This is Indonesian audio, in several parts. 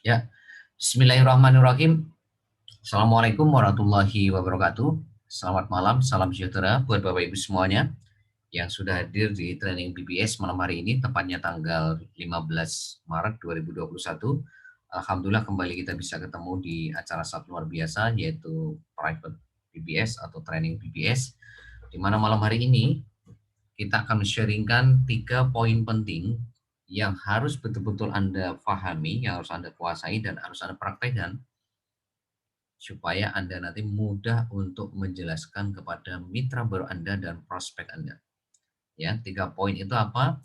Ya, Bismillahirrahmanirrahim. Assalamualaikum warahmatullahi wabarakatuh. Selamat malam, salam sejahtera buat Bapak Ibu semuanya yang sudah hadir di training BBS malam hari ini, tepatnya tanggal 15 Maret 2021. Alhamdulillah kembali kita bisa ketemu di acara sangat luar biasa, yaitu Private BBS atau Training BBS, di mana malam hari ini kita akan sharingkan 3 poin penting yang harus betul-betul Anda pahami, yang harus Anda kuasai, dan harus Anda praktekkan supaya Anda nanti mudah untuk menjelaskan kepada mitra baru Anda dan prospek Anda. Ya, 3 poin itu apa?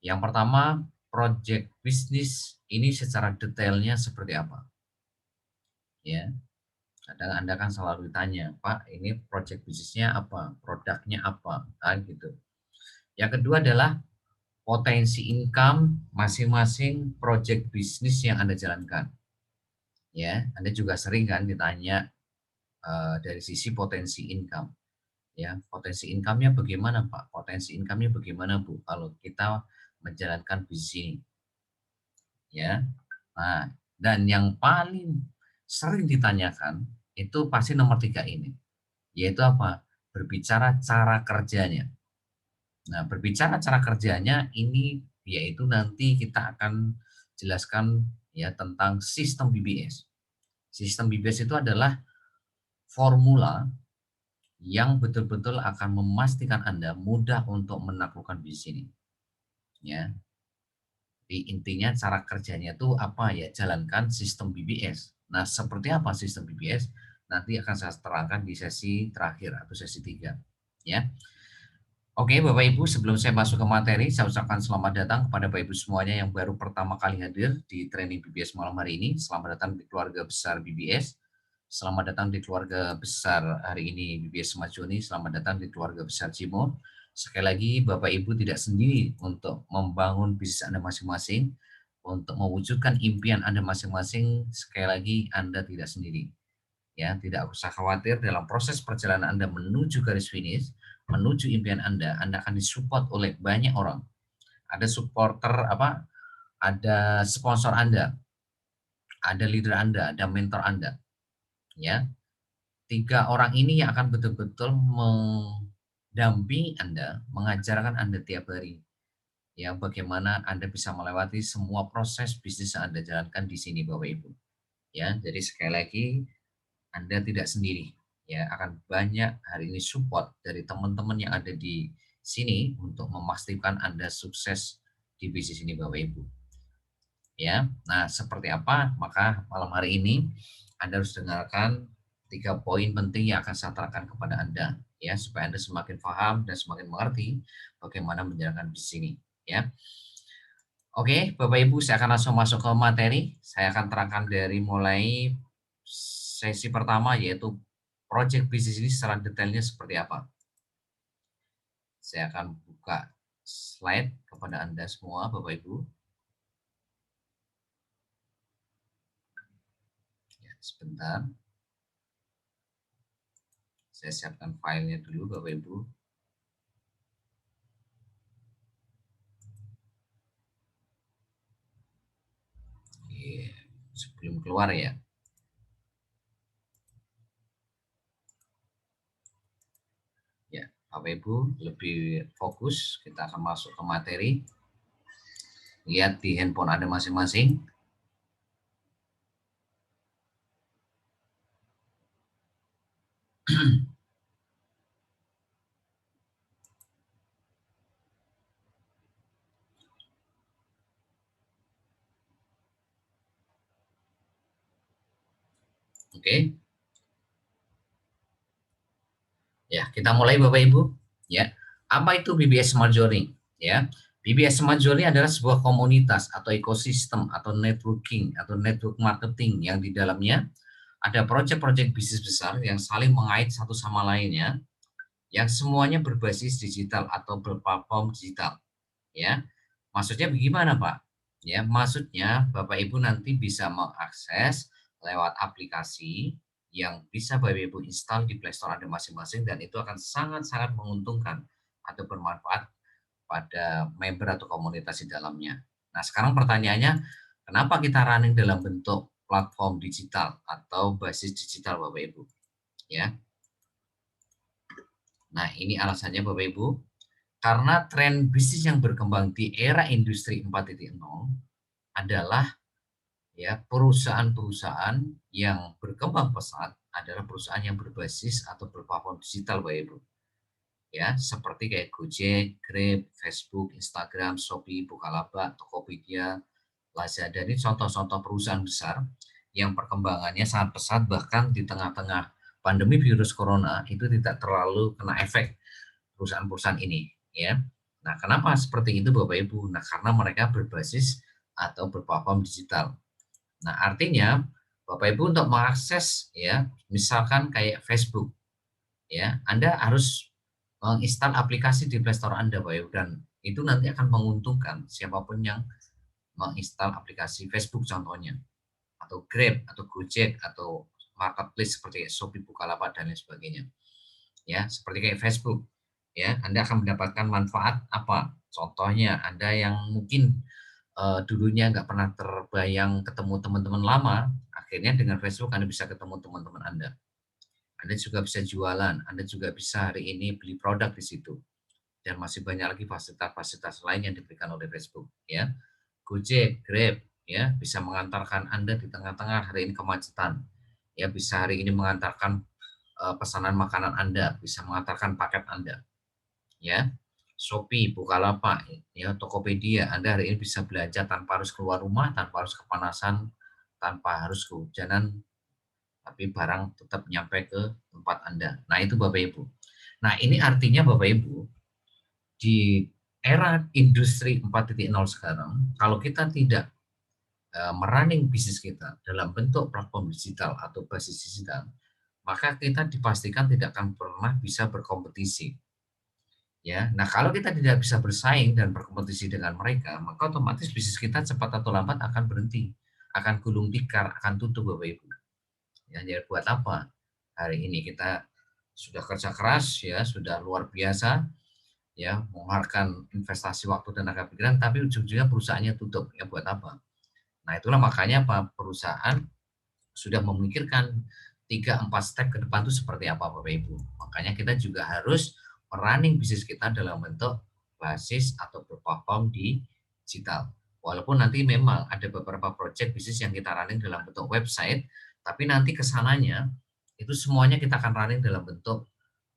Yang pertama, project bisnis ini secara detailnya seperti apa? Ya, kadang Anda kan selalu ditanya, Pak, ini project bisnisnya apa? Produknya apa? Gitu. Yang kedua adalah potensi income masing-masing project bisnis yang Anda jalankan. Ya, Anda juga sering kan ditanya dari sisi potensi income. Ya, potensi income-nya bagaimana, Pak? Potensi income-nya bagaimana, Bu, kalau kita menjalankan bisnis ini? Ya. Nah, dan yang paling sering ditanyakan itu pasti nomor 3 ini, yaitu apa? Berbicara cara kerjanya. Nah, berbicara cara kerjanya ini yaitu nanti kita akan jelaskan ya tentang sistem BBS. Sistem BBS itu adalah formula yang betul-betul akan memastikan Anda mudah untuk menaklukkan bisnis ini. Ya, di intinya cara kerjanya itu apa ya? Jalankan sistem BBS. Nah, seperti apa sistem BBS? Nanti akan saya terangkan di sesi terakhir atau sesi 3. Ya. Oke, Bapak Ibu, sebelum saya masuk ke materi, saya ucapkan selamat datang kepada Bapak Ibu semuanya yang baru pertama kali hadir di training BBS malam hari ini. Selamat datang di keluarga besar BBS. Selamat datang di keluarga besar hari ini BBS Semajoni. Selamat datang di keluarga besar Cimo. Sekali lagi, Bapak Ibu tidak sendiri untuk membangun bisnis Anda masing-masing, untuk mewujudkan impian Anda masing-masing. Sekali lagi, Anda tidak sendiri. Ya, tidak usah khawatir dalam proses perjalanan Anda menuju garis finish, menuju impian Anda akan disupport oleh banyak orang. Ada supporter apa? Ada sponsor Anda, ada leader Anda, ada mentor Anda, ya. 3 orang ini yang akan betul-betul mendampingi Anda, mengajarkan Anda tiap hari, ya, bagaimana Anda bisa melewati semua proses bisnis yang Anda jalankan di sini, Bapak Ibu. Ya, jadi sekali lagi Anda tidak sendiri, ya, akan banyak hari ini support dari teman-teman yang ada di sini untuk memastikan Anda sukses di bisnis ini, Bapak Ibu. Ya, nah seperti apa? Maka malam hari ini Anda harus dengarkan 3 poin penting yang akan saya terangkan kepada Anda, ya, supaya Anda semakin paham dan semakin mengerti bagaimana menjalankan bisnis ini, ya. Oke, Bapak Ibu, saya akan langsung masuk ke materi. Saya akan terangkan dari mulai sesi pertama, yaitu project bisnis ini secara detailnya seperti apa. Saya akan buka slide kepada Anda semua, Bapak Ibu. Ya, sebentar. Saya siapkan filenya dulu, Bapak Ibu. Oke, sebelum keluar ya. Ya, Bapak Ibu lebih fokus, kita akan masuk ke materi. Lihat di handphone Anda masing-masing. Oke. Ya, kita mulai Bapak Ibu. Ya, apa itu BBS Smart Journey? Ya, BBS Smart Journey adalah sebuah komunitas atau ekosistem atau networking atau network marketing yang di dalamnya ada proyek-proyek bisnis besar yang saling mengait satu sama lainnya, yang semuanya berbasis digital atau berplatform digital. Ya, maksudnya bagaimana, Pak? Ya, maksudnya Bapak Ibu nanti bisa mengakses lewat aplikasi yang bisa Bapak Ibu install di Play Store Anda masing-masing, dan itu akan sangat-sangat menguntungkan atau bermanfaat pada member atau komunitas di dalamnya. Nah, sekarang pertanyaannya, Kenapa kita running dalam bentuk platform digital atau basis digital Bapak Ibu? Ya. Nah, ini alasannya Bapak Ibu. Karena tren bisnis yang berkembang di era industri 4.0 adalah ya perusahaan-perusahaan yang berkembang pesat adalah perusahaan yang berbasis atau berplatform digital Bapak Ibu. Ya, seperti kayak Gojek, Grab, Facebook, Instagram, Shopee, Bukalapak, Tokopedia, Lazada ini contoh-contoh perusahaan besar yang perkembangannya sangat pesat, bahkan di tengah-tengah pandemi virus corona itu tidak terlalu kena efek perusahaan-perusahaan ini ya. Nah, kenapa seperti itu Bapak Ibu? Nah, karena mereka berbasis atau berplatform digital. Nah, artinya Bapak Ibu untuk mengakses ya, misalkan kayak Facebook ya, Anda harus menginstal aplikasi di Play Store Anda Bapak Ibu, dan itu nanti akan menguntungkan siapapun yang menginstal aplikasi Facebook contohnya, atau Grab, atau Gojek, atau marketplace seperti Shopee, Bukalapak, dan lain sebagainya. Ya, seperti kayak Facebook. Ya, Anda akan mendapatkan manfaat apa? Contohnya, Anda yang mungkin dulunya nggak pernah terbayang ketemu teman-teman lama, akhirnya dengan Facebook Anda bisa ketemu teman-teman Anda. Anda juga bisa jualan, Anda juga bisa hari ini beli produk di situ. Dan masih banyak lagi fasilitas-fasilitas lain yang diberikan oleh Facebook. Ya, Gojek, Grab, ya bisa mengantarkan Anda di tengah-tengah hari ini kemacetan. Ya, bisa hari ini mengantarkan pesanan makanan Anda, bisa mengantarkan paket Anda. Ya, Shopee, Bukalapak, ya Tokopedia, Anda hari ini bisa belanja tanpa harus keluar rumah, tanpa harus kepanasan, tanpa harus kehujanan, tapi barang tetap nyampe ke tempat Anda. Nah, itu Bapak Ibu. Nah, ini artinya Bapak Ibu, di era industri 4.0 sekarang, kalau kita tidak merunning bisnis kita dalam bentuk platform digital atau basis digital, maka kita dipastikan tidak akan pernah bisa berkompetisi. Ya, nah kalau kita tidak bisa bersaing dan berkompetisi dengan mereka, maka otomatis bisnis kita cepat atau lambat akan berhenti, akan gulung tikar, akan tutup Bapak Ibu. Ya, jadi buat apa? Hari ini kita sudah kerja keras ya, sudah luar biasa ya, mengeluarkan investasi waktu dan tenaga pikiran, tapi ujung-ujungnya perusahaannya tutup. Ya buat apa? Nah, itulah makanya apa perusahaan sudah memikirkan 3-4 step ke depan itu seperti apa Bapak Ibu. Makanya kita juga harus running bisnis kita dalam bentuk basis atau berplatform di digital. Walaupun nanti memang ada beberapa project bisnis yang kita running dalam bentuk website, tapi nanti kesananya itu semuanya kita akan running dalam bentuk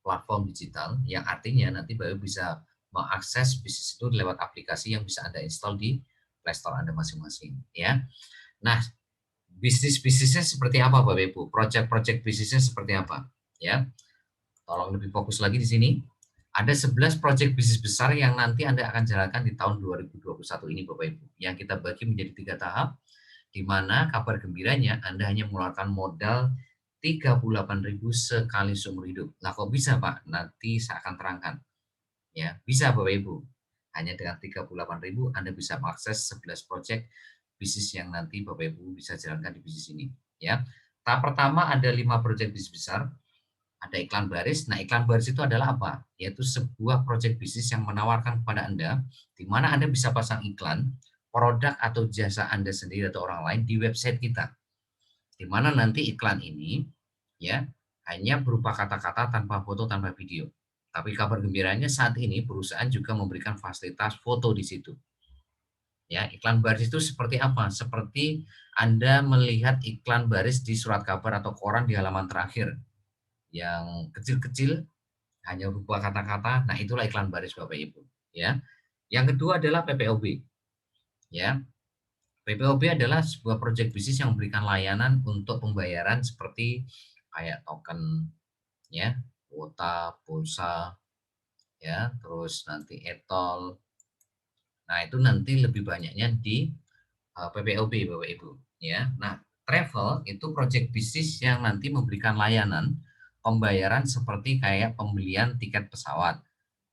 platform digital, yang artinya nanti Bapak bisa mengakses bisnis itu lewat aplikasi yang bisa Anda install di Play Store Anda masing-masing ya. Nah, bisnis-bisnisnya seperti apa Bapak Ibu? Project-project bisnisnya seperti apa? Ya, tolong lebih fokus lagi di sini. Ada 11 project bisnis besar yang nanti Anda akan jalankan di tahun 2021 ini Bapak Ibu. Yang kita bagi menjadi 3 tahap, di mana kabar gembiranya Anda hanya mengeluarkan modal 38.000 sekali seumur hidup. Lah kok bisa Pak? Nanti saya akan terangkan. Ya, bisa Bapak Ibu. Hanya dengan 38.000 Anda bisa mengakses 11 project bisnis yang nanti Bapak Ibu bisa jalankan di bisnis ini. Ya, tahap pertama ada 5 project bisnis besar, ada iklan baris. Nah, iklan baris itu adalah apa? Yaitu sebuah project bisnis yang menawarkan kepada Anda, di mana Anda bisa pasang iklan produk atau jasa Anda sendiri atau orang lain di website kita. Di mana nanti iklan ini ya hanya berupa kata-kata tanpa foto, tanpa video. Tapi kabar gembiranya saat ini perusahaan juga memberikan fasilitas foto di situ. Ya, iklan baris itu seperti apa? Seperti Anda melihat iklan baris di surat kabar atau koran di halaman terakhir yang kecil-kecil hanya berupa kata-kata. Nah, itulah iklan baris Bapak Ibu, ya. Yang kedua adalah PPOB, ya. PPOB adalah sebuah proyek bisnis yang memberikan layanan untuk pembayaran seperti kayak token, ya, kuota, pulsa, ya, terus nanti e-tol. Nah, itu nanti lebih banyaknya di PPOB Bapak Ibu, ya. Nah, travel itu proyek bisnis yang nanti memberikan layanan pembayaran seperti kayak pembelian tiket pesawat,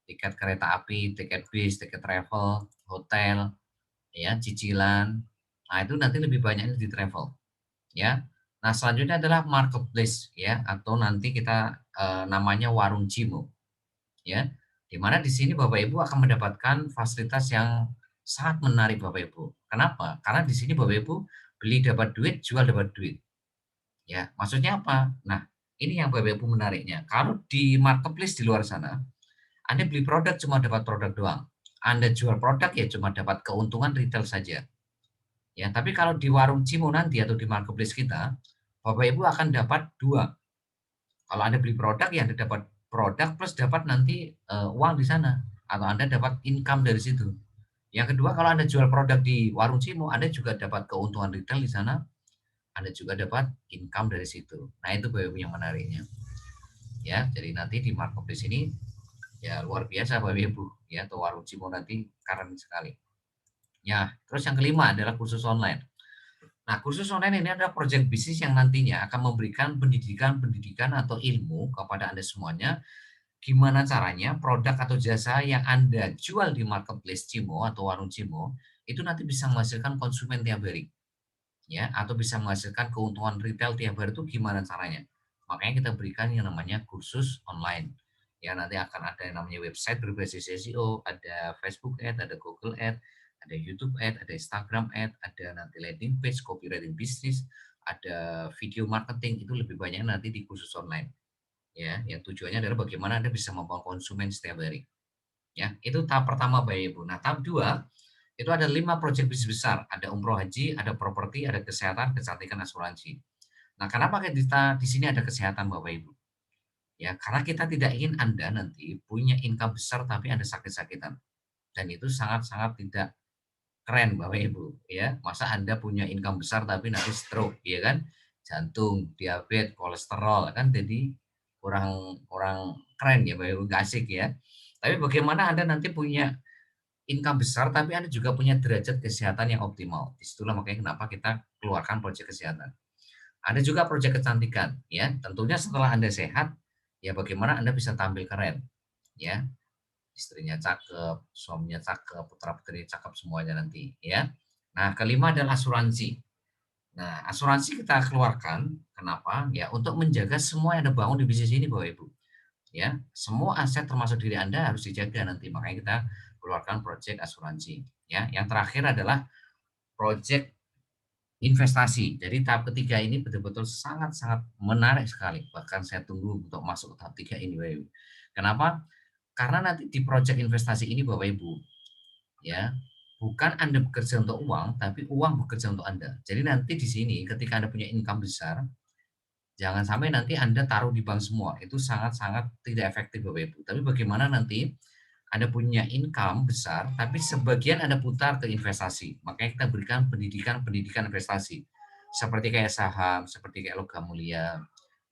tiket kereta api, tiket bis, tiket travel, hotel, ya, cicilan. Nah, itu nanti lebih banyaknya di travel, ya. Nah, selanjutnya adalah marketplace ya, atau nanti kita namanya warung Cimo, ya. Di mana di sini Bapak Ibu akan mendapatkan fasilitas yang Sangat menarik Bapak Ibu. Kenapa? Karena di sini Bapak Ibu beli dapat duit, jual dapat duit. Ya, maksudnya apa? Nah, ini yang Bapak Ibu menariknya. Kalau di marketplace di luar sana, Anda beli produk cuma dapat produk doang. Anda jual produk ya cuma dapat keuntungan retail saja. Ya, tapi kalau di warung Cimo nanti atau di marketplace kita, Bapak Ibu akan dapat dua. Kalau Anda beli produk ya Anda dapat produk plus dapat nanti uang di sana atau Anda dapat income dari situ. Yang kedua, kalau Anda jual produk di warung Cimo, Anda juga dapat keuntungan retail di sana, Anda juga dapat income dari situ. Nah, itu Bapak Ibu yang menariknya. Ya, jadi nanti di marketplace ini ya luar biasa Bapak Ibu, ya, atau warung Cimo nanti keren sekali. Ya, terus yang kelima adalah kursus online. Nah, kursus online ini adalah proyek bisnis yang nantinya akan memberikan pendidikan-pendidikan atau ilmu kepada Anda semuanya, gimana caranya produk atau jasa yang Anda jual di marketplace Cimo atau warung Cimo, itu nanti bisa menghasilkan konsumen tiap hari, ya, atau bisa menghasilkan keuntungan retail tiap hari itu gimana caranya. Makanya kita berikan yang namanya kursus online. Ya, nanti akan ada yang namanya website berbasis SEO, ada Facebook Ad, ada Google Ad, ada YouTube Ad, ada Instagram Ad, ada nanti landing page, copywriting bisnis, ada video marketing, itu lebih banyak nanti di kursus online. Ya, yang tujuannya adalah bagaimana Anda bisa membangun konsumen setiap hari. Ya, itu tahap pertama Bapak Ibu. Nah, tahap 2 itu ada 5 proyek bisnis besar, ada umroh haji, ada properti, ada kesehatan, kecantikan, asuransi. Nah, kenapa kita di sini ada kesehatan Bapak Ibu? Ya, karena kita tidak ingin Anda nanti punya income besar tapi Anda sakit-sakitan. Dan itu sangat-sangat tidak keren Bapak Ibu, ya. Masa Anda punya income besar tapi nanti stroke, ya kan? Jantung, diabetes, kolesterol, kan jadi kurang kurang keren ya Bapak Ibu, nggak asik ya. Tapi bagaimana Anda nanti punya income besar, tapi Anda juga punya derajat kesehatan yang optimal. Disitulah makanya kenapa kita keluarkan proyek kesehatan. Ada juga proyek kecantikan, ya. Tentunya setelah Anda sehat, ya bagaimana Anda bisa tampil keren, ya. Istrinya cakep, suaminya cakep, putra-putri cakep semuanya nanti, ya. Nah, kelima adalah asuransi. Nah, asuransi kita keluarkan, kenapa? Ya, untuk menjaga semua yang Anda bangun di bisnis ini, Bapak Ibu. Ya, semua aset termasuk diri Anda harus dijaga nanti. Makanya kita keluarkan proyek asuransi. Ya, yang terakhir adalah proyek investasi. Jadi tahap ketiga ini betul-betul sangat-sangat menarik sekali. Bahkan saya tunggu untuk masuk ke tahap tiga ini, Bapak Ibu. Kenapa? Karena nanti di proyek investasi ini, Bapak Ibu, ya, bukan Anda bekerja untuk uang, tapi uang bekerja untuk Anda. Jadi nanti di sini ketika Anda punya income besar, jangan sampai nanti Anda taruh di bank semua, itu sangat-sangat tidak efektif Bapak Ibu. Tapi bagaimana nanti Anda punya income besar, tapi sebagian Anda putar ke investasi. Makanya kita berikan pendidikan-pendidikan investasi. Seperti kayak saham, seperti kayak logam mulia,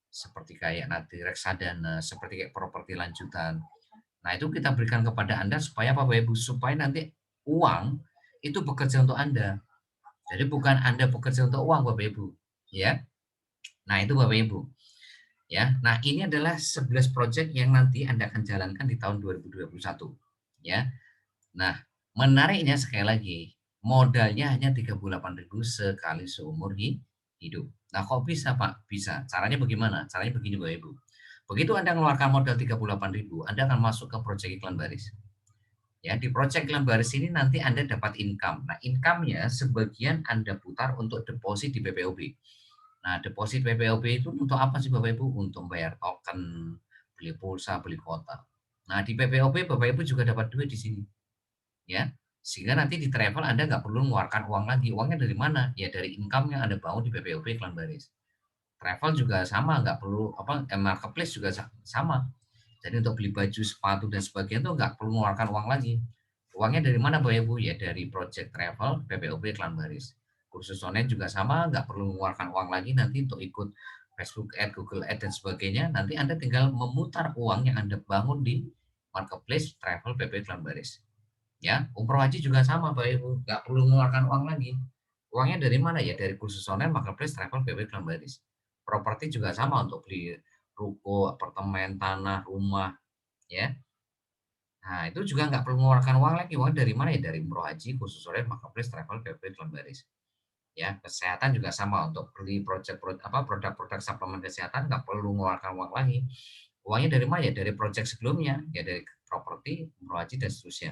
seperti kayak nanti reksadana, seperti kayak properti lanjutan. Nah, itu kita berikan kepada Anda supaya apa Bapak Ibu? Supaya nanti uang itu bekerja untuk Anda. Jadi bukan Anda bekerja untuk uang Bapak Ibu, ya. Nah, itu Bapak Ibu. Ya. Nah, ini adalah 11 proyek yang nanti Anda akan jalankan di tahun 2021, ya. Nah, menariknya sekali lagi, modalnya hanya 38.000 sekali seumur hidup. Nah, kok bisa, Pak? Bisa. Caranya bagaimana? Caranya begini, Bapak Ibu. Begitu Anda mengeluarkan modal 38.000, Anda akan masuk ke proyek iklan baris. Ya, di proyek iklan baris ini nanti Anda dapat income. Nah, income-nya sebagian Anda putar untuk deposit di PPOB. Nah, deposit PPOB itu untuk apa sih Bapak Ibu? Untuk bayar token, beli pulsa, beli kuota. Nah, di PPOB Bapak Ibu juga dapat duit di sini, ya. Sehingga nanti di travel Anda nggak perlu mengeluarkan uang lagi. Uangnya dari mana? Ya dari income yang Anda bangun di PPOB iklan baris. Travel juga sama, nggak perlu apa, marketplace juga sama. Jadi untuk beli baju, sepatu dan sebagainya itu nggak perlu mengeluarkan uang lagi. Uangnya dari mana Bapak Ibu? Ya dari project travel, PPOB iklan baris. Kursus online juga sama, nggak perlu mengeluarkan uang lagi nanti untuk ikut Facebook Ad, Google Ad dan sebagainya. Nanti Anda tinggal memutar uang yang Anda bangun di marketplace travel PP iklan baris. Ya, umroh haji juga sama Bapak Ibu, nggak perlu mengeluarkan uang lagi. Uangnya dari mana? Ya dari kursus online, marketplace, travel, PP, iklan baris. Properti juga sama untuk beli ruko, apartemen, tanah, rumah, ya. Nah, itu juga nggak perlu mengeluarkan uang lagi. Uang dari mana? Ya dari umroh haji, kursus online, marketplace, travel, PP, iklan baris. Ya, kesehatan juga sama untuk beli produk-produk suplemen kesehatan nggak perlu mengeluarkan uang lagi. Uangnya dari mana? Ya dari proyek sebelumnya, ya dari properti, umroh haji dan seterusnya.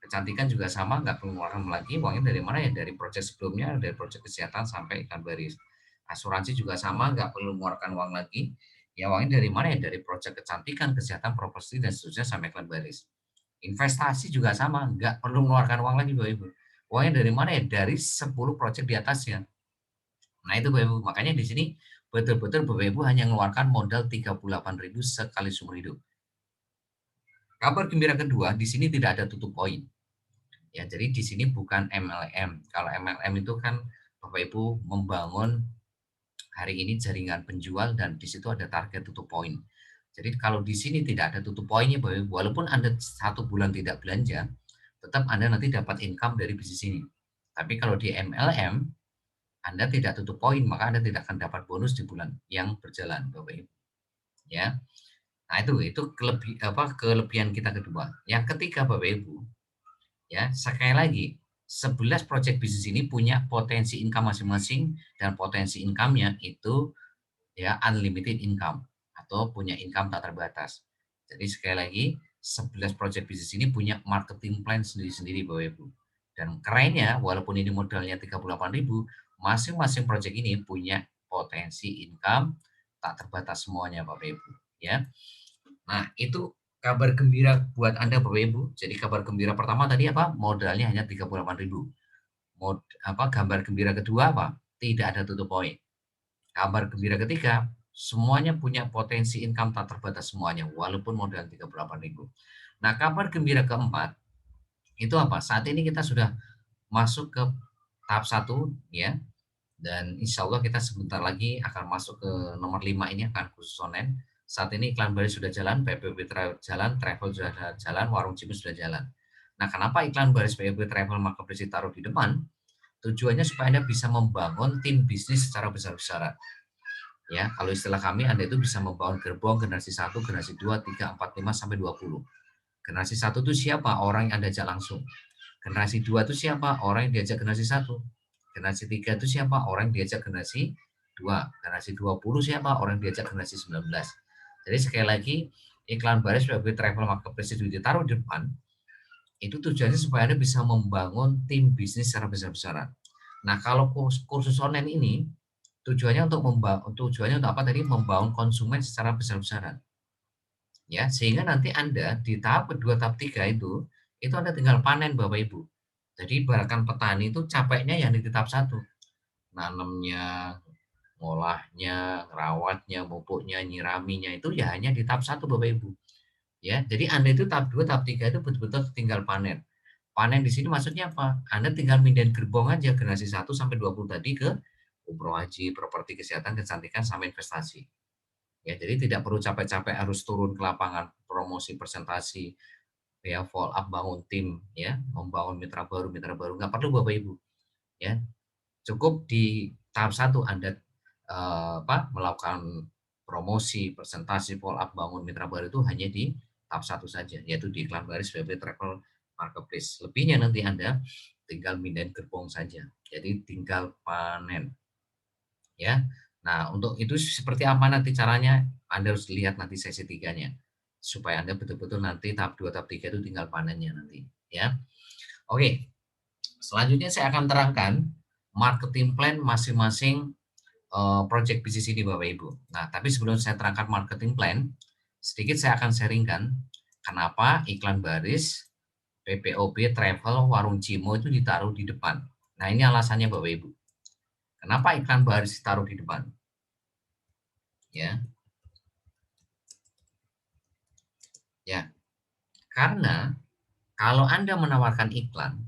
Kecantikan juga sama, nggak perlu mengeluarkan lagi. Uangnya dari mana ya? Dari proyek sebelumnya, dari proyek kesehatan sampai iklan baris. Asuransi juga sama, nggak perlu mengeluarkan uang lagi. Ya uangnya dari mana ya? Dari proyek kecantikan, kesehatan, properti, dan seterusnya sampai iklan baris. Investasi juga sama, nggak perlu mengeluarkan uang lagi Bapak Ibu. Uangnya dari mana ya? Dari 10 proyek di atasnya. Nah itu Bapak Ibu, makanya di sini betul-betul Bapak Ibu hanya mengeluarkan modal 38.000 sekali seumur hidup. Kabar gembira kedua, di sini tidak ada tutup poin. Ya, jadi di sini bukan MLM. Kalau MLM itu kan Bapak Ibu membangun hari ini jaringan penjual dan di situ ada target tutup poin. Jadi kalau di sini tidak ada tutup poinnya, Bapak Ibu, walaupun Anda 1 bulan tidak belanja, tetap Anda nanti dapat income dari bisnis ini. Tapi kalau di MLM, Anda tidak tutup poin, maka Anda tidak akan dapat bonus di bulan yang berjalan, Bapak Ibu. Ya. Nah, itu kelebihan kita kedua. Yang ketiga, Bapak Ibu, ya, sekali lagi, 11 project bisnis ini punya potensi income masing-masing dan potensi income-nya itu ya unlimited income atau punya income tak terbatas. Jadi sekali lagi, 11 project bisnis ini punya marketing plan sendiri-sendiri Bapak Ibu. Dan kerennya, walaupun ini modalnya 38.000, masing-masing project ini punya potensi income tak terbatas semuanya Bapak Ibu. Ya. Nah, itu kabar gembira buat Anda Bapak Ibu. Jadi kabar gembira pertama tadi apa? Modalnya hanya 38.000. Gambar gembira kedua apa? Tidak ada tutup poin. Kabar gembira ketiga, semuanya punya potensi income tak terbatas semuanya walaupun modal 38.000. Nah, kabar gembira keempat itu apa? Saat ini kita sudah masuk ke tahap 1 ya. Dan insya Allah kita sebentar lagi akan masuk ke nomor 5 ini akan khusus online. Saat ini iklan baris sudah jalan, PPP jalan, travel sudah jalan, warung cimus sudah jalan. Nah, kenapa iklan baris PPP travel marketplace ditaruh di depan? Tujuannya supaya Anda bisa membangun tim bisnis secara besar-besaran. Ya, kalau istilah kami Anda itu bisa membangun gerbong generasi 1, generasi 2, 3, 4, 5 sampai 20. Generasi 1 itu siapa? Orang yang Anda ajak langsung. Generasi 2 itu siapa? Orang yang diajak generasi 1. Generasi 3 itu siapa? Orang yang diajak generasi 2. Generasi 20 siapa? Orang yang diajak generasi 19. Jadi sekali lagi, iklan baris sebagai travel marketplace itu ditaruh di depan, itu tujuannya supaya Anda bisa membangun tim bisnis secara besar-besaran. Nah, kalau kursus online ini tujuannya untuk apa tadi? Membangun konsumen secara besar-besaran. Ya, sehingga nanti Anda di tahap kedua, tahap 3 itu Anda tinggal panen Bapak Ibu. Jadi ibaratkan petani itu capeknya yang di tahap 1, nanamnya, ngolahnya, rawatnya, pupuknya, nyiraminya itu ya hanya di tahap 1 Bapak Ibu. Ya, jadi Anda itu tahap 2, tahap 3 itu betul-betul tinggal panen. Panen di sini maksudnya apa? Anda tinggal mindahin gerbong aja generasi 1 sampai 20 tadi ke umroh haji, properti, kesehatan, kecantikan, sama investasi. Ya, jadi tidak perlu capek-capek harus turun ke lapangan, promosi, presentasi, ya follow up, bangun tim, ya membangun mitra baru nggak perlu Bapak Ibu, ya cukup di tahap 1 Anda melakukan promosi, presentasi, follow up, bangun mitra baru itu hanya di tahap 1 saja, yaitu di iklan baris PPP Travel Marketplace. Lebihnya nanti Anda tinggal mindahin gerbong saja, jadi tinggal panen, ya. Nah, untuk itu seperti apa nanti caranya? Anda harus lihat nanti sesi 3-nya. Supaya Anda betul-betul nanti tahap 2, tahap 3 itu tinggal panennya nanti, ya. Oke, selanjutnya saya akan terangkan marketing plan masing-masing project bisnis ini Bapak Ibu. Nah, tapi sebelum saya terangkan marketing plan, sedikit saya akan sharingkan kenapa iklan baris, PPOB, travel, warung Cimo itu ditaruh di depan. Nah, ini alasannya Bapak Ibu. Kenapa iklan baris ditaruh di depan? Ya, ya. Karena kalau Anda menawarkan iklan,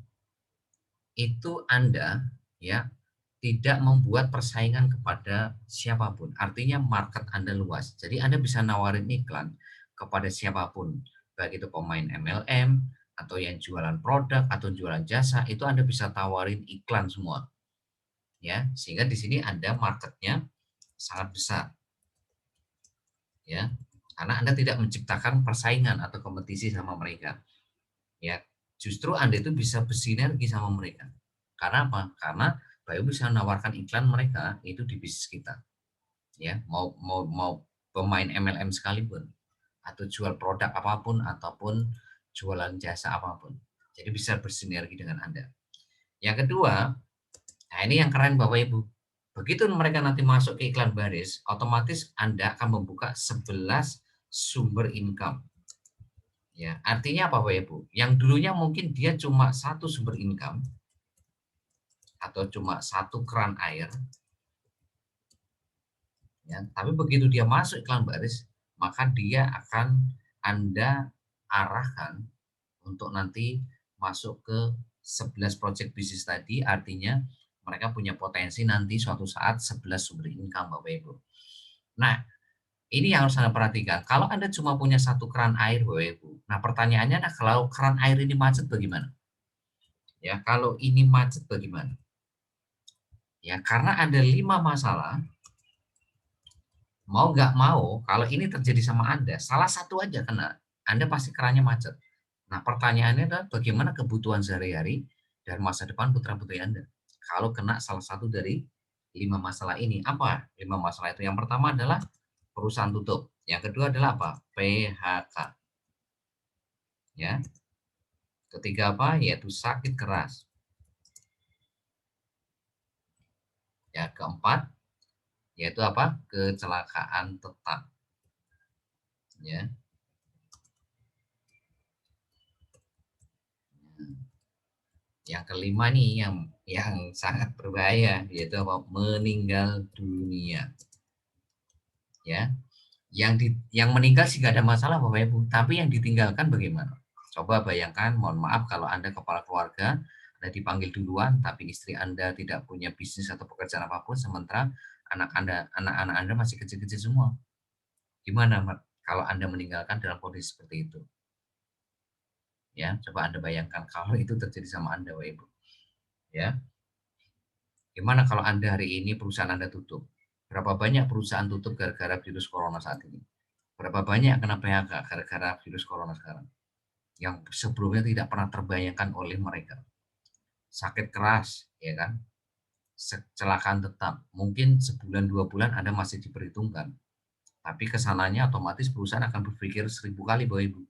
itu Anda ya tidak membuat persaingan kepada siapapun. Artinya market Anda luas. Jadi Anda bisa nawarin iklan kepada siapapun, baik itu pemain MLM atau yang jualan produk atau jualan jasa, itu Anda bisa tawarin iklan semua. Ya, sehingga di sini Anda marketnya sangat besar. Ya. Karena Anda tidak menciptakan persaingan atau kompetisi sama mereka. Ya, justru Anda itu bisa bersinergi sama mereka. Karena apa? Karena Bayu bisa menawarkan iklan mereka itu di bisnis kita. Ya, mau pemain MLM sekalipun atau jual produk apapun ataupun jualan jasa apapun. Jadi bisa bersinergi dengan Anda. Yang kedua, nah ini yang keren Bapak Ibu. Begitu mereka nanti masuk ke iklan baris, otomatis Anda akan membuka 11 sumber income. Ya, artinya apa Bapak Ibu? Yang dulunya mungkin dia cuma satu sumber income atau cuma satu keran air, ya, tapi begitu dia masuk iklan baris, maka dia akan Anda arahkan untuk nanti masuk ke 11 project bisnis tadi, artinya mereka punya potensi nanti suatu saat 11 sumber income Bapak Ibu. Nah, ini yang harus Anda perhatikan. Kalau Anda cuma punya satu keran air Bapak Ibu, nah pertanyaannya nah kalau keran air ini macet bagaimana? Ya, kalau ini macet bagaimana? Ya, karena ada 5 masalah, mau nggak mau, kalau ini terjadi sama Anda, salah satu aja kena, Anda pasti kerannya macet. Nah, pertanyaannya adalah bagaimana kebutuhan sehari-hari dan masa depan putra-putri Anda? Kalau kena salah satu dari 5 masalah ini, apa 5 masalah itu? Yang pertama adalah perusahaan tutup. Yang kedua adalah apa? PHK. Ya. Ketiga apa? Yaitu sakit keras. Ya, keempat yaitu apa? Kecelakaan tetap. Ya. Yang kelima nih yang sangat berbahaya yaitu apa? Meninggal dunia. Ya. Yang meninggal sih nggak ada masalah Bapak Ibu, tapi yang ditinggalkan bagaimana? Coba bayangkan, mohon maaf kalau Anda kepala keluarga, Anda dipanggil duluan, tapi istri Anda tidak punya bisnis atau pekerjaan apapun, sementara anak-anak Anda masih kecil-kecil semua. Gimana kalau Anda meninggalkan dalam kondisi seperti itu? Ya, coba Anda bayangkan kalau itu terjadi sama Anda, Bapak Ibu. Ya, gimana kalau Anda hari ini perusahaan Anda tutup? Berapa banyak perusahaan tutup gara-gara virus corona saat ini? Berapa banyak kena PHK gara-gara virus corona sekarang? Yang sebelumnya tidak pernah terbayangkan oleh mereka. Sakit keras, ya kan? Kecelakaan tetap. Mungkin sebulan 2 bulan Anda masih diperhitungkan. Tapi kesananya otomatis perusahaan akan berpikir 1000 kali Bapak Ibu.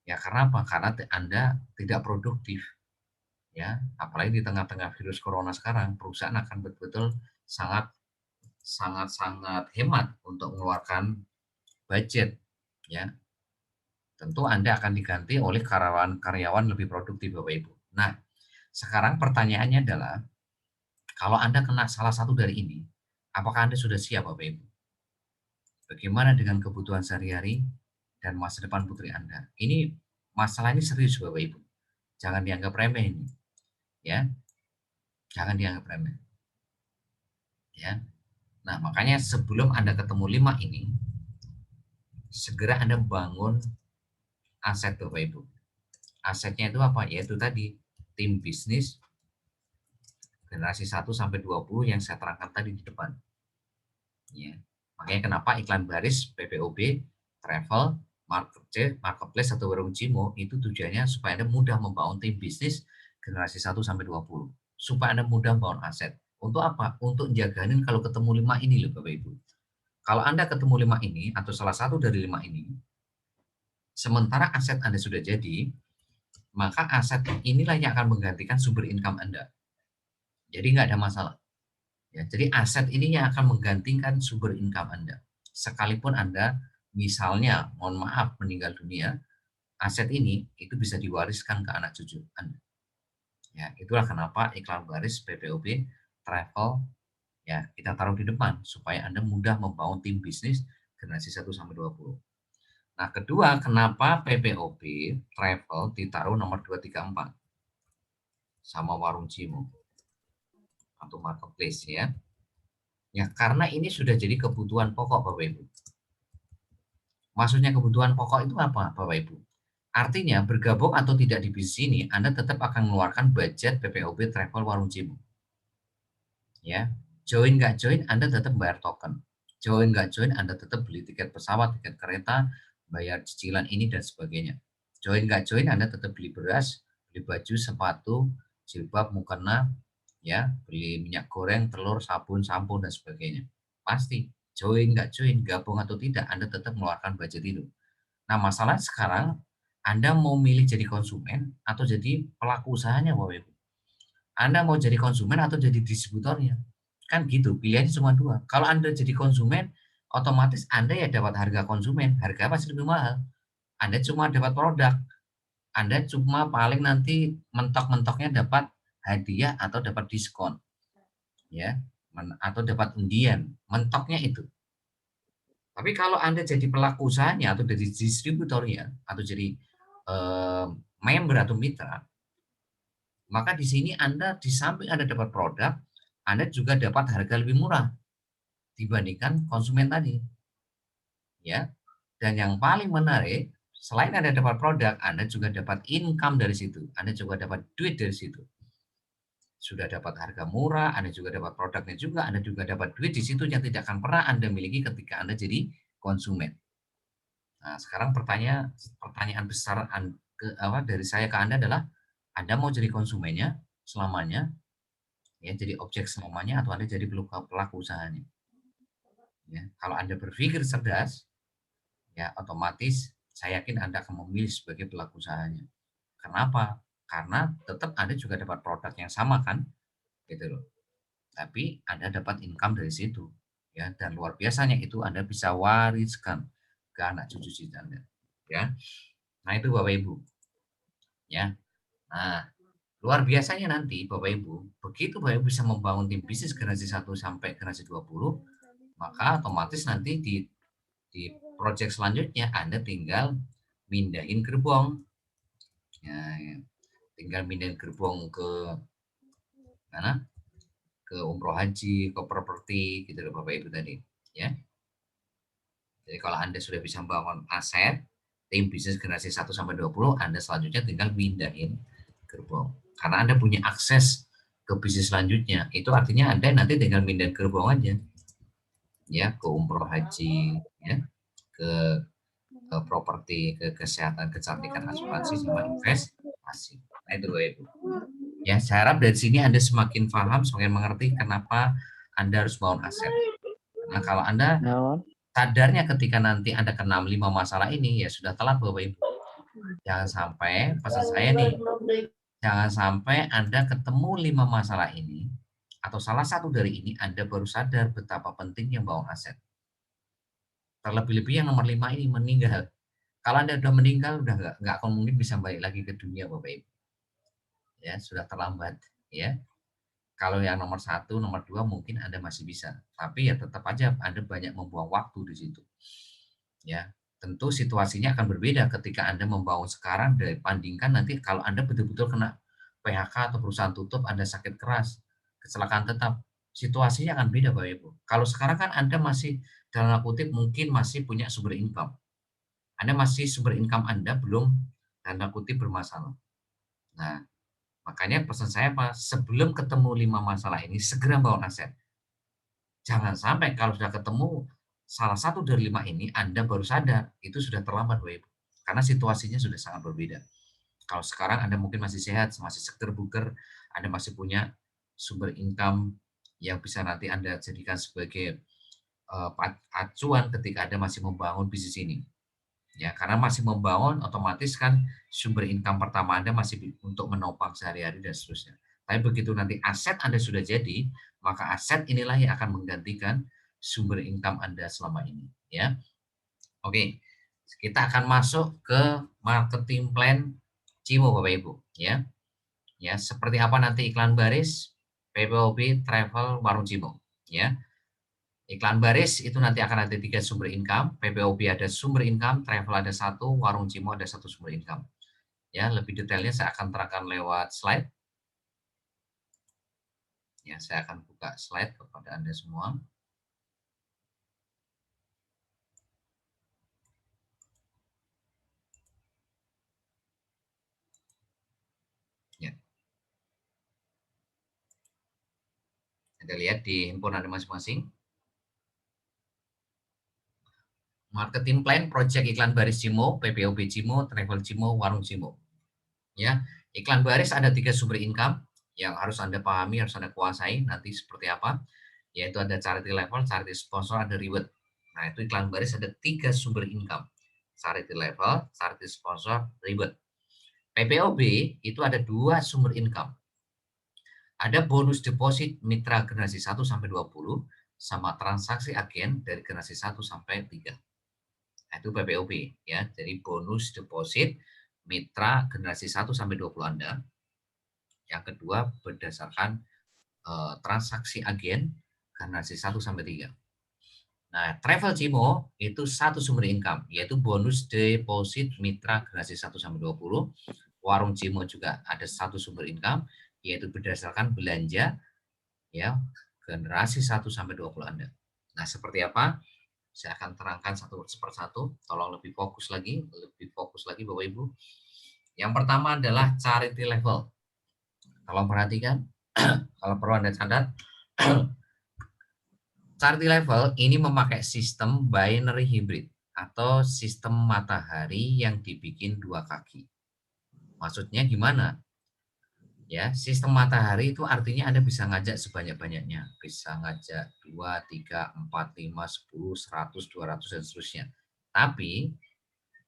Ya karena apa? Karena Anda tidak produktif. Ya, apalagi di tengah-tengah virus corona sekarang, perusahaan akan betul-betul sangat sangat sangat hemat untuk mengeluarkan budget, ya. Tentu Anda akan diganti oleh karyawan-karyawan lebih produktif Bapak Ibu. Nah, sekarang pertanyaannya adalah, kalau Anda kena salah satu dari ini, apakah Anda sudah siap Bapak Ibu? Bagaimana dengan kebutuhan sehari-hari dan masa depan putri Anda? Ini masalah ini serius Bapak Ibu. Jangan dianggap remeh ini, ya. Jangan dianggap remeh, ya. Nah, makanya sebelum Anda ketemu 5 ini, segera Anda bangun aset Bapak Ibu. Asetnya itu apa? Yaitu tadi, tim bisnis generasi 1 sampai 20 yang saya terangkan tadi di depan. Ya. Makanya kenapa iklan baris, PPOB, travel, marketplace atau warung Cimo itu tujuannya supaya Anda mudah membangun tim bisnis generasi 1 sampai 20. Supaya Anda mudah membangun aset. Untuk apa? Untuk jagain kalau ketemu 5 ini loh Bapak Ibu. Kalau Anda ketemu 5 ini atau salah satu dari 5 ini, sementara aset Anda sudah jadi, maka aset inilah yang akan menggantikan sumber income Anda. Jadi nggak ada masalah. Ya, jadi aset ini yang akan menggantikan sumber income Anda. Sekalipun Anda misalnya, mohon maaf, meninggal dunia, aset ini itu bisa diwariskan ke anak cucu Anda. Ya, itulah kenapa iklan baris PPOB travel ya kita taruh di depan supaya Anda mudah membangun tim bisnis generasi 1 sampai 20. Nah, kedua, kenapa PPOB travel ditaruh nomor 2, 3, 4 sama warung Cimo atau marketplace ya? Ya, karena ini sudah jadi kebutuhan pokok Bapak Ibu. Maksudnya kebutuhan pokok itu apa Bapak Ibu? Artinya bergabung atau tidak di bisnis ini, Anda tetap akan mengeluarkan budget PPOB travel warung Cimo. Ya, join nggak join Anda tetap bayar token. Join nggak join Anda tetap beli tiket pesawat, tiket kereta, bayar cicilan ini dan sebagainya. Join nggak join Anda tetap beli beras, beli baju, sepatu, jilbab, mukena, ya, beli minyak goreng, telur, sabun, sampo dan sebagainya. Pasti join nggak join, gabung atau tidak, Anda tetap mengeluarkan budget itu. Nah, masalah sekarang Anda mau milih jadi konsumen atau jadi pelaku usahanya, Bapak Ibu. Anda mau jadi konsumen atau jadi distributornya. Kan gitu, pilihannya cuma dua. Kalau Anda jadi konsumen, otomatis Anda ya dapat harga konsumen, harga pasti lebih mahal. Anda cuma dapat produk, Anda cuma paling nanti mentok-mentoknya dapat hadiah atau dapat diskon, ya, atau dapat undian, mentoknya itu. Tapi kalau Anda jadi pelaku usahanya atau jadi distributornya atau jadi member atau mitra, maka di sini Anda di samping Anda dapat produk, Anda juga dapat harga lebih murah dibandingkan konsumen tadi, ya. Dan yang paling menarik, selain Anda dapat produk, Anda juga dapat income dari situ. Anda juga dapat duit dari situ. Sudah dapat harga murah, Anda juga dapat produknya juga, Anda juga dapat duit di situ yang tidak akan pernah Anda miliki ketika Anda jadi konsumen. Nah, sekarang pertanyaan besar dari saya ke Anda adalah, Anda mau jadi konsumennya selamanya, ya, jadi objek selamanya, atau Anda jadi pelaku usahanya? Ya, kalau Anda berpikir cerdas, ya otomatis saya yakin Anda akan memilih sebagai pelaku usahanya. Kenapa? Karena tetap Anda juga dapat produk yang sama kan, gitu loh. Tapi Anda dapat income dari situ, ya, dan luar biasanya itu Anda bisa wariskan ke anak cucu Anda, ya. Nah, itu Bapak Ibu, ya. Nah, luar biasanya nanti Bapak Ibu, begitu Bapak Ibu bisa membangun tim bisnis generasi 1 sampai generasi 20, maka otomatis nanti di project selanjutnya Anda tinggal mindahin gerbong. Ya, ya. Tinggal mindahin gerbong ke mana? Ke umroh haji, ke properti gitu loh Bapak Ibu tadi, ya. Jadi kalau Anda sudah bisa membangun aset, tim bisnis generasi 1 sampai 20, Anda selanjutnya tinggal mindahin gerbong. Karena Anda punya akses ke bisnis selanjutnya, itu artinya Anda nanti tinggal mindahin gerbong aja. Ya, ke umroh haji, ya, ke properti, ke kesehatan, kecantikan, asuransi, sama investasi. Nah, itu Bapak Ibu. Ya, saya harap dari sini Anda semakin paham, semakin mengerti kenapa Anda harus bangun aset. Nah, kalau Anda sadarnya ketika nanti Anda kena 5 masalah ini, ya sudah telat Bapak Ibu. Jangan sampai, pesan saya nih, jangan sampai Anda ketemu 5 masalah ini, atau salah satu dari ini Anda baru sadar betapa pentingnya bangun aset. Terlebih-lebih yang nomor 5 ini meninggal. Kalau Anda sudah meninggal, udah nggak akan mungkin bisa balik lagi ke dunia Bapak Ibu. Ya, sudah terlambat, ya. Kalau yang nomor 1, nomor 2 mungkin Anda masih bisa, tapi ya tetap aja Anda banyak membuang waktu di situ. Ya, tentu situasinya akan berbeda ketika Anda membangun sekarang dibandingkan nanti kalau Anda betul-betul kena PHK atau perusahaan tutup, Anda sakit keras, kecelakaan tetap, situasinya akan beda Bapak Ibu. Kalau sekarang kan Anda masih dalam tanda kutip mungkin masih punya sumber income. Sumber income Anda belum dalam tanda kutip bermasalah. Nah, makanya pesan saya apa? Sebelum ketemu 5 masalah ini, segera bangun aset. Jangan sampai kalau sudah ketemu salah satu dari 5 ini, Anda baru sadar, itu sudah terlambat, Bapak Ibu. Karena situasinya sudah sangat berbeda. Kalau sekarang Anda mungkin masih sehat, masih seger buger, Anda masih punya sumber income yang bisa nanti Anda jadikan sebagai acuan ketika Anda masih membangun bisnis ini. Ya, karena masih membangun, otomatis kan sumber income pertama Anda masih untuk menopang sehari-hari dan seterusnya. Tapi begitu nanti aset Anda sudah jadi, maka aset inilah yang akan menggantikan sumber income Anda selama ini, ya. Oke, kita akan masuk ke marketing plan Cimo Bapak Ibu, ya. Ya, seperti apa nanti iklan baris, PPOB, travel, warung Cimo, ya. Iklan baris itu nanti akan ada 3 sumber income, PPOB ada sumber income, travel ada 1, warung Cimo ada 1 sumber income. Ya, lebih detailnya saya akan terangkan lewat slide. Ya, saya akan buka slide kepada Anda semua. Ya. Anda lihat di handphone Anda masing-masing. Marketing plan, project iklan baris Cimo, PPOB Cimo, travel Cimo, warung Cimo. Ya, iklan baris ada 3 sumber income yang harus Anda pahami, harus Anda kuasai nanti seperti apa. Yaitu ada charity level, charity sponsor, ada reward. Nah, itu iklan baris ada 3 sumber income. Charity level, charity sponsor, ribet. PPOB itu ada 2 sumber income. Ada bonus deposit mitra generasi 1 sampai 20 sama transaksi agen dari generasi 1 sampai 3. Nah, itu PPOB ya. Jadi bonus deposit mitra generasi 1 sampai 20 Anda. Yang kedua berdasarkan transaksi agen generasi 1 sampai 3. Nah, Travel Cimo itu satu sumber income, yaitu bonus deposit mitra generasi 1 sampai 20. Warung Cimo juga ada satu sumber income, yaitu berdasarkan belanja ya generasi 1 sampai 20 Anda. Nah, seperti apa? Saya akan terangkan satu persatu. Tolong lebih fokus lagi Bapak Ibu. Yang pertama adalah charity level. Tolong perhatikan, kalau perlu Anda catat. Charity level ini memakai sistem binary hybrid atau sistem matahari yang dibikin 2 kaki. Maksudnya gimana? Ya, sistem matahari itu artinya Anda bisa ngajak sebanyak-banyaknya. Bisa ngajak 2, 3, 4, 5, 10, 100, 200, dan seterusnya. Tapi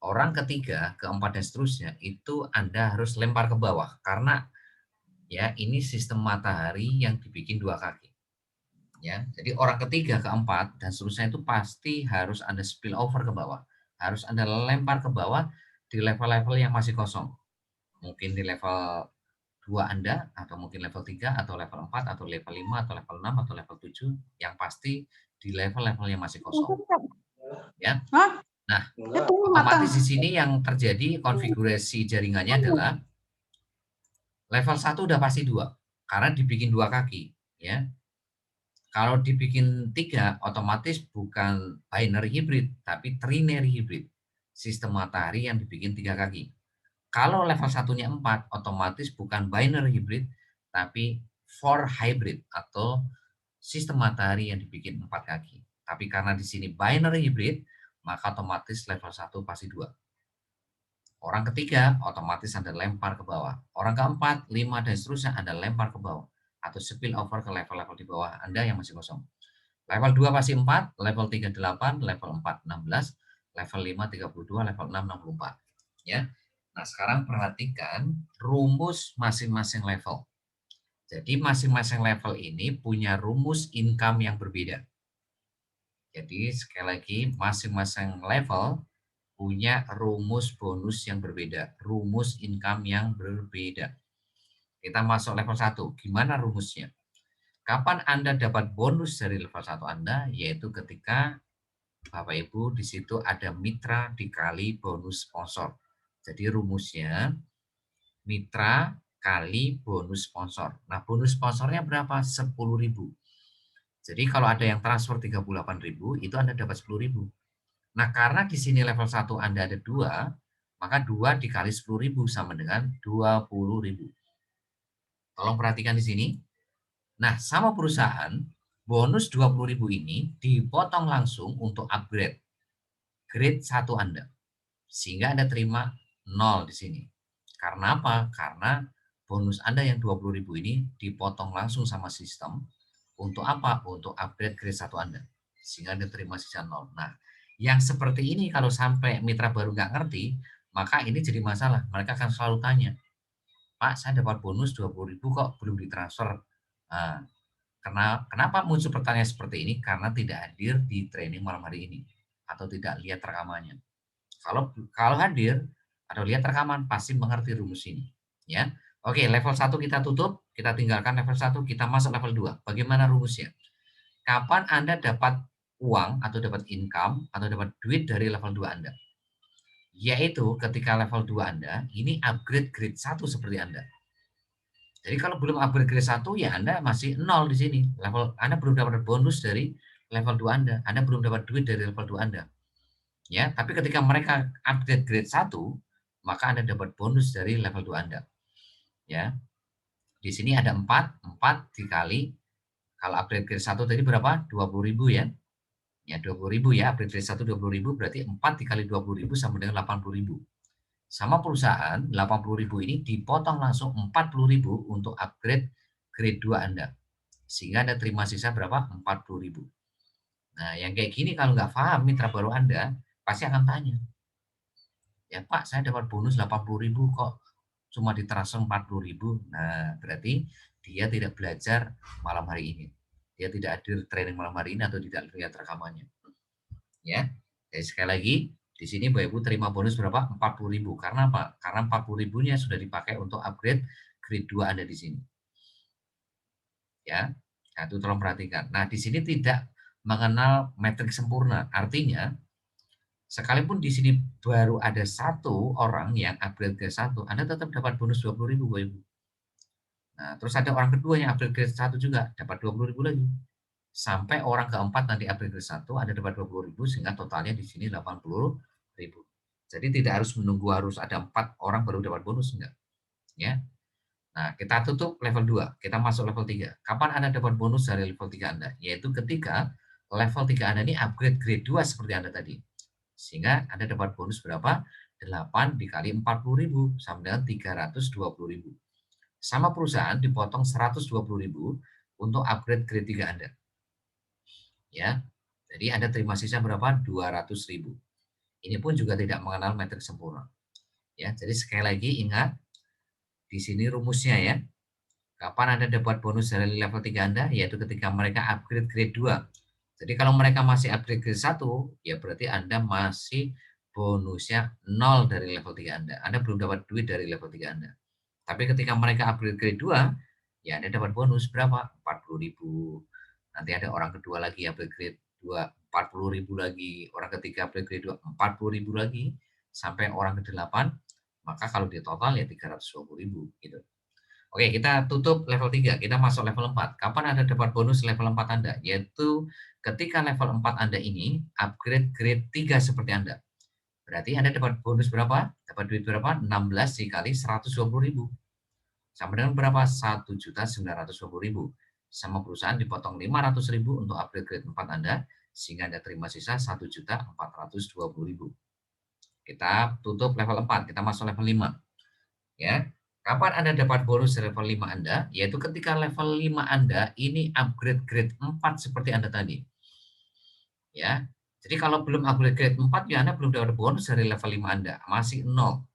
orang ketiga, keempat, dan seterusnya itu Anda harus lempar ke bawah. Karena ya ini sistem matahari yang dibikin 2 kaki. Ya, jadi orang ketiga, keempat, dan seterusnya itu pasti harus Anda spill over ke bawah. Harus Anda lempar ke bawah di level-level yang masih kosong. Mungkin di level 2 Anda, atau mungkin level 3, atau level 4, atau level 5, atau level 6, atau level 7, yang pasti di level-level yang masih kosong. Ya. Nah, otomatis di sini yang terjadi konfigurasi jaringannya adalah level 1 udah pasti 2, karena dibikin 2 kaki. Ya. Kalau dibikin 3, otomatis bukan binary hybrid, tapi trinary hybrid. Sistem matahari yang dibikin 3 kaki. Kalau level 1-nya 4, otomatis bukan binary hybrid, tapi 4 hybrid atau sistem matahari yang dibikin 4 kaki. Tapi karena di sini binary hybrid, maka otomatis level 1 pasti 2. Orang ketiga, otomatis Anda lempar ke bawah. Orang keempat, 5, dan seterusnya Anda lempar ke bawah. Atau spill over ke level-level di bawah Anda yang masih kosong. Level 2 pasti 4, level 3 8, level 4 16, level 5 32, level 6 64. Ya. Nah, sekarang perhatikan rumus masing-masing level. Jadi masing-masing level ini punya rumus income yang berbeda. Jadi sekali lagi masing-masing level punya rumus bonus yang berbeda, rumus income yang berbeda. Kita masuk level 1. Gimana rumusnya? Kapan Anda dapat bonus dari level 1 Anda? Yaitu ketika Bapak Ibu di situ ada mitra dikali bonus sponsor. Jadi rumusnya mitra kali bonus sponsor. Nah, bonus sponsornya berapa? 10.000. Jadi kalau ada yang transfer 38.000, itu Anda dapat 10.000. Nah, karena di sini level 1 Anda ada 2, maka 2 dikali 10.000 sama dengan 20.000. Tolong perhatikan di sini. Nah, sama perusahaan, bonus 20.000 ini dipotong langsung untuk upgrade grade 1 Anda. Sehingga Anda terima 0 di sini. Karena apa? Karena bonus Anda yang 20.000 ini dipotong langsung sama sistem. Untuk apa? Untuk upgrade grade 1 Anda. Sehingga Anda terima sisa 0. Nah, yang seperti ini kalau sampai mitra baru nggak ngerti, maka ini jadi masalah. Mereka akan selalu tanya, Pak, saya dapat bonus 20.000 kok belum ditransfer. Nah, kenapa muncul pertanyaan seperti ini? Karena tidak hadir di training malam hari ini. Atau tidak lihat rekamannya. Kalau hadir atau lihat rekaman pasti mengerti rumus ini, ya. Oke, level 1 kita tutup, kita tinggalkan level 1, kita masuk level 2. Bagaimana rumusnya? Kapan Anda dapat uang atau dapat income atau dapat duit dari level 2 Anda? Yaitu ketika level 2 Anda ini upgrade grade 1 seperti Anda. Jadi kalau belum upgrade grade 1 ya Anda masih 0 di sini. Level Anda belum dapat bonus dari level 2 Anda. Anda belum dapat duit dari level 2 Anda. Ya, tapi ketika mereka upgrade grade 1, maka Anda dapat bonus dari level 2 Anda. Ya. Di sini ada 4 dikali kalau upgrade grade 1 tadi berapa? 20.000 ya. Ya, 20.000 ya, upgrade grade 1 20.000 berarti 4 dikali 20.000 sama dengan 80.000. Sama perusahaan, 80.000 ini dipotong langsung 40.000 untuk upgrade grade 2 Anda. Sehingga Anda terima sisa berapa? 40.000. Nah, yang kayak gini kalau nggak paham mitra baru Anda, pasti akan tanya. Ya Pak, saya dapat bonus 80.000 kok cuma ditransfer 40.000. Nah, berarti dia tidak belajar malam hari ini. Dia tidak hadir training malam hari ini atau tidak lihat rekamannya. Ya. Jadi sekali lagi, di sini Bapak Ibu terima bonus berapa? 40.000. Karena apa? Karena 40.000-nya sudah dipakai untuk upgrade grade 2 Anda di sini. Ya. Nah, itu tolong perhatikan. Nah, di sini tidak mengenal metrik sempurna. Artinya, sekalipun di sini baru ada satu orang yang upgrade ke satu, Anda tetap dapat bonus 20.000, Bapak Ibu. Nah, terus ada orang kedua yang upgrade ke satu juga, dapat 20.000 lagi. Sampai orang keempat nanti upgrade ke satu, Anda dapat 20.000, sehingga totalnya di sini 80.000. Jadi tidak harus menunggu harus ada 4 orang baru dapat bonus, enggak. Ya. Nah, kita tutup level 2, kita masuk level 3. Kapan Anda dapat bonus dari level 3 Anda? Yaitu ketika level 3 Anda ini upgrade grade 2 seperti Anda tadi. Sehingga Anda dapat bonus berapa? 8 dikali 40.000 sama dengan 320.000. Sama perusahaan dipotong 120.000 untuk upgrade grade 3 Anda. Ya. Jadi Anda terima sisa berapa? 200.000. Ini pun juga tidak mengenal metrik sempurna. Ya, jadi sekali lagi ingat di sini rumusnya ya. Kapan Anda dapat bonus dari level 3 Anda? Yaitu ketika mereka upgrade grade 2. Jadi kalau mereka masih upgrade grade 1, ya berarti Anda masih bonusnya 0 dari level 3 Anda. Anda belum dapat duit dari level 3 Anda. Tapi ketika mereka upgrade grade 2, ya Anda dapat bonus berapa? 40.000. Nanti ada orang kedua lagi upgrade grade 2, 40.000 lagi. Orang ketiga upgrade grade 2, 40.000 lagi. Sampai orang ke-8, maka kalau di total ya 320.000 gitu. Oke, kita tutup level 3, kita masuk level 4. Kapan Anda dapat bonus level 4 Anda? Yaitu ketika level 4 Anda ini upgrade grade 3 seperti Anda. Berarti Anda dapat bonus berapa? Dapat duit berapa? 16 dikali 120.000. Sama dengan berapa? 1.920.000. Sama perusahaan dipotong 500.000 untuk upgrade grade 4 Anda, sehingga Anda terima sisa 1.420.000. Kita tutup level 4, kita masuk level 5. Ya. Kapan Anda dapat bonus level 5 Anda? Yaitu ketika level 5 Anda ini upgrade grade 4 seperti Anda tadi. Ya. Jadi kalau belum upgrade grade 4 ya Anda belum dapat bonus dari level 5 Anda, masih 0.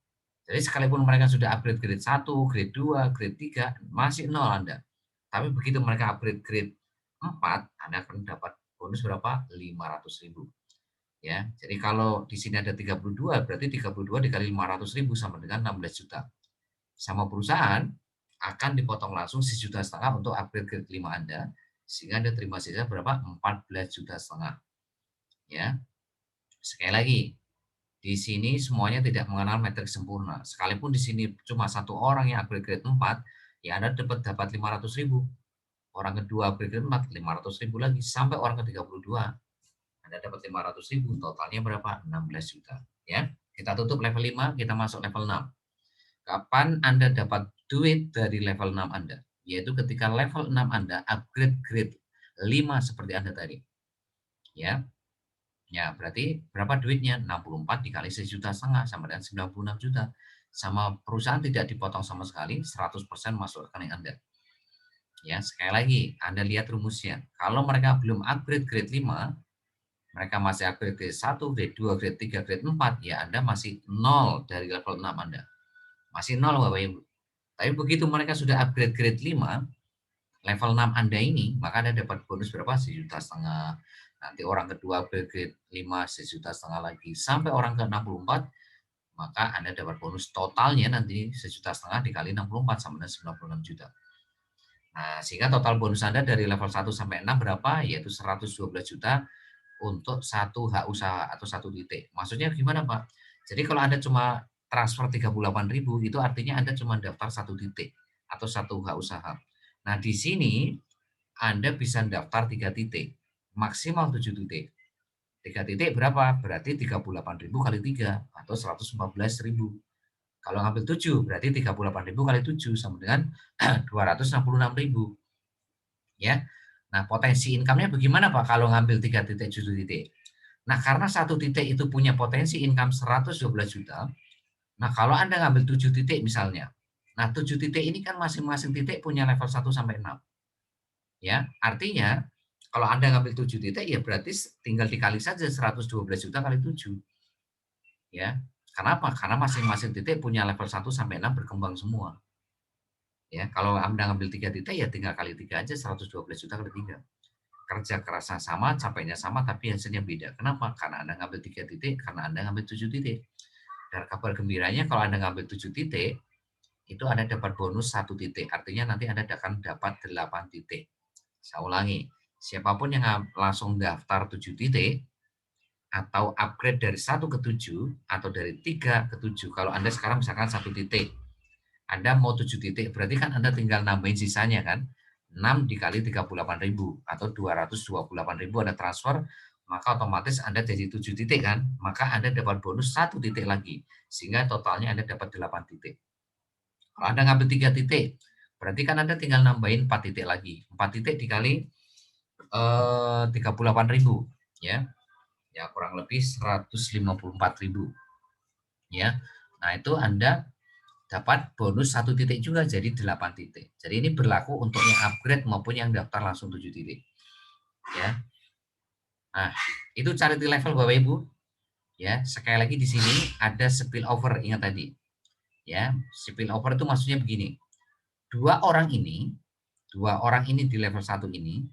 Jadi sekalipun mereka sudah upgrade grade 1, grade 2, grade 3, masih 0 Anda. Tapi begitu mereka upgrade grade 4, Anda akan dapat bonus berapa? 500.000. Ya. Jadi kalau di sini ada 32, berarti 32 dikali 500.000 sama dengan 16 juta. Sama perusahaan akan dipotong langsung 1,5 juta untuk upgrade grade 5 Anda, sehingga Anda terima sisa berapa? 14,5 juta. Ya. Sekali lagi, di sini semuanya tidak mengenal metrik sempurna. Sekalipun di sini cuma satu orang yang upgrade grade 4, ya Anda dapat 500.000. Orang kedua upgrade grade 4, 500.000 lagi. Sampai orang ke-32, Anda dapat 500.000. Totalnya berapa? 16 juta. Ya. Kita tutup level 5, kita masuk level 6. Kapan Anda dapat duit dari level 6 Anda? Yaitu ketika level 6 Anda upgrade grade 5 seperti Anda tadi. Ya. Ya, berarti berapa duitnya? 64 dikali 1,5 juta sama dengan 96 juta. Sama perusahaan tidak dipotong sama sekali, 100% masuk rekening Anda. Ya, sekali lagi, Anda lihat rumusnya. Kalau mereka belum upgrade grade 5, mereka masih upgrade grade 1, grade 2, grade 3, grade 4, ya Anda masih 0 dari level 6 Anda. Masih 0 Bapak Ibu. Tapi begitu mereka sudah upgrade grade 5, level 6 Anda ini, maka Anda dapat bonus berapa? 1,5 juta. Nanti orang kedua upgrade grade 5, 1,5 juta lagi. Sampai orang ke-64, maka Anda dapat bonus totalnya nanti 1,5 juta dikali 64 sama dengan 96 juta. Nah, sehingga total bonus Anda dari level 1 sampai 6 berapa? Yaitu 112 juta untuk satu hak usaha atau satu titik. Maksudnya gimana Pak? Jadi kalau Anda cuma transfer 38.000, itu artinya Anda cuma daftar satu titik atau satu hak usaha. Nah, di sini Anda bisa daftar 3 titik, maksimal 7 titik. 3 titik berapa? Berarti 38.000 kali 3 atau 114.000. Kalau ngambil 7 berarti 38.000 kali 7 sama dengan 266.000. Ya. Nah, potensi income-nya bagaimana Pak kalau ngambil 3 titik, 7 titik? Nah, karena satu titik itu punya potensi income 112 juta, nah kalau Anda ngambil 7 titik misalnya, nah 7 titik ini kan masing-masing titik punya level 1 sampai 6. Ya, artinya kalau Anda ngambil 7 titik ya berarti tinggal dikali saja 112 juta kali 7. Ya. Kenapa? Karena masing-masing titik punya level 1 sampai 6 berkembang semua. Ya, kalau Anda ngambil 3 titik ya tinggal kali 3 aja 112 juta kali 3. Kerja kerasnya sama, capeknya sama, tapi hasilnya beda. Kenapa? Karena Anda ngambil 3 titik, karena Anda ngambil 7 titik. Dan kabar gembiranya kalau Anda ngambil 7 titik, itu Anda dapat bonus 1 titik. Artinya nanti Anda akan dapat 8 titik. Saya ulangi, siapapun yang langsung daftar 7 titik, atau upgrade dari 1 ke 7, atau dari 3 ke 7, kalau Anda sekarang misalkan 1 titik, Anda mau 7 titik, berarti kan Anda tinggal nambahin sisanya kan, 6 dikali 38.000 atau 228.000 Anda transfer, maka otomatis Anda jadi 7 titik kan, maka Anda dapat bonus 1 titik lagi, sehingga totalnya Anda dapat 8 titik. Kalau Anda ngambil 3 titik, berarti kan Anda tinggal nambahin 4 titik lagi, 4 titik dikali 38.000 ya. Ya kurang lebih 154.000 ya. Nah, itu Anda dapat bonus 1 titik juga jadi 8 titik. Jadi ini berlaku untuk yang upgrade maupun yang daftar langsung 7 titik. Ya. Nah, itu charity level Bapak Ibu. Ya, sekali lagi di sini ada spillover, ingat tadi. Ya, spillover itu maksudnya begini. Dua orang ini di level 1 ini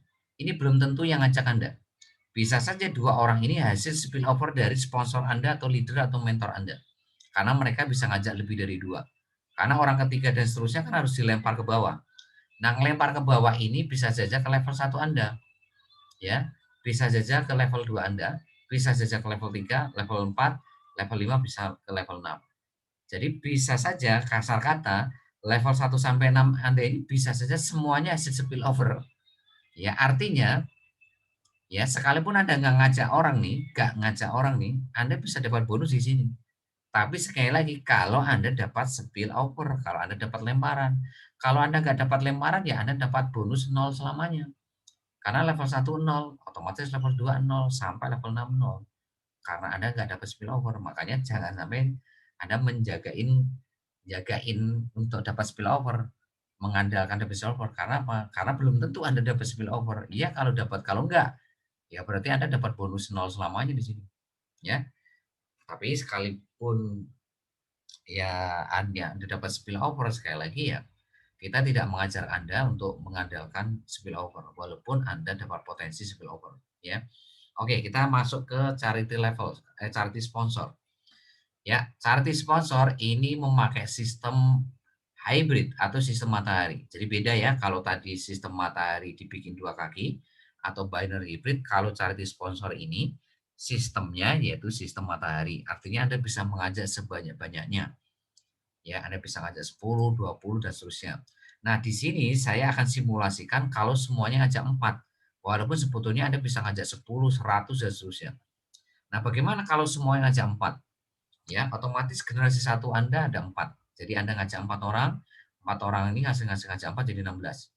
belum tentu yang ngajak Anda. Bisa saja dua orang ini hasil spillover dari sponsor Anda atau leader atau mentor Anda. Karena mereka bisa ngajak lebih dari 2. Karena orang ketiga dan seterusnya kan harus dilempar ke bawah. Nah, ngelempar ke bawah ini bisa saja ke level 1 Anda. Ya, bisa saja ke level 2 Anda, bisa saja ke level 3, level 4, level 5 bisa ke level 6. Jadi bisa saja kasar kata level 1 sampai 6 Anda ini bisa saja semuanya hasil spillover. Ya, artinya ya sekalipun Anda nggak ngajak orang nih, Anda bisa dapat bonus di sini. Tapi sekali lagi, kalau Anda dapat spillover, kalau Anda dapat lemparan. Kalau Anda nggak dapat lemparan, ya Anda dapat bonus 0 selamanya. Karena level 1 0, otomatis level 2 0, sampai level 6 0. Karena Anda nggak dapat spillover. Makanya jangan sampai Anda jagain untuk dapat spillover. Mengandalkan dapat spillover. Karena apa? Karena belum tentu Anda dapat spillover. Iya kalau dapat, kalau enggak, ya berarti Anda dapat bonus 0 selamanya di sini. Ya. Tapi sekalipun ya Anda dapat spillover, sekali lagi ya kita tidak mengajar Anda untuk mengandalkan spillover walaupun Anda dapat potensi spillover ya. Oke, kita masuk ke charity level, charity sponsor. Ya, charity sponsor ini memakai sistem hybrid atau sistem matahari. Jadi beda ya, kalau tadi sistem matahari dibikin 2 kaki atau binary hybrid, kalau charity sponsor ini sistemnya yaitu sistem matahari. Artinya Anda bisa mengajak sebanyak-banyaknya. Ya, Anda bisa ngajak 10, 20 dan seterusnya. Nah, di sini saya akan simulasikan kalau semuanya ngajak 4. Walaupun sebetulnya Anda bisa ngajak 10, 100 dan seterusnya. Nah, bagaimana kalau semuanya ngajak 4? Ya, otomatis generasi 1 Anda ada 4. Jadi Anda ngajak 4 orang, 4 orang ini ngajak 4 jadi 16.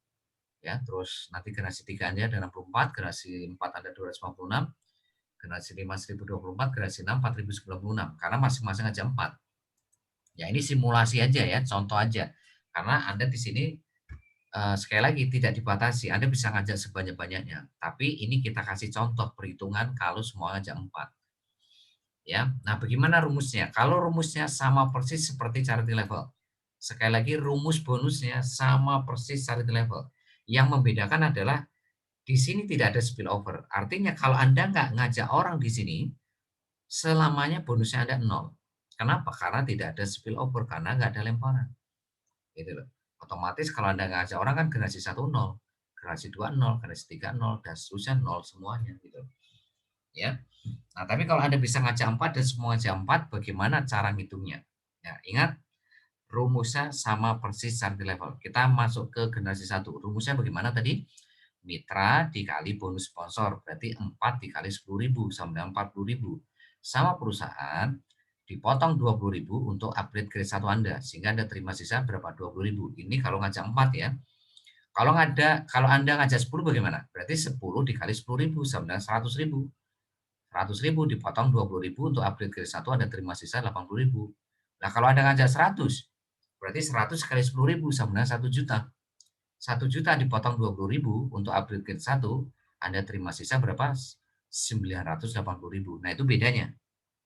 Ya, terus nanti generasi 3 Anda ada 64, generasi 4 Anda 256, generasi 5 1024, generasi 6 4096 karena masing-masing ngajak 4. Ya, ini simulasi aja ya, contoh aja. Karena Anda di sini sekali lagi tidak dibatasi, Anda bisa ngajak sebanyak-banyaknya. Tapi ini kita kasih contoh perhitungan kalau semua ngajak 4. Ya. Nah, bagaimana rumusnya? Kalau rumusnya sama persis seperti charity level. Sekali lagi rumus bonusnya sama persis charity level. Yang membedakan adalah di sini tidak ada spillover. Artinya kalau Anda nggak ngajak orang di sini, selamanya bonusnya Anda 0. Kenapa? Karena tidak ada spillover, karena nggak ada lemparan. Gitu loh. Otomatis kalau Anda ngajak orang kan generasi 1 0, generasi 2 0, generasi 3 0, dan seterusnya 0 semuanya gitu. Ya. Nah, tapi kalau Anda bisa ngajak 4 dan semua ngajak 4, bagaimana cara ngitungnya? Ya, ingat rumusnya sama persis charity level. Kita masuk ke generasi 1. Rumusnya bagaimana tadi? Mitra dikali bonus sponsor, berarti 4 dikali 10.000 sama dengan 40.000. Sama perusahaan dipotong 20.000 untuk upgrade grade 1 Anda, sehingga Anda terima sisa berapa? 20.000. Ini kalau ngajak 4 ya. Kalau Anda ngajak 10 bagaimana? Berarti 10 dikali 10.000 sama dengan 100.000. 100.000 dipotong 20.000 untuk upgrade grade 1 Anda terima sisa 80.000. Nah, kalau Anda ngajak 100, berarti 100 kali 10.000 sama dengan 1 juta. 1 juta dipotong 20.000 untuk upgrade grade 1, Anda terima sisa berapa? 980.000. Nah, itu bedanya.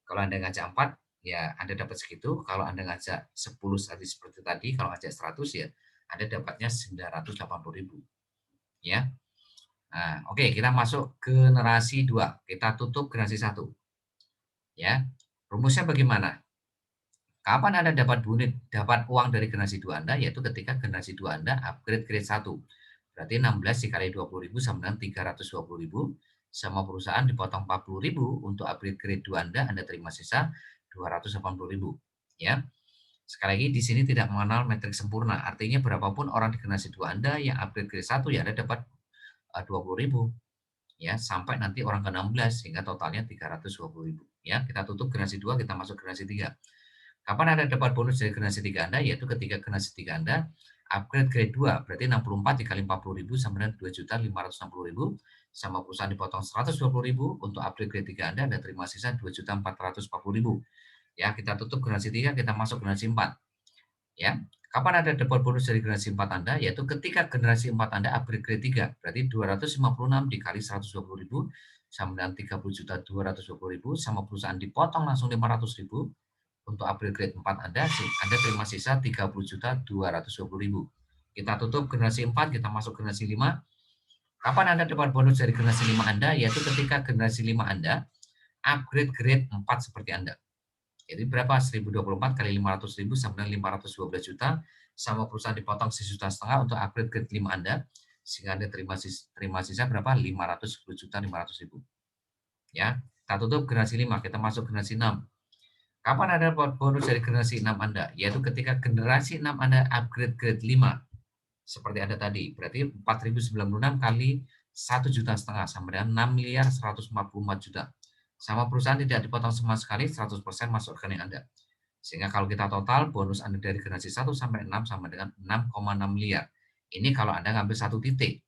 Kalau Anda ngajak 4, ya Anda dapat segitu. Kalau Anda ngajak 10 tadi seperti tadi, kalau ngajak 100 ya Anda dapatnya 980.000 ya. Nah, oke, kita masuk ke generasi 2. Kita tutup generasi 1. Ya. Rumusnya bagaimana? Kapan Anda dapat uang dari generasi 2 Anda? Yaitu ketika generasi 2 Anda upgrade grade 1. Berarti 16 dikali 20.000 sama dengan 320.000. Sama perusahaan dipotong 40.000 untuk upgrade grade 2 Anda terima sisa 280.000. Ya. Sekali lagi di sini tidak mengenal metrik sempurna. Artinya berapapun orang di generasi 2 Anda yang upgrade grade 1 ya Anda dapat 20.000 ya sampai nanti orang ke-16 sehingga totalnya 320.000 ya. Kita tutup generasi 2, kita masuk generasi 3. Kapan Anda dapat bonus dari generasi 3 Anda? Yaitu ketika generasi 3 Anda upgrade grade 2, berarti 64 dikali 40.000 sama dengan 2.560.000, sama perusahaan dipotong 120.000 untuk upgrade grade 3 Anda terima sisa 2.440.000. Ya, kita tutup generasi 3, kita masuk generasi 4. Ya. Kapan Anda dapat bonus dari generasi 4 Anda? Yaitu ketika generasi 4 Anda upgrade grade 3, berarti 256 dikali 120.000 sama dengan 30.220.000, sama perusahaan dipotong langsung 500.000 untuk upgrade grade 4 Anda terima sisa 30.220.000. Kita tutup generasi 4, kita masuk generasi 5. Kapan Anda dapat bonus dari generasi 5 Anda? Yaitu ketika generasi 5 Anda upgrade grade 4 seperti Anda. Jadi berapa? 1024 kali 500.000 sama dengan 512 juta, sama perusahaan dipotong 1,5 juta untuk upgrade grade 5 Anda, sehingga Anda terima sisa berapa? 510.500.000. Ya, kita tutup generasi 5, kita masuk generasi 6. Kapan Anda dapat bonus dari generasi 6 Anda? Yaitu ketika generasi 6 Anda upgrade grade 5. Seperti Anda tadi. Berarti 4.096 kali 1,5 juta sama dengan 6.144 juta. Sama perusahaan tidak dipotong sama sekali, 100% masuk rekening Anda. Sehingga kalau kita total, bonus Anda dari generasi 1 sampai 6 sama dengan 6,6 miliar. Ini kalau Anda ngambil 1 titik.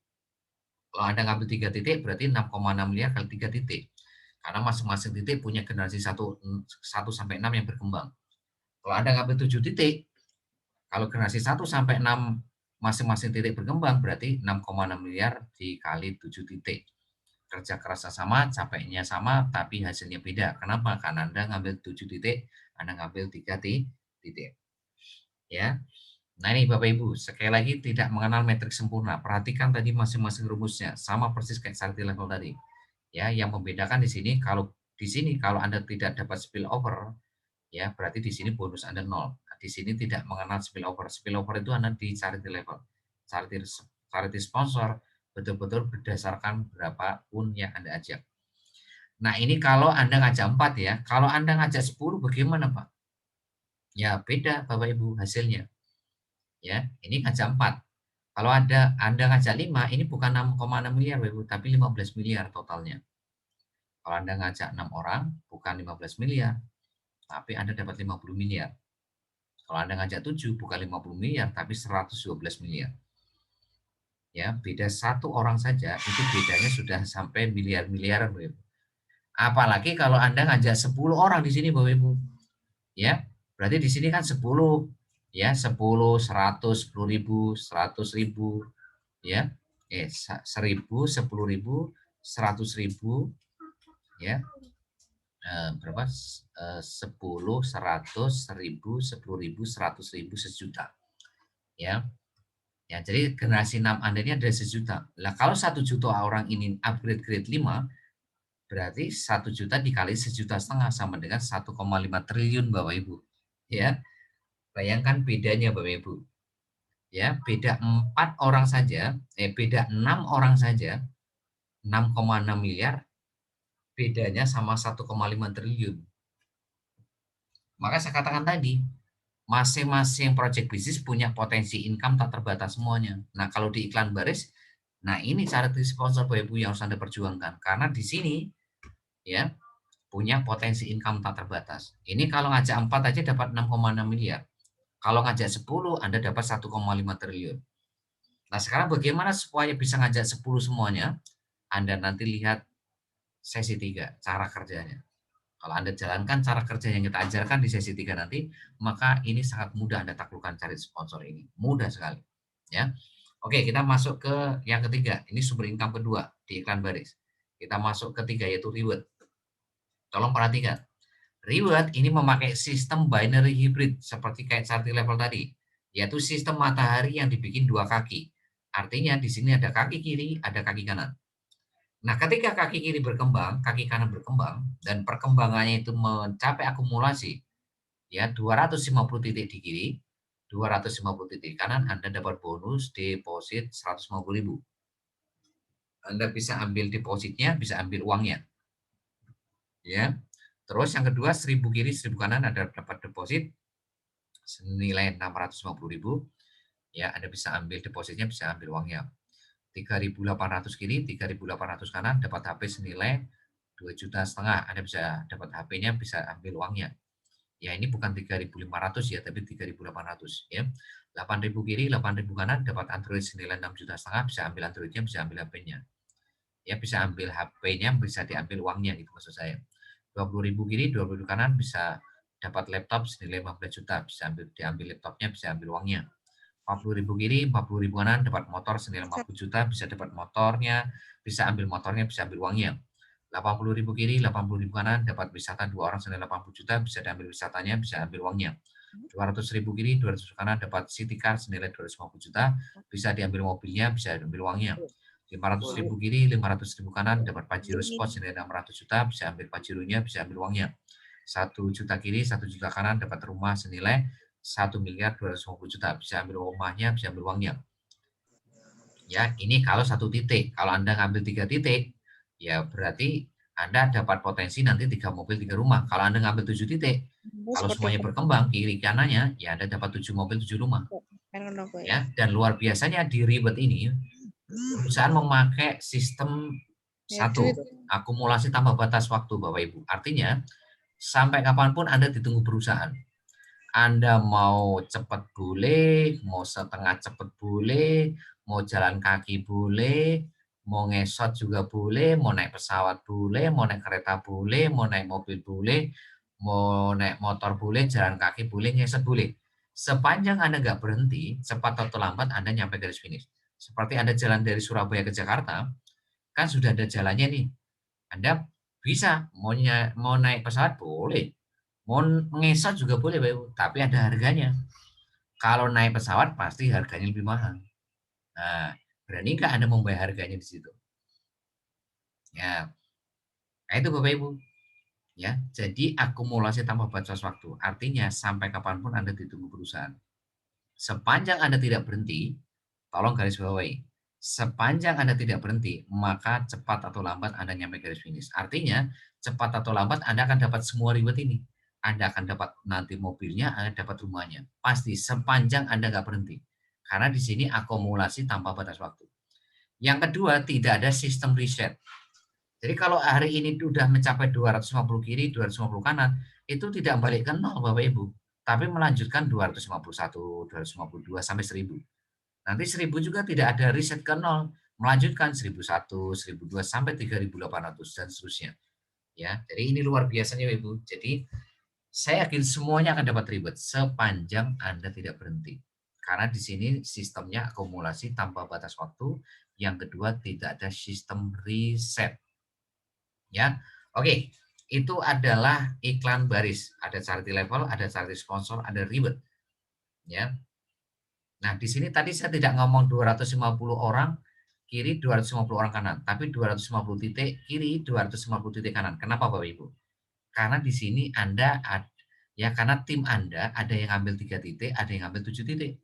Kalau Anda ngambil 3 titik, berarti 6,6 miliar kali 3 titik. Karena masing-masing titik punya generasi 1 sampai 6 yang berkembang. Kalau Anda ngambil 7 titik, kalau generasi 1 sampai 6 masing-masing titik berkembang, berarti 6,6 miliar dikali 7 titik. Kerja kerasnya sama, capeknya sama, tapi hasilnya beda. Kenapa? Karena Anda ngambil 7 titik, Anda ngambil 3 titik. Ya. Nah ini Bapak Ibu, sekali lagi tidak mengenal metrik sempurna. Perhatikan tadi masing-masing rumusnya, sama persis kayak charity level tadi. Ya, yang membedakan di sini kalau Anda tidak dapat spillover, ya berarti di sini bonus Anda 0. Di sini tidak mengenal spillover. Spillover itu Anda di charity level. Charity sponsor betul-betul berdasarkan berapapun yang Anda ajak. Nah, ini kalau Anda ngajak 4 ya. Kalau Anda ngajak 10 bagaimana, Pak? Ya, beda Bapak Ibu hasilnya. Ya, ini ngajak 4. Kalau Anda ngajak 5, ini bukan 6,6 miliar Bapak Ibu, tapi 15 miliar totalnya. Kalau Anda ngajak 6 orang, bukan 15 miliar, tapi Anda dapat 50 miliar. Kalau Anda ngajak 7, bukan 50 miliar, tapi 112 miliar. Ya, beda 1 orang saja, itu bedanya sudah sampai miliar-miliaran, Bapak Ibu. Apalagi kalau Anda ngajak 10 orang di sini, Bapak Ibu. Ya, berarti di sini kan 10, ya, 10, 100, 10.000, 100.000, ya. 1.000, 10.000, 100.000, ya. Berapa? 10, 100, 1.000, 10.000, 100.000, 1 juta. Ya. Ya, jadi generasi 6 Anda ini ada 1 juta. Lah kalau 1 juta orang ini upgrade grade 5, berarti 1 juta dikali 1,5 juta sama dengan 1,5 triliun Bapak Ibu. Ya. Bayangkan bedanya Bapak Ibu. Ya, beda 4 orang saja, beda 6 orang saja, 6,6 miliar, bedanya sama 1,5 triliun. Maka saya katakan tadi, masing-masing project bisnis punya potensi income tak terbatas semuanya. Nah, kalau di iklan baris, nah ini charity sponsor Bapak Ibu yang harus Anda perjuangkan. Karena di sini, ya, punya potensi income tak terbatas. Ini kalau ngajak 4 aja dapat 6,6 miliar. Kalau ngajak 10, Anda dapat 1,5 triliun. Nah, sekarang bagaimana supaya bisa ngajak 10 semuanya? Anda nanti lihat sesi 3, cara kerjanya. Kalau Anda jalankan cara kerja yang kita ajarkan di sesi 3 nanti, maka ini sangat mudah Anda taklukkan cari sponsor ini. Mudah sekali. Ya. Oke, kita masuk ke yang ketiga. Ini sumber income kedua di iklan baris. Kita masuk ketiga yaitu reward. Tolong perhatikan. Reward ini memakai sistem binary hybrid seperti kayak charity level tadi, yaitu sistem matahari yang dibikin dua kaki. Artinya di sini ada kaki kiri, ada kaki kanan. Nah, ketika kaki kiri berkembang, kaki kanan berkembang, dan perkembangannya itu mencapai akumulasi, ya 250 titik di kiri, 250 titik kanan, Anda dapat bonus deposit 150.000. Anda bisa ambil depositnya, bisa ambil uangnya. Ya. Terus yang kedua 1000 kiri 1000 kanan Anda dapat deposit senilai 650.000. Ya, Anda bisa ambil depositnya, bisa ambil uangnya. 3.800 kiri, 3.800 kanan dapat HP senilai 2,5 juta. Anda bisa dapat HP-nya, bisa ambil uangnya. Ya, ini bukan 3.500 ya, tapi 3.800 ya. 8.000 kiri, 8.000 kanan dapat Android senilai 6,5 juta, bisa ambil Android-nya, bisa ambil HP-nya. Ya, bisa ambil HP-nya, bisa diambil uangnya gitu maksud saya. 20.000 kiri, 20.000 kanan bisa dapat laptop senilai 15 juta, bisa diambil laptopnya, bisa ambil uangnya. 40.000 kiri, 40.000 kanan dapat motor senilai 50 juta, bisa dapat motornya, bisa ambil motornya, bisa ambil uangnya. 80.000 kiri, 80.000 kanan dapat wisata 2 orang senilai 80 juta, bisa diambil wisatanya, bisa ambil uangnya. 200.000 kiri, 200 kanan dapat city car senilai 250 juta, bisa diambil mobilnya, bisa diambil uangnya. 500.000 kiri, 500.000 kanan dapat Pajero Sport senilai 600 juta, bisa ambil Pajeronya, bisa ambil uangnya. 1 juta kiri, 1 juta kanan dapat rumah senilai 1.250 juta, bisa ambil rumahnya, bisa ambil uangnya. Ya, ini kalau 1 titik. Kalau Anda ngambil 3 titik, ya berarti Anda dapat potensi nanti 3 mobil, 3 rumah. Kalau Anda ngambil 7 titik, kalau semuanya berkembang kiri kanannya, ya Anda dapat 7 mobil, 7 rumah. Ya, dan luar biasanya di reward ini perusahaan memakai sistem satu akumulasi tanpa batas waktu, Bapak Ibu. Artinya sampai kapanpun Anda ditunggu perusahaan. Anda mau cepat boleh, mau setengah cepat boleh, mau jalan kaki boleh, mau ngesot juga boleh, mau naik pesawat boleh, mau naik kereta boleh, mau naik mobil boleh, mau naik motor boleh, jalan kaki boleh, ngesot boleh. Sepanjang Anda nggak berhenti, cepat atau lambat Anda nyampe garis finish. Seperti Anda jalan dari Surabaya ke Jakarta, kan sudah ada jalannya nih. Anda bisa mau naik pesawat boleh, mau ngesot juga boleh, tapi ada harganya. Kalau naik pesawat pasti harganya lebih mahal. Nah, berani nggak Anda membayar harganya di situ? Ya, nah itu Bapak Ibu. Ya, jadi akumulasi tanpa batas waktu. Artinya sampai kapanpun Anda ditunggu perusahaan. Sepanjang Anda tidak berhenti, tolong garis bawahi. Sepanjang Anda tidak berhenti, maka cepat atau lambat Anda nyampe garis finish. Artinya, cepat atau lambat Anda akan dapat semua reward ini. Anda akan dapat nanti mobilnya, Anda dapat rumahnya. Pasti sepanjang Anda nggak berhenti. Karena di sini akumulasi tanpa batas waktu. Yang kedua, tidak ada sistem reset. Jadi kalau hari ini sudah mencapai 250 kiri, 250 kanan, itu tidak balik ke nol Bapak Ibu, tapi melanjutkan 251, 252 sampai 1000. Nanti 1000 juga tidak ada reset ke nol, melanjutkan 1001, 1002 sampai 3800 dan seterusnya. Ya, jadi ini luar biasanya Ibu. Jadi saya yakin semuanya akan dapat reward sepanjang Anda tidak berhenti. Karena di sini sistemnya akumulasi tanpa batas waktu. Yang kedua, tidak ada sistem reset. Ya, oke. Itu adalah iklan baris. Ada charity level, ada charity sponsor, ada reward. Ya. Nah, di sini tadi saya tidak ngomong 250 orang kiri, 250 orang kanan, tapi 250 titik kiri, 250 titik kanan. Kenapa Bapak Ibu? Karena di sini Anda ya karena tim Anda ada yang ambil 3 titik, ada yang ambil 7 titik.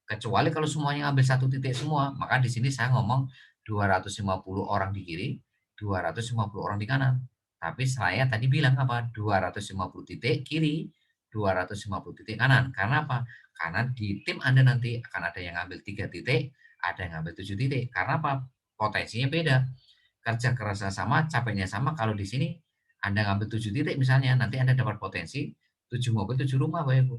Kecuali kalau semuanya ambil 1 titik semua, maka di sini saya ngomong 250 orang di kiri, 250 orang di kanan. Tapi saya tadi bilang apa? 250 titik kiri, 250 titik kanan. Karena apa? Karena di tim Anda nanti akan ada yang ambil 3 titik, ada yang ambil 7 titik. Karena apa? Potensinya beda. Kerja kerasnya sama, capeknya sama. Kalau di sini Anda ngambil 7 titik misalnya, nanti Anda dapat potensi 7 mobil, 7 rumah, Bapak Ibu.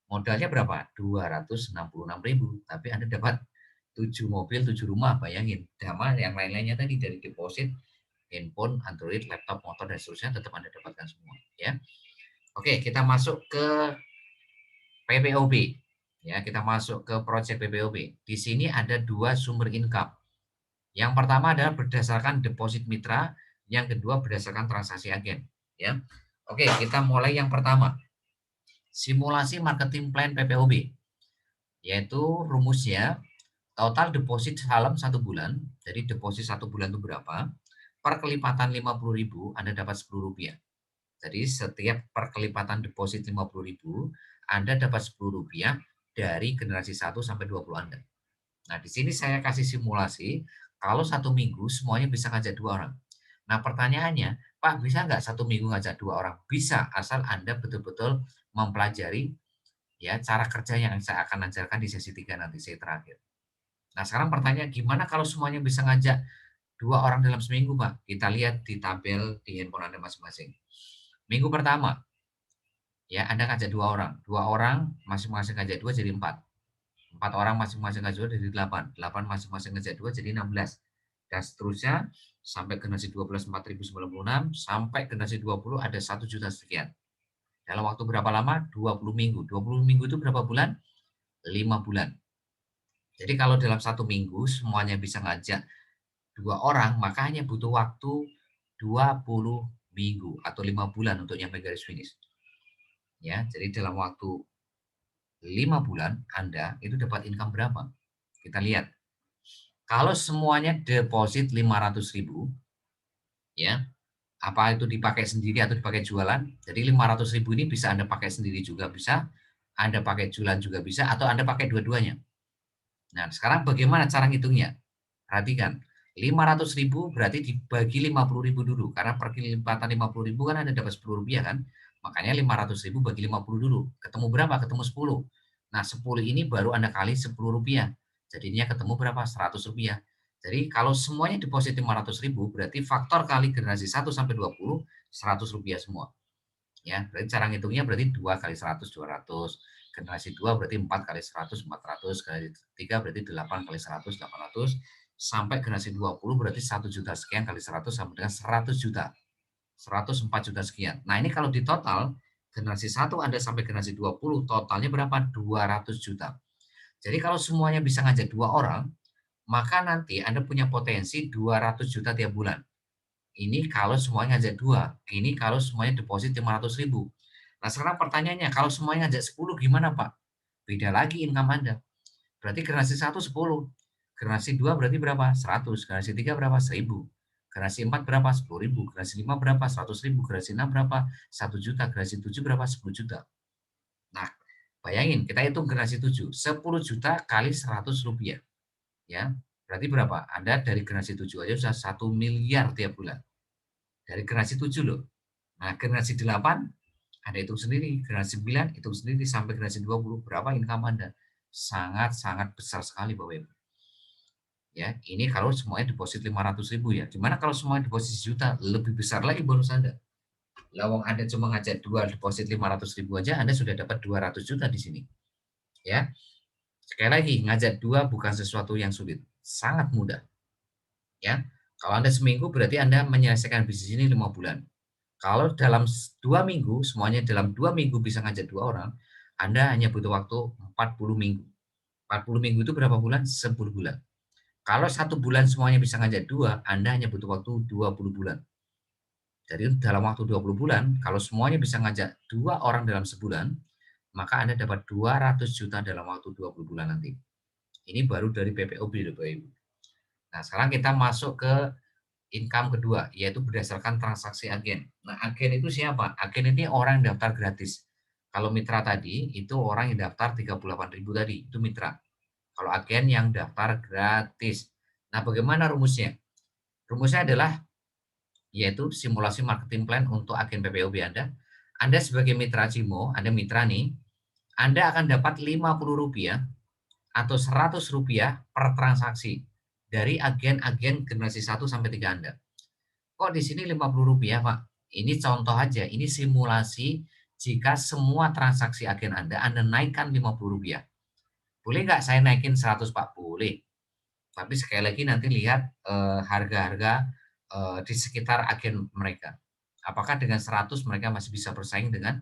Modalnya berapa? 266.000, tapi Anda dapat 7 mobil, 7 rumah, bayangin. Sama yang lain-lainnya tadi dari deposit, handphone, Android, laptop, motor, dan seterusnya tetap Anda dapatkan semua. Ya, oke, kita masuk ke PPOB. Ya, kita masuk ke project PPOB. Di sini ada 2 sumber income. Yang pertama adalah berdasarkan deposit mitra, yang kedua berdasarkan transaksi agen. Ya, Oke, kita mulai yang pertama. Simulasi marketing plan PPOB. Yaitu rumusnya total deposit dalam 1 bulan. Jadi deposit 1 bulan itu berapa? Per kelipatan 50.000 Anda dapat Rp10. Jadi setiap perkelipatan deposit 50.000 Anda dapat Rp10 dari generasi 1 sampai 20 Anda. Nah, di sini saya kasih simulasi, kalau 1 minggu semuanya bisa ngajak 2 orang. Nah, pertanyaannya, Pak, bisa nggak 1 minggu ngajak 2 orang? Bisa, asal Anda betul-betul mempelajari ya cara kerja yang saya akan ajarkan di sesi 3 nanti, sesi terakhir. Nah, sekarang pertanyaan, gimana kalau semuanya bisa ngajak 2 orang dalam seminggu, Pak? Kita lihat di tabel di handphone Anda masing-masing. Minggu pertama, ya Anda ngajak 2 orang. 2 orang masing-masing ngajak 2 jadi 4. 4 orang masing-masing ngajak 2 jadi 8. 8 masing-masing ngajak 2 jadi 16. Dan seterusnya sampai generasi 12 4096 sampai generasi 20 ada 1 juta sekian. Dalam waktu berapa lama? 20 minggu. 20 minggu itu berapa bulan? 5 bulan. Jadi kalau dalam 1 minggu semuanya bisa ngajak 2 orang, maka hanya butuh waktu 20 minggu atau 5 bulan untuk nyampe garis finish. Ya, jadi dalam waktu 5 bulan Anda itu dapat income berapa? Kita lihat. Kalau semuanya deposit 500.000, ya, apa itu dipakai sendiri atau dipakai jualan? Jadi 500.000 ini bisa Anda pakai sendiri juga bisa, Anda pakai jualan juga bisa, atau Anda pakai dua-duanya. Nah, sekarang bagaimana cara ngitungnya? Perhatikan, 500.000 berarti dibagi 50.000 dulu, karena per kelipatan 50.000 kan Anda dapat Rp10 kan, makanya 500.000 bagi 50 dulu, ketemu berapa? Ketemu 10. Nah, 10 ini baru Anda kali Rp10, jadinya ketemu berapa? Rp100. Jadi kalau semuanya deposit 500.000 berarti faktor kali generasi 1 sampai 20 Rp100 semua. Ya, berarti cara ngitungnya berarti 2 kali 100 200, generasi 2 berarti 4 kali 100 400, generasi 3 berarti 8 kali 100 800, sampai generasi 20 berarti 1 juta sekian kali 100 sama dengan 100 juta. 104 juta sekian. Nah, ini kalau di total generasi 1 Anda sampai generasi 20 totalnya berapa? 200 juta. Jadi kalau semuanya bisa ngajak 2 orang, maka nanti Anda punya potensi 200 juta tiap bulan. Ini kalau semuanya ngajak 2, ini kalau semuanya deposit 500.000. Nah, sekarang pertanyaannya, kalau semuanya ngajak 10 gimana, Pak? Beda lagi income Anda. Berarti generasi 1 10, generasi 2 berarti berapa? 100, generasi 3 berapa? 1.000, generasi 4 berapa? 10.000, generasi 5 berapa? 100.000, generasi 6 berapa? 1 juta, generasi 7 berapa? 10 juta. Nah, bayangin kita hitung generasi 7, 10 juta kali Rp100, ya. Berarti berapa? Anda dari generasi 7 aja sudah 1 miliar tiap bulan. Dari generasi 7 loh. Nah, generasi 8 Anda hitung sendiri, generasi 9 hitung sendiri sampai generasi 20 berapa income Anda. Sangat-sangat besar sekali Bapak Ibu. Ya, ini kalau semuanya deposit 500.000 ya. Gimana kalau semuanya deposit 1 juta? Lebih besar lagi bonus Anda. Lawang Anda cuma ngajak 2 deposit 500.000 aja Anda sudah dapat 200 juta di sini. Ya. Sekali lagi, ngajak 2 bukan sesuatu yang sulit. Sangat mudah. Ya. Kalau Anda seminggu berarti Anda menyelesaikan bisnis ini 5 bulan. Kalau dalam 2 minggu, semuanya dalam 2 minggu bisa ngajak 2 orang, Anda hanya butuh waktu 40 minggu. 40 minggu itu berapa bulan? 10 bulan. Kalau 1 bulan semuanya bisa ngajak 2, Anda hanya butuh waktu 20 bulan. Jadi dalam waktu 20 bulan, kalau semuanya bisa ngajak 2 orang dalam sebulan, maka Anda dapat 200 juta dalam waktu 20 bulan nanti. Ini baru dari PPOB loh Bapak Ibu. Nah, sekarang kita masuk ke income kedua, yaitu berdasarkan transaksi agen. Nah, agen itu siapa? Agen ini orang yang daftar gratis. Kalau mitra tadi, itu orang yang daftar 38.000 tadi, itu mitra. Kalau agen yang daftar gratis. Nah, bagaimana rumusnya? Rumusnya adalah, yaitu simulasi marketing plan untuk agen PPOB Anda. Anda sebagai mitra Cimo, Anda mitra nih, Anda akan dapat Rp50 atau Rp100 per transaksi dari agen-agen generasi 1 sampai 3 Anda. Kok di sini Rp50, Pak? Ini contoh aja, ini simulasi jika semua transaksi agen Anda naikkan Rp50. Boleh nggak saya naikin 100, Pak? Boleh. Tapi sekali lagi nanti lihat harga-harga di sekitar agen mereka. Apakah dengan 100 mereka masih bisa bersaing dengan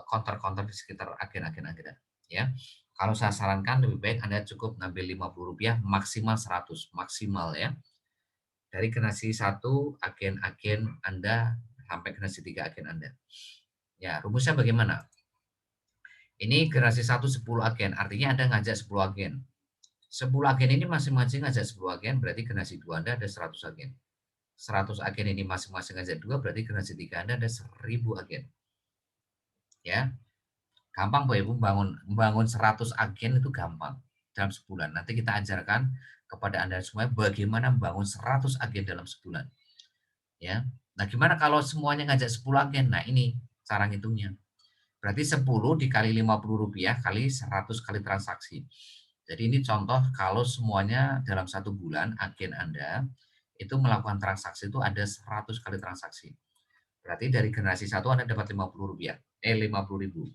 counter-counter di sekitar agen-agen Anda, ya. Kalau saya sarankan lebih baik Anda cukup ngambil Rp50 maksimal 100, maksimal ya. Dari generasi 1 agen-agen Anda sampai generasi 3 agen Anda. Ya, rumusnya bagaimana? Ini generasi 1 10 agen, artinya Anda ngajak 10 agen. 10 agen ini masing-masing ngajak 10 agen, berarti generasi 2 Anda ada 100 agen. 100 agen ini masing-masing ngajak 2, berarti generasi 3 Anda ada 1000 agen. Ya, gampang Bapak Ibu, membangun 100 agen itu gampang dalam sebulan. Nanti kita ajarkan kepada Anda semua bagaimana membangun 100 agen dalam sebulan. Ya. Nah, gimana kalau semuanya ngajak 10 agen? Nah, ini cara ngitungnya. Berarti 10 dikali Rp50 kali 100 kali transaksi. Jadi ini contoh kalau semuanya dalam 1 bulan agen Anda itu melakukan transaksi itu ada 100 kali transaksi. Berarti dari generasi 1 Anda dapat Rp50, 50.000.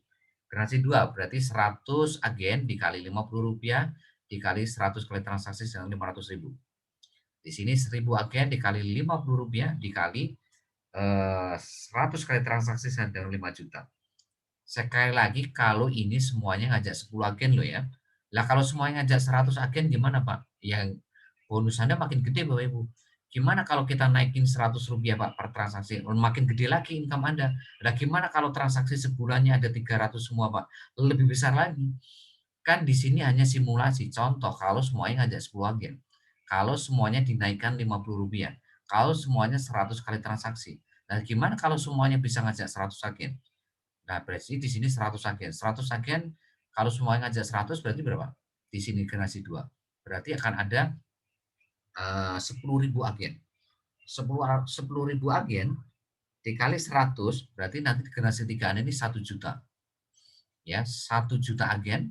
Generasi 2 berarti 100 agen dikali Rp50 dikali 100 kali transaksi dengan 500.000. Di sini 1000 agen dikali Rp50 dikali 100 kali transaksi dengan 5 juta. Sekali lagi, kalau ini semuanya ngajak 10 agen loh ya. Lah kalau semuanya ngajak 100 agen gimana Pak? Yang bonus Anda makin gede Bapak Ibu. Gimana kalau kita naikin Rp100 Pak per transaksi? Makin gede lagi income Anda. Lah gimana kalau transaksi sebulannya ada 300 semua Pak? Lebih besar lagi. Kan di sini hanya simulasi. Contoh kalau semuanya ngajak 10 agen. Kalau semuanya dinaikkan Rp50. Kalau semuanya 100 kali transaksi. Nah gimana kalau semuanya bisa ngajak 100 agen? Nah, berarti di sini 100 agen. 100 agen kalau semuanya ngajak 100 berarti berapa? Di sini generasi 2. Berarti akan ada 10.000 agen. 10.000 agen dikali 100 berarti nanti generasi 3 ini 1 juta. Ya, 1 juta agen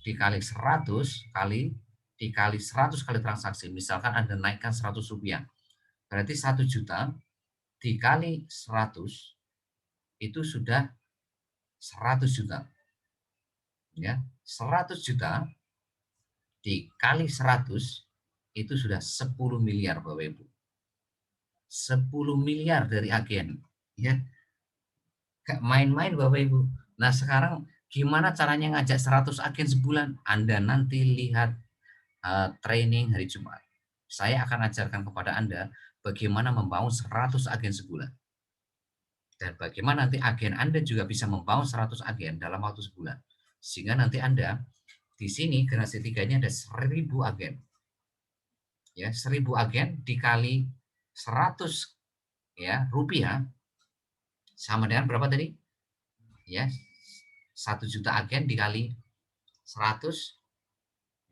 dikali 100 kali dikali 100 kali transaksi. Misalkan Anda naikkan Rp100. Berarti 1 juta dikali 100 itu sudah 100 juta. Ya, 100 juta dikali 100 itu sudah 10 miliar Bapak Ibu. 10 miliar dari agen. Ya, gak main-main Bapak Ibu. Nah sekarang gimana caranya ngajak 100 agen sebulan? Anda nanti lihat training hari Jumat. Saya akan ajarkan kepada Anda bagaimana membangun 100 agen sebulan. Dan bagaimana nanti agen Anda juga bisa membangun 100 agen dalam waktu sebulan. Sehingga nanti Anda di sini generasi 3 ini ada 1000 agen. Ya, 1000 agen dikali 100 ya rupiah sama dengan berapa tadi? Ya, 1 juta agen dikali 100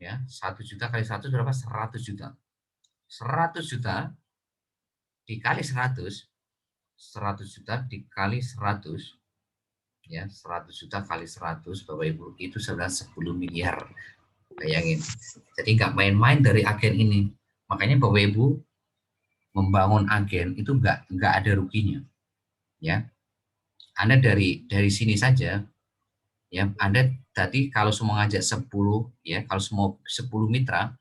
ya, 1 juta kali 100 berapa? 100 juta. 100 juta dikali 100, 100 juta dikali 100 ya, 100 juta kali 100 Bapak Ibu itu sudah 10 miliar. Bayangin. Jadi nggak main-main dari agen ini. Makanya Bapak Ibu membangun agen itu nggak ada ruginya. Ya. Anda dari sini saja ya, Anda tadi kalau semua ngajak 10 ya, kalau semua 10 mitra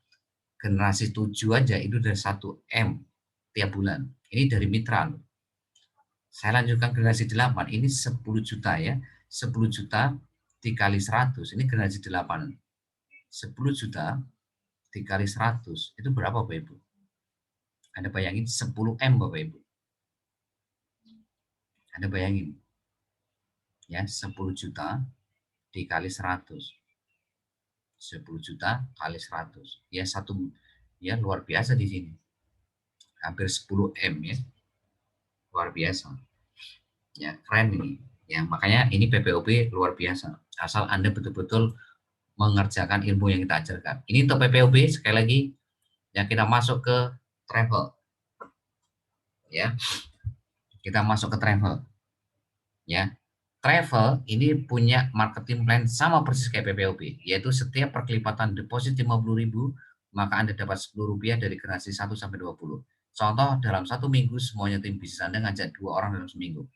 generasi 7 aja itu udah 1 M tiap bulan. Ini dari mitra loh. Saya lanjutkan generasi 8, ini 10 juta ya. 10 juta dikali 100, ini generasi 8. 10 juta dikali 100, itu berapa Bapak Ibu? Anda bayangin 10 M Bapak Ibu. Anda bayangin. Ya, 10 juta dikali 100. 10 juta kali 100. Ya ya luar biasa di sini. Hampir 10 M ya. Luar biasa. Ya, keren ini. Ya, makanya ini PPOB luar biasa. Asal Anda betul-betul mengerjakan ilmu yang kita ajarkan. Ini untuk PPOB sekali lagi yang kita masuk ke travel. Ya. Kita masuk ke travel. Ya. Travel ini punya marketing plan sama persis kayak PPOB, yaitu setiap perkelipatan deposit 50.000, maka Anda dapat Rp10 dari generasi 1 sampai 20. Contoh, dalam 1 minggu semuanya tim bisnis Anda ngajak 2 orang dalam seminggu.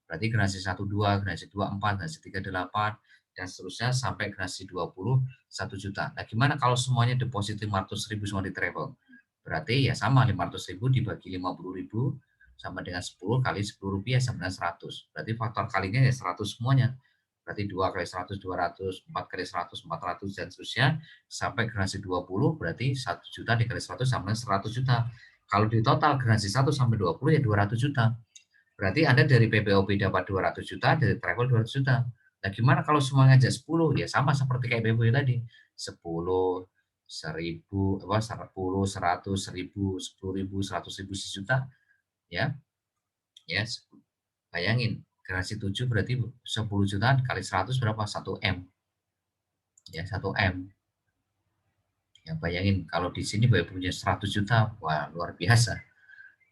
Berarti generasi 1 2, generasi 2 4, generasi 3 8 dan seterusnya sampai generasi 20 1 juta. Nah, gimana kalau semuanya deposit 500.000 semua di travel? Berarti ya sama 500.000 dibagi 50.000 sama dengan 10 kali Rp10 sama dengan 100. Berarti faktor kalinya ya 100 semuanya. Berarti 2 kali 100 200, 4 kali 100 400 dan seterusnya sampai generasi 20 berarti 1 juta dikali 100 sama dengan 100 juta. Kalau di total generasi 1 sampai 20 ya 200 juta. Berarti Anda dari PPOP dapat 200 juta, dari travel 200 juta. Nah, gimana kalau semua ngajak 10? Ya sama seperti kayak PPOP tadi. 10, 1000, 10, 100, 1000, 10.000, 100.000, sejuta. Ya, ya, bayangin. Generasi 7 berarti 10 juta kali 100 berapa? 1M. Ya, 1M. Ya, bayangin kalau di sini Bapak punya 100 juta, wah luar biasa.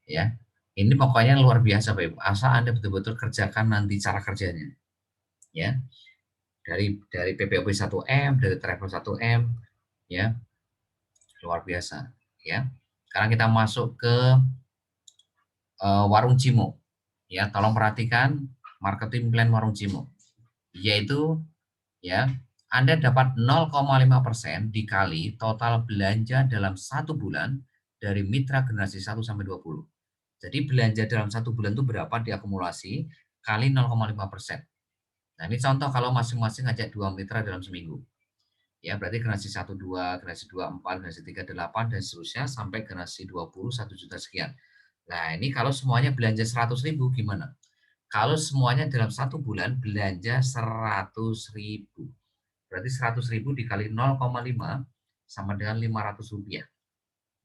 Ya, ini pokoknya luar biasa Bapak. Asal Anda betul-betul kerjakan nanti cara kerjanya. Ya, dari PPOP 1M, dari travel 1M, ya, luar biasa. Ya, sekarang kita masuk ke warung Cimo. Ya, tolong perhatikan marketing plan warung Cimo, yaitu ya Anda dapat 0,5% dikali total belanja dalam 1 bulan dari mitra generasi 1 sampai 20. Jadi belanja dalam 1 bulan itu berapa diakumulasi kali 0,5%. Nah, ini contoh kalau masing-masing ngajak 2 mitra dalam seminggu. Ya, berarti generasi 1 2, generasi 2 4, generasi 3 8 dan seterusnya sampai generasi 20 1 juta sekian. Nah, ini kalau semuanya belanja 100.000 gimana? Kalau semuanya dalam 1 bulan belanja 100.000. Berarti 100.000 dikali 0,5 sama dengan 500 rupiah.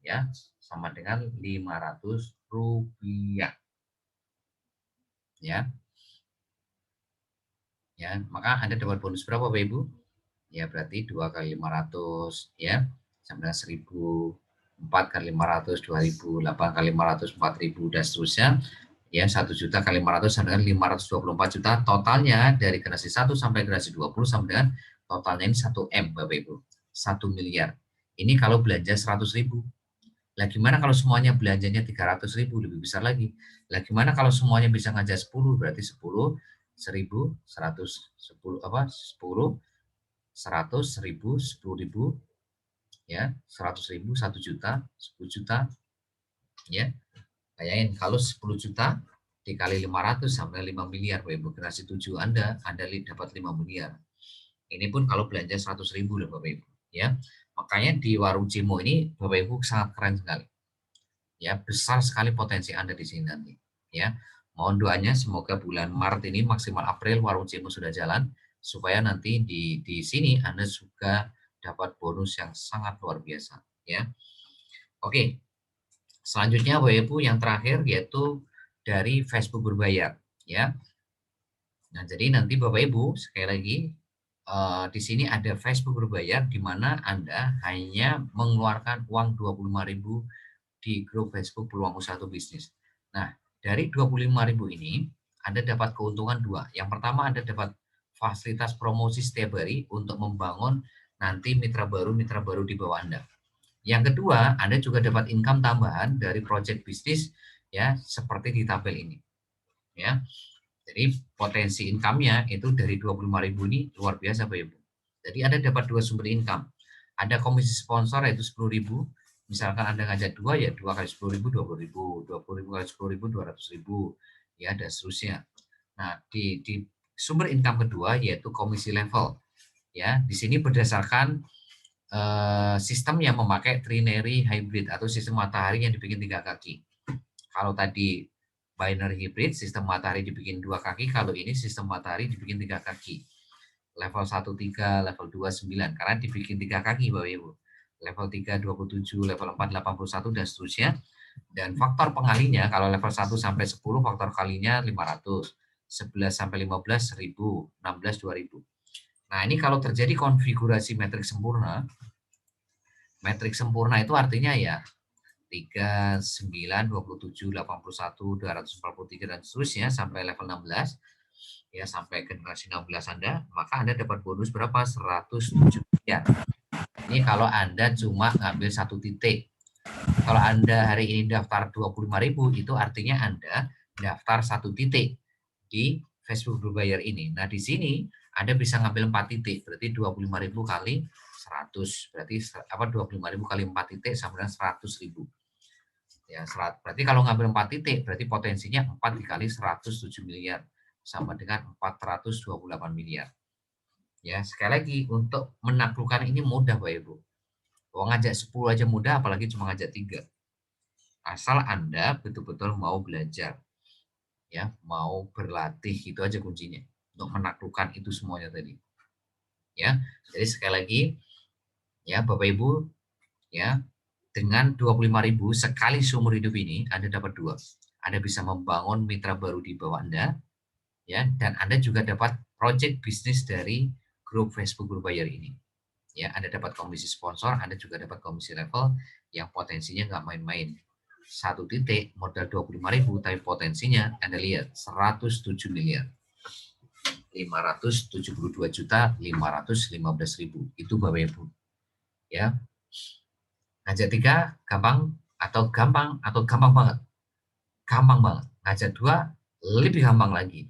Ya, sama dengan 500 rupiah. Ya, ya, maka Anda dapat bonus berapa Bapak Ibu? Ya, berarti 2 kali 500 ya, sama dengan 1.000, 4 kali 500 2.000, 8 kali 500 4.000 dan seterusnya. Ya, 1 juta kali 500 sama dengan 524 juta. Totalnya dari generasi 1 sampai generasi 20 sama dengan totalnya ini 1M Bapak Ibu. 1 miliar. Ini kalau belanja 100.000. Lah gimana kalau semuanya belanjanya 300.000, lebih besar lagi. Lah gimana kalau semuanya bisa ngajak 10, berarti 10, 1.000, 100, 10 apa? 10, 100, 1.000, 10.000, ya, 100.000, 1 juta, 10 juta, ya. Bayangin kalau 10 juta dikali 500 sampai 5 miliar, Bapak Ibu. Generasi 7 Anda dapat 5 miliar. Ini pun kalau belanja 100.000 loh Bapak Ibu, ya. Makanya di warung Cimo ini Bapak Ibu sangat keren sekali. Ya, besar sekali potensi Anda di sini nanti, ya. Mohon doanya semoga bulan Maret ini maksimal April warung Cimo sudah jalan supaya nanti di sini Anda juga dapat bonus yang sangat luar biasa, ya. Oke. Selanjutnya Bapak Ibu yang terakhir yaitu dari Facebook berbayar, ya. Nah, jadi nanti Bapak Ibu sekali lagi di sini ada Facebook berbayar di mana Anda hanya mengeluarkan uang 25.000 di grup Facebook Peluang Usaha atau Bisnis. Nah, dari 25.000 ini Anda dapat keuntungan dua. Yang pertama Anda dapat fasilitas promosi setiap hari untuk membangun nanti mitra baru di bawah Anda. Yang kedua, Anda juga dapat income tambahan dari project bisnis ya seperti di tabel ini. Ya. Jadi potensi income-nya itu dari 25.000 ini luar biasa Bapak Ibu. Jadi Anda dapat dua sumber income. Ada komisi sponsor yaitu 10.000. Misalkan Anda ngajak dua ya 2 kali 10.000 20.000, 20.000 kali 10.000 200.000 ya dan seterusnya. Nah, di sumber income kedua yaitu komisi level. Ya, di sini berdasarkan sistem yang memakai trinary hybrid atau sistem matahari yang dibikin 3 kaki. Kalau tadi binary hybrid, sistem matahari dibikin 2 kaki, kalau ini sistem matahari dibikin 3 kaki. Level 1 3, level 2 9, karena dibikin 3 kaki Bapak Ibu. Level 3 27, level 4 81 dan seterusnya. Dan faktor pengalinya kalau level 1 sampai 10 faktor kalinya 500, 11 sampai 15 1000, 16 2000. Nah, ini kalau terjadi konfigurasi metrik sempurna, metrik sempurna itu artinya ya 3, 9, 27, 81, 243 dan seterusnya sampai level 16 ya sampai generasi 16 Anda, maka Anda dapat bonus berapa? 107 miliar. Ini kalau Anda cuma ngambil satu titik. Kalau Anda hari ini daftar 25.000 itu artinya Anda daftar satu titik di Facebook berbayar ini. Nah, di sini Anda bisa ngambil 4 titik, berarti 25.000 kali 100, berarti 25.000 kali 4 titik sama dengan 100.000. Ya, berarti kalau ngambil 4 titik, berarti potensinya 4 dikali 107 miliar, sama dengan 428 miliar. Ya, sekali lagi, untuk menaklukkan ini mudah Bapak Ibu. Kalau ngajak 10 aja mudah, apalagi cuma ngajak 3. Asal Anda betul-betul mau belajar. Ya, mau berlatih itu aja kuncinya untuk menaklukkan itu semuanya tadi. Ya, jadi sekali lagi ya Bapak Ibu ya, dengan 25.000 sekali seumur hidup ini Anda dapat dua. Anda bisa membangun mitra baru di bawah Anda ya, dan Anda juga dapat project bisnis dari grup Facebook berbayar ini. Ya, Anda dapat komisi sponsor, Anda juga dapat komisi level yang potensinya nggak main-main. Satu titik modal 25.000 tapi potensinya Anda lihat 107 miliar. 572.515.000 itu Bapak Ibu. Ya. Ngajak 3 gampang gampang banget. Gampang banget. Ngajak 2 lebih gampang lagi.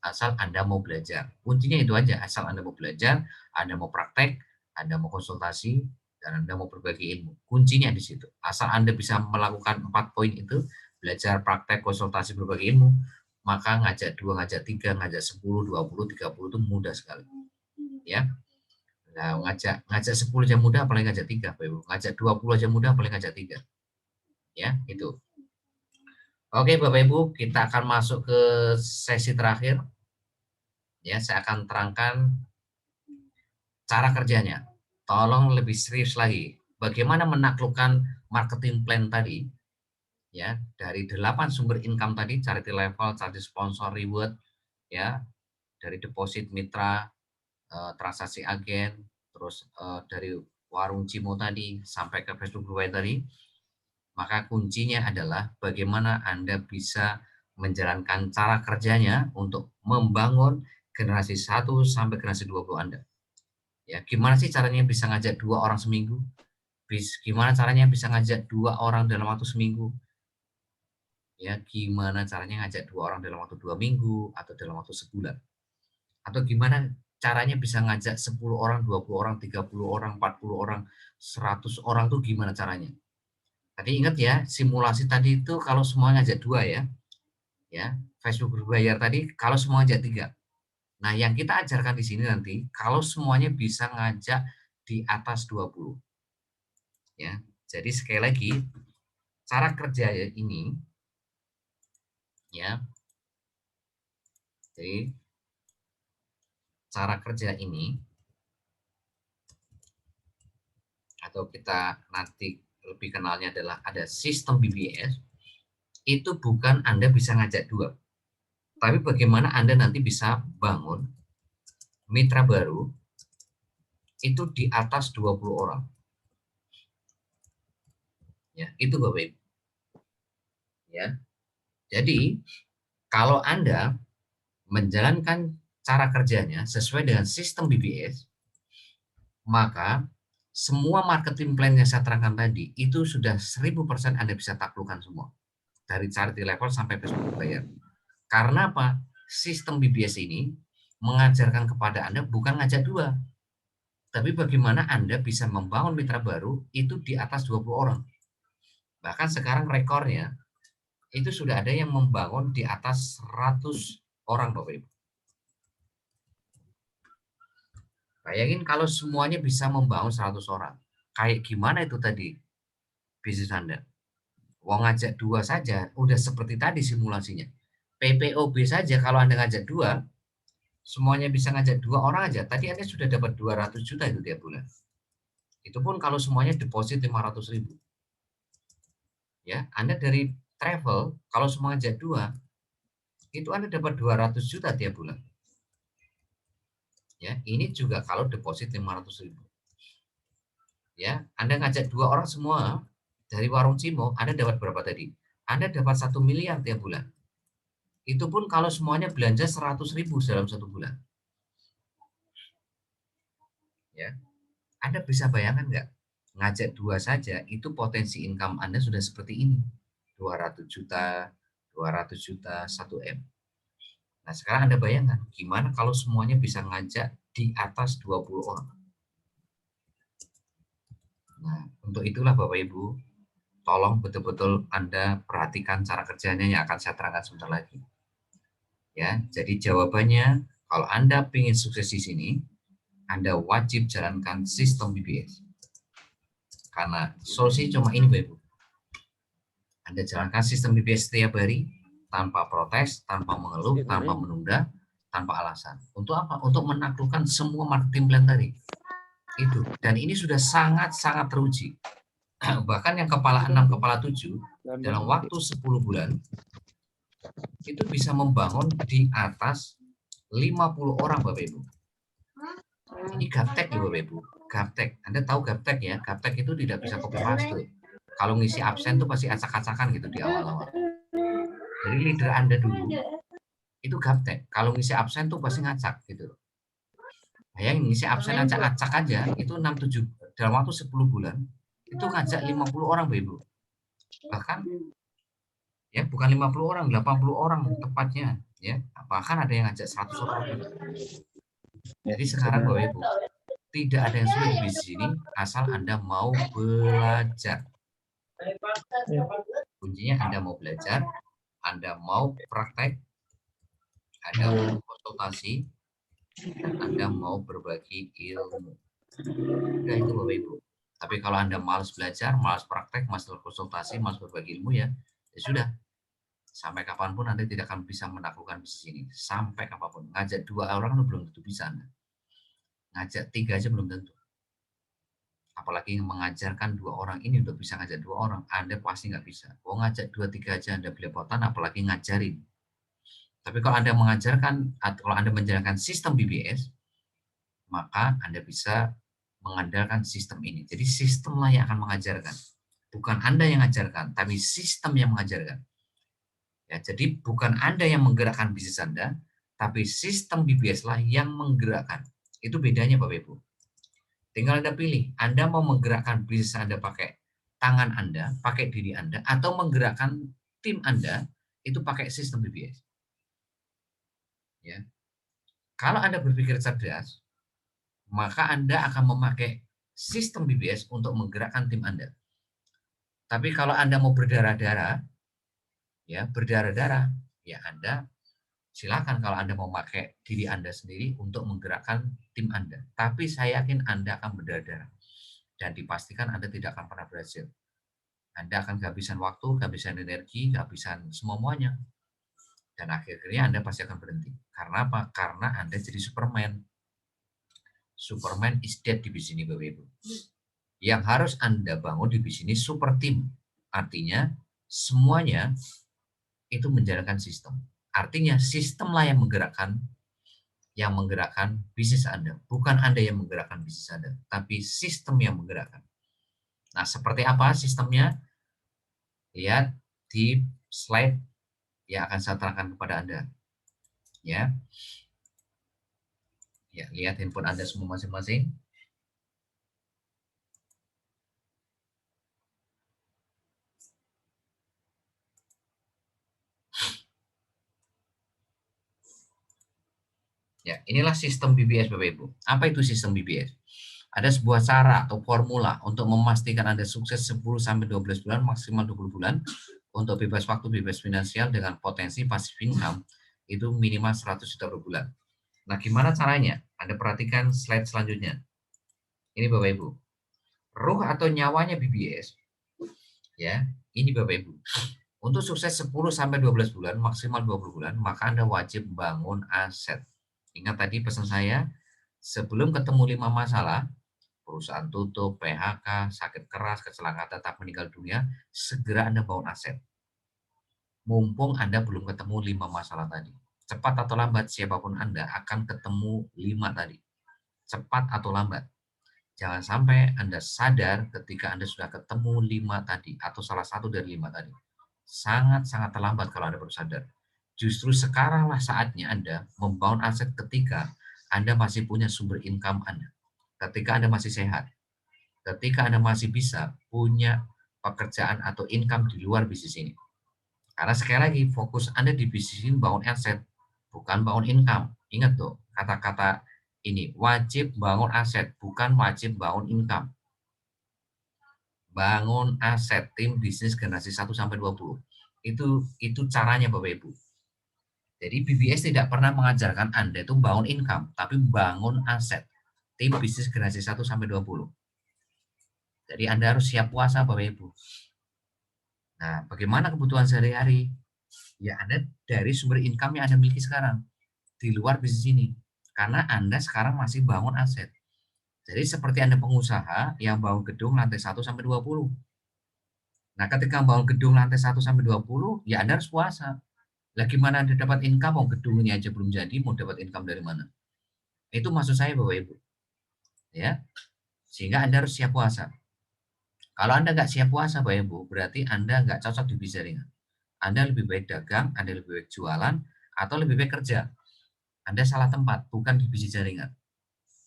Asal Anda mau belajar. Kuncinya itu aja, asal Anda mau belajar, Anda mau praktek, Anda mau konsultasi, dan Anda mau berbagi ilmu. Kuncinya di situ. Asal Anda bisa melakukan 4 poin itu, belajar, praktek, konsultasi, berbagi ilmu, maka ngajak 2, ngajak 3, ngajak 10, 20, 30 itu mudah sekali. Ya. Nah, ngajak 10 aja mudah, apalagi ngajak 3, Bapak Ibu. Ngajak 20 aja mudah, apalagi ngajak 3. Ya, itu. Oke, Bapak Ibu, kita akan masuk ke sesi terakhir. Ya, saya akan terangkan cara kerjanya. Tolong lebih serius lagi. Bagaimana menaklukkan marketing plan tadi? Ya, dari 8 sumber income tadi, charity level, charity sponsor, reward, ya, dari deposit mitra, transaksi agen, terus dari warung Cimo tadi sampai ke Facebook Berbayar tadi, maka kuncinya adalah bagaimana Anda bisa menjalankan cara kerjanya untuk membangun generasi 1 sampai generasi 20 Anda. Ya, gimana sih caranya bisa ngajak 2 orang seminggu? Gimana caranya bisa ngajak 2 orang dalam waktu seminggu? Ya, gimana caranya ngajak 2 orang dalam waktu 2 minggu atau dalam waktu sebulan? Atau gimana caranya bisa ngajak 10 orang, 20 orang, 30 orang, 40 orang, 100 orang tuh gimana caranya? Tadi ingat ya, simulasi tadi itu kalau semua ngajak 2 ya. Ya, Facebook berbayar tadi kalau semua ngajak 3. Nah, yang kita ajarkan di sini nanti kalau semuanya bisa ngajak di atas 20. Ya. Jadi sekali lagi cara kerja ini ya. Jadi cara kerja ini atau kita nanti lebih kenalnya adalah ada sistem BBS, itu bukan Anda bisa ngajak 2. Tapi bagaimana Anda nanti bisa bangun mitra baru itu di atas 20 orang. Ya, itu Bapak Ibu. Ya. Jadi, kalau Anda menjalankan cara kerjanya sesuai dengan sistem BBS, maka semua marketing plan yang saya terangkan tadi itu sudah 1000% Anda bisa taklukkan semua. Dari charity level sampai Facebook bayar. Karena apa? Sistem BBS ini mengajarkan kepada Anda bukan ngajak 2, tapi bagaimana Anda bisa membangun mitra baru itu di atas 20 orang. Bahkan sekarang rekornya itu sudah ada yang membangun di atas 100 orang, Bapak Ibu. Bayangin kalau semuanya bisa membangun 100 orang. Kayak gimana itu tadi bisnis Anda? Wong ngajak 2 saja udah seperti tadi simulasinya. PPOB saja kalau Anda ngajak 2, semuanya bisa ngajak 2 orang aja. Tadi Anda sudah dapat 200 juta itu tiap bulan. Itu pun kalau semuanya deposit 500.000. Ya, Anda dari travel kalau semua ngajak 2, itu Anda dapat 200 juta tiap bulan. Ya, ini juga kalau deposit 500.000. Ya, Anda ngajak 2 orang semua dari warung Cimo, Anda dapat berapa tadi? Anda dapat 1 miliar tiap bulan. Itu pun kalau semuanya belanja 100.000 dalam 1 bulan. Ya, Anda bisa bayangkan nggak? Ngajak 2 saja, itu potensi income Anda sudah seperti ini. 200 juta, 200 juta, 1 M. Nah, sekarang Anda bayangkan, gimana kalau semuanya bisa ngajak di atas 20 orang. Nah, untuk itulah Bapak Ibu, tolong betul-betul Anda perhatikan cara kerjanya yang akan saya terangkan sebentar lagi. Ya, jadi jawabannya, kalau Anda ingin sukses di sini, Anda wajib jalankan sistem BBS. Karena solusi cuma ini, Bapak Ibu. Anda jalankan sistem BBS setiap hari, tanpa protes, tanpa mengeluh, tanpa menunda, tanpa alasan. Untuk apa? Untuk menaklukkan semua marketing plan tadi. Itu. Dan ini sudah sangat-sangat teruji. Bahkan yang kepala 6, kepala 7, dalam waktu 10 bulan, itu bisa membangun di atas 50 orang, Bapak Ibu. Ini gaptek loh, Bapak Ibu. Gaptek. Anda tahu gaptek ya? Gaptek itu tidak bisa copy paste. Kalau ngisi absen tuh pasti acak-acakan gitu di awal-awal. Jadi leader Anda dulu itu gaptek. Kalau ngisi absen tuh pasti ngacak gitu. Bayangin ngisi absen acak-acak aja itu 6-7 dalam waktu 10 bulan itu ngajak 50 orang, Bapak Ibu. Bahkan ya bukan 50 orang, 80 orang tepatnya ya. Bahkan ada yang ngajak 100 orang. Jadi sekarang Bapak Ibu, tidak ada yang sulit di bisnis ini asal Anda mau belajar. Kuncinya Anda mau belajar, Anda mau praktek, Anda mau konsultasi, dan Anda mau berbagi ilmu. Udah itu Bapak Ibu. Tapi kalau Anda malas belajar, malas praktek, malas konsultasi, malas berbagi ilmu ya sudah. Sampai kapanpun Anda tidak akan bisa menaklukkan bisnis ini. Sampai kapanpun. Ngajak 2 orang itu belum tentu bisa Anda. Ngajak 3 aja belum tentu. Apalagi mengajarkan 2 orang ini untuk bisa ngajak 2 orang, Anda pasti nggak bisa. Oh ngajak 2-3 aja Anda belepotan, apalagi ngajarin. Tapi kalau Anda mengajarkan, atau kalau Anda menjalankan sistem BBS, maka Anda bisa mengandalkan sistem ini. Jadi sistemlah yang akan mengajarkan. Bukan Anda yang mengajarkan, tapi sistem yang mengajarkan. Ya, jadi bukan Anda yang menggerakkan bisnis Anda, tapi sistem BBS lah yang menggerakkan. Itu bedanya Bapak Ibu. Tinggal Anda pilih, Anda mau menggerakkan bisnis Anda pakai tangan Anda, pakai diri Anda, atau menggerakkan tim Anda, itu pakai sistem BBS. Ya. Kalau Anda berpikir cerdas, maka Anda akan memakai sistem BBS untuk menggerakkan tim Anda. Tapi kalau Anda mau berdarah-darah, ya Anda silakan kalau Anda mau pakai diri Anda sendiri untuk menggerakkan tim Anda. Tapi saya yakin Anda akan berdarah-darah. Dan dipastikan Anda tidak akan pernah berhasil. Anda akan kehabisan waktu, kehabisan energi, kehabisan semuanya. Dan akhirnya Anda pasti akan berhenti. Karena apa? Karena Anda jadi Superman. Superman is dead di bisnis ini, Bapak Ibu. Yang harus Anda bangun di bisnis super team. Artinya, semuanya itu menjalankan sistem. Artinya, sistemlah yang menggerakkan bisnis Anda. Bukan Anda yang menggerakkan bisnis Anda, tapi sistem yang menggerakkan. Nah, seperti apa sistemnya? Lihat di slide yang akan saya terangkan kepada Anda. Ya. Ya, lihat handphone Anda semua masing-masing. Ya, inilah sistem BBS Bapak Ibu. Apa itu sistem BBS? Ada sebuah cara atau formula untuk memastikan Anda sukses 10-12 bulan, maksimal 20 bulan, untuk bebas waktu, bebas finansial dengan potensi passive income, itu minimal 100 juta per bulan. Nah, gimana caranya? Anda perhatikan slide selanjutnya. Ini Bapak Ibu. Ruh atau nyawanya BBS, ya, ini Bapak Ibu. Untuk sukses 10-12 bulan, maksimal 20 bulan, maka Anda wajib bangun aset. Ingat tadi pesan saya, sebelum ketemu 5 masalah, perusahaan tutup, PHK, sakit keras, kecelakaan, tetap meninggal dunia, segera Anda bangun aset. Mumpung Anda belum ketemu 5 masalah tadi. Cepat atau lambat, siapapun Anda akan ketemu 5 tadi. Cepat atau lambat. Jangan sampai Anda sadar ketika Anda sudah ketemu 5 tadi, atau salah satu dari 5 tadi. Sangat-sangat terlambat kalau Anda baru sadar. Justru sekaranglah saatnya Anda membangun aset ketika Anda masih punya sumber income Anda. Ketika Anda masih sehat. Ketika Anda masih bisa punya pekerjaan atau income di luar bisnis ini. Karena sekali lagi, fokus Anda di bisnis ini bangun aset, bukan bangun income. Ingat tuh, kata-kata ini, wajib bangun aset, bukan wajib bangun income. Bangun aset, tim bisnis generasi 1-20. Itu caranya Bapak Ibu. Jadi BBS tidak pernah mengajarkan Anda itu bangun income, tapi bangun aset. Tim bisnis generasi 1-20. Jadi Anda harus siap puasa Bapak Ibu. Nah, bagaimana kebutuhan sehari-hari? Ya Anda dari sumber income yang Anda miliki sekarang, di luar bisnis ini. Karena Anda sekarang masih bangun aset. Jadi seperti Anda pengusaha yang bangun gedung lantai 1 sampai 20. Nah, ketika bangun gedung lantai 1 sampai 20, ya Anda harus puasa. Lah gimana Anda dapat income? Mau gedung ini aja belum jadi, mau dapat income dari mana? Itu maksud saya Bapak Ibu. Ya, sehingga Anda harus siap puasa. Kalau Anda nggak siap puasa Bapak Ibu, berarti Anda nggak cocok di bisnis jaringan. Anda lebih baik dagang, Anda lebih baik jualan, atau lebih baik kerja. Anda salah tempat, bukan di bisnis jaringan.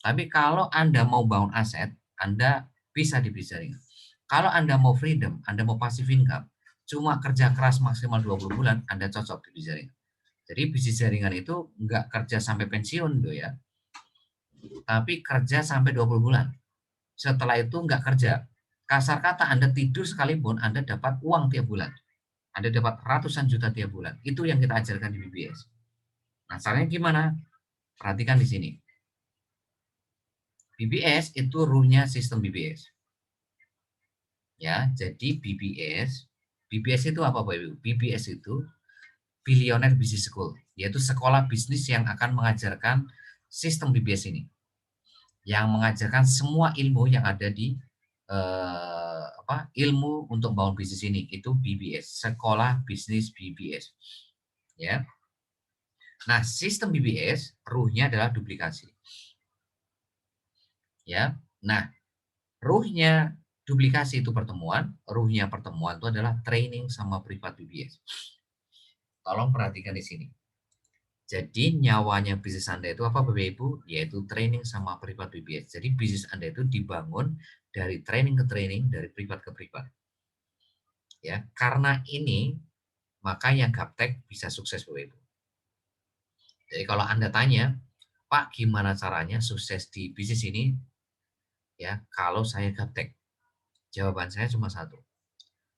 Tapi kalau Anda mau bangun aset, Anda bisa di bisnis jaringan. Kalau Anda mau freedom, Anda mau passive income, cuma kerja keras maksimal 20 bulan, Anda cocok di bisnis jaringan. Jadi bisnis jaringan itu nggak kerja sampai pensiun tuh ya, tapi kerja sampai 20 bulan. Setelah itu nggak kerja. Kasar kata Anda tidur sekalipun, Anda dapat uang tiap bulan. Anda dapat ratusan juta tiap bulan. Itu yang kita ajarkan di BBS. Nah, caranya gimana? Perhatikan di sini. BBS itu ruhnya sistem BBS. Ya, jadi BBS itu apa Bapak Ibu? BBS itu Billionaire Business School, yaitu sekolah bisnis yang akan mengajarkan sistem BBS ini. Yang mengajarkan semua ilmu yang ada di ilmu untuk bangun bisnis ini, itu BBS, sekolah bisnis BBS. Ya. Nah, sistem BBS ruhnya adalah duplikasi. Ya. Nah, ruhnya duplikasi itu pertemuan, ruhnya pertemuan itu adalah training sama privat BBS. Tolong perhatikan di sini. Jadi nyawanya bisnis Anda itu apa Bapak Ibu? Yaitu training sama privat BBS. Jadi bisnis Anda itu dibangun dari training ke training, dari privat ke privat. Ya, karena ini maka yang gaptek bisa sukses Bapak Ibu. Jadi kalau Anda tanya, Pak gimana caranya sukses di bisnis ini? Ya, kalau saya gaptek. Jawaban saya cuma satu,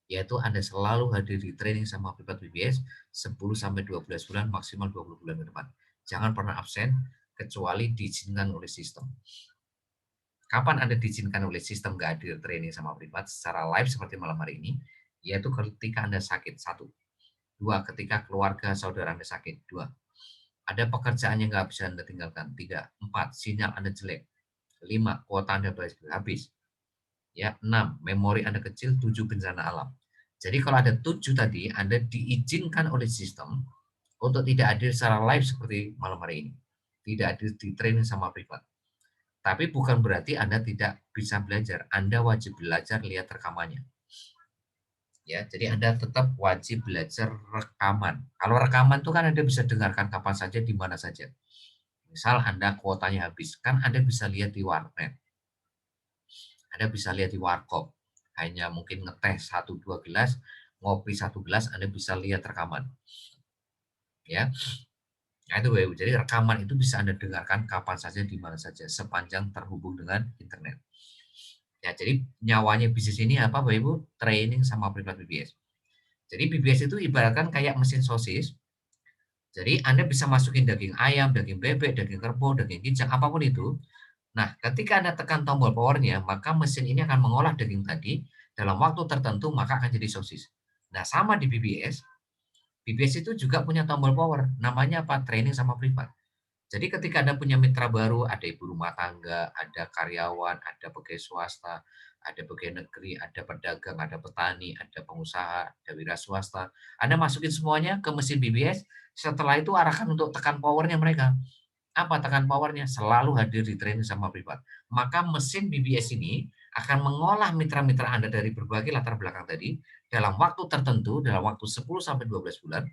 yaitu Anda selalu hadir di training sama privat BBS 10-12 bulan, maksimal 20 bulan ke depan. Jangan pernah absen, kecuali diizinkan oleh sistem. Kapan Anda diizinkan oleh sistem nggak hadir training sama privat secara live seperti malam hari ini? Yaitu ketika Anda sakit, 1. 2, ketika keluarga saudara Anda sakit, 2. Ada pekerjaan yang nggak bisa Anda tinggalkan, 3. 4, sinyal Anda jelek, 5, kuota Anda habis, ya 6, memori Anda kecil, 7, bencana alam. Jadi kalau ada 7 tadi, Anda diizinkan oleh sistem untuk tidak hadir secara live seperti malam hari ini. Tidak hadir di training sama privat. Tapi bukan berarti Anda tidak bisa belajar. Anda wajib belajar lihat rekamannya. Ya, jadi Anda tetap wajib belajar rekaman. Kalau rekaman itu kan Anda bisa dengarkan kapan saja, di mana saja. Misal Anda kuotanya habis, kan Anda bisa lihat di warnet. Anda bisa lihat di warkop. Hanya mungkin ngeteh 1-2 gelas, ngopi 1 gelas, Anda bisa lihat rekaman. Ya, nah itu Bapak Ibu. Jadi rekaman itu bisa Anda dengarkan kapan saja, di mana saja, sepanjang terhubung dengan internet. Ya, jadi nyawanya bisnis ini apa Bapak Ibu? Training sama privat BBS. Jadi BBS itu ibaratkan kayak mesin sosis. Jadi Anda bisa masukin daging ayam, daging bebek, daging kerbau, daging kijang, apapun itu. Nah, ketika Anda tekan tombol powernya, maka mesin ini akan mengolah daging tadi dalam waktu tertentu, maka akan jadi sosis. Nah, sama di BBS. BBS itu juga punya tombol power. Namanya apa? Training sama privat. Jadi ketika Anda punya mitra baru, ada ibu rumah tangga, ada karyawan, ada pegawai swasta, ada pegawai negeri, ada pedagang, ada petani, ada pengusaha, ada wira swasta. Anda masukin semuanya ke mesin BBS, setelah itu arahkan untuk tekan powernya mereka. Apa tekan powernya? Selalu hadir di training sama privat. Maka mesin BBS ini akan mengolah mitra-mitra Anda dari berbagai latar belakang tadi dalam waktu tertentu, dalam waktu 10-12 bulan,